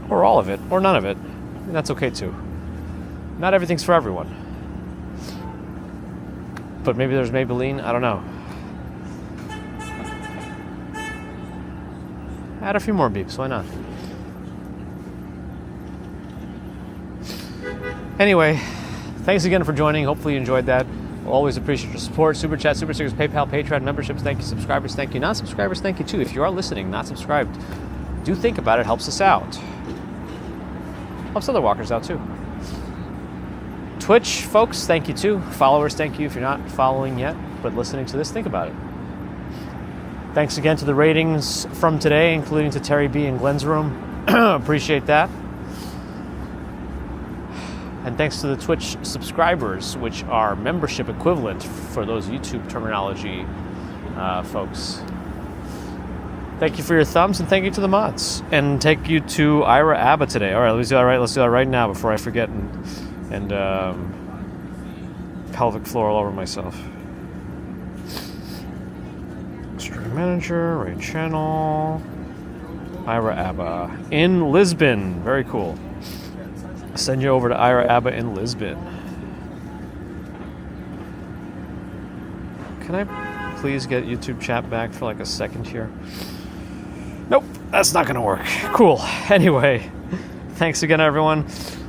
Or all of it, or none of it. And that's okay too. Not everything's for everyone. But maybe there's Maybelline, I don't know. Add a few more beeps, why not? Anyway, thanks again for joining. Hopefully you enjoyed that. We'll always appreciate your support. Super Chat, Super Stickers, PayPal, Patreon, memberships. Thank you. Subscribers, thank you. Non-subscribers, thank you too. If you are listening, not subscribed, do think about it. Helps us out. Helps other walkers out too. Twitch folks, thank you too. Followers, thank you. If you're not following yet, but listening to this, think about it. Thanks again to the ratings from today, including to Terry B in Glenn's room. Appreciate that. And thanks to the Twitch subscribers, which are membership equivalent for those YouTube terminology folks. Thank you for your thumbs, and thank you to the mods. And thank you to Ira Abba today. All right, let's do that right now before I forget and pelvic floor all over myself. Stream manager, raid channel, Ira Abba in Lisbon. Very cool. I'll send you over to Ira Abba in Lisbon. Can I please get YouTube chat back for like a second here? Nope, that's not gonna work. Cool. Anyway, thanks again, everyone.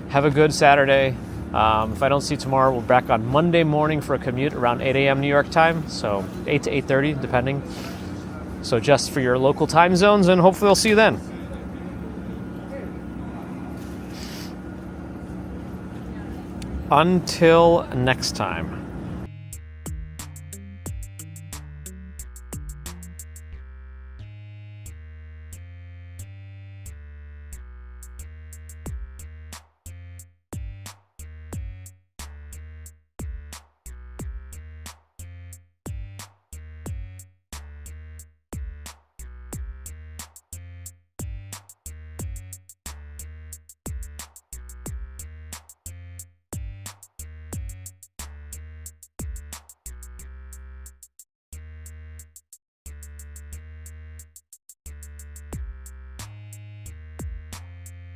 Have a good Saturday. If I don't see you tomorrow, we're back on Monday morning for a commute around 8 a.m. New York time, so 8 to 8:30, depending. So just for your local time zones, and hopefully I'll see you then. Until next time.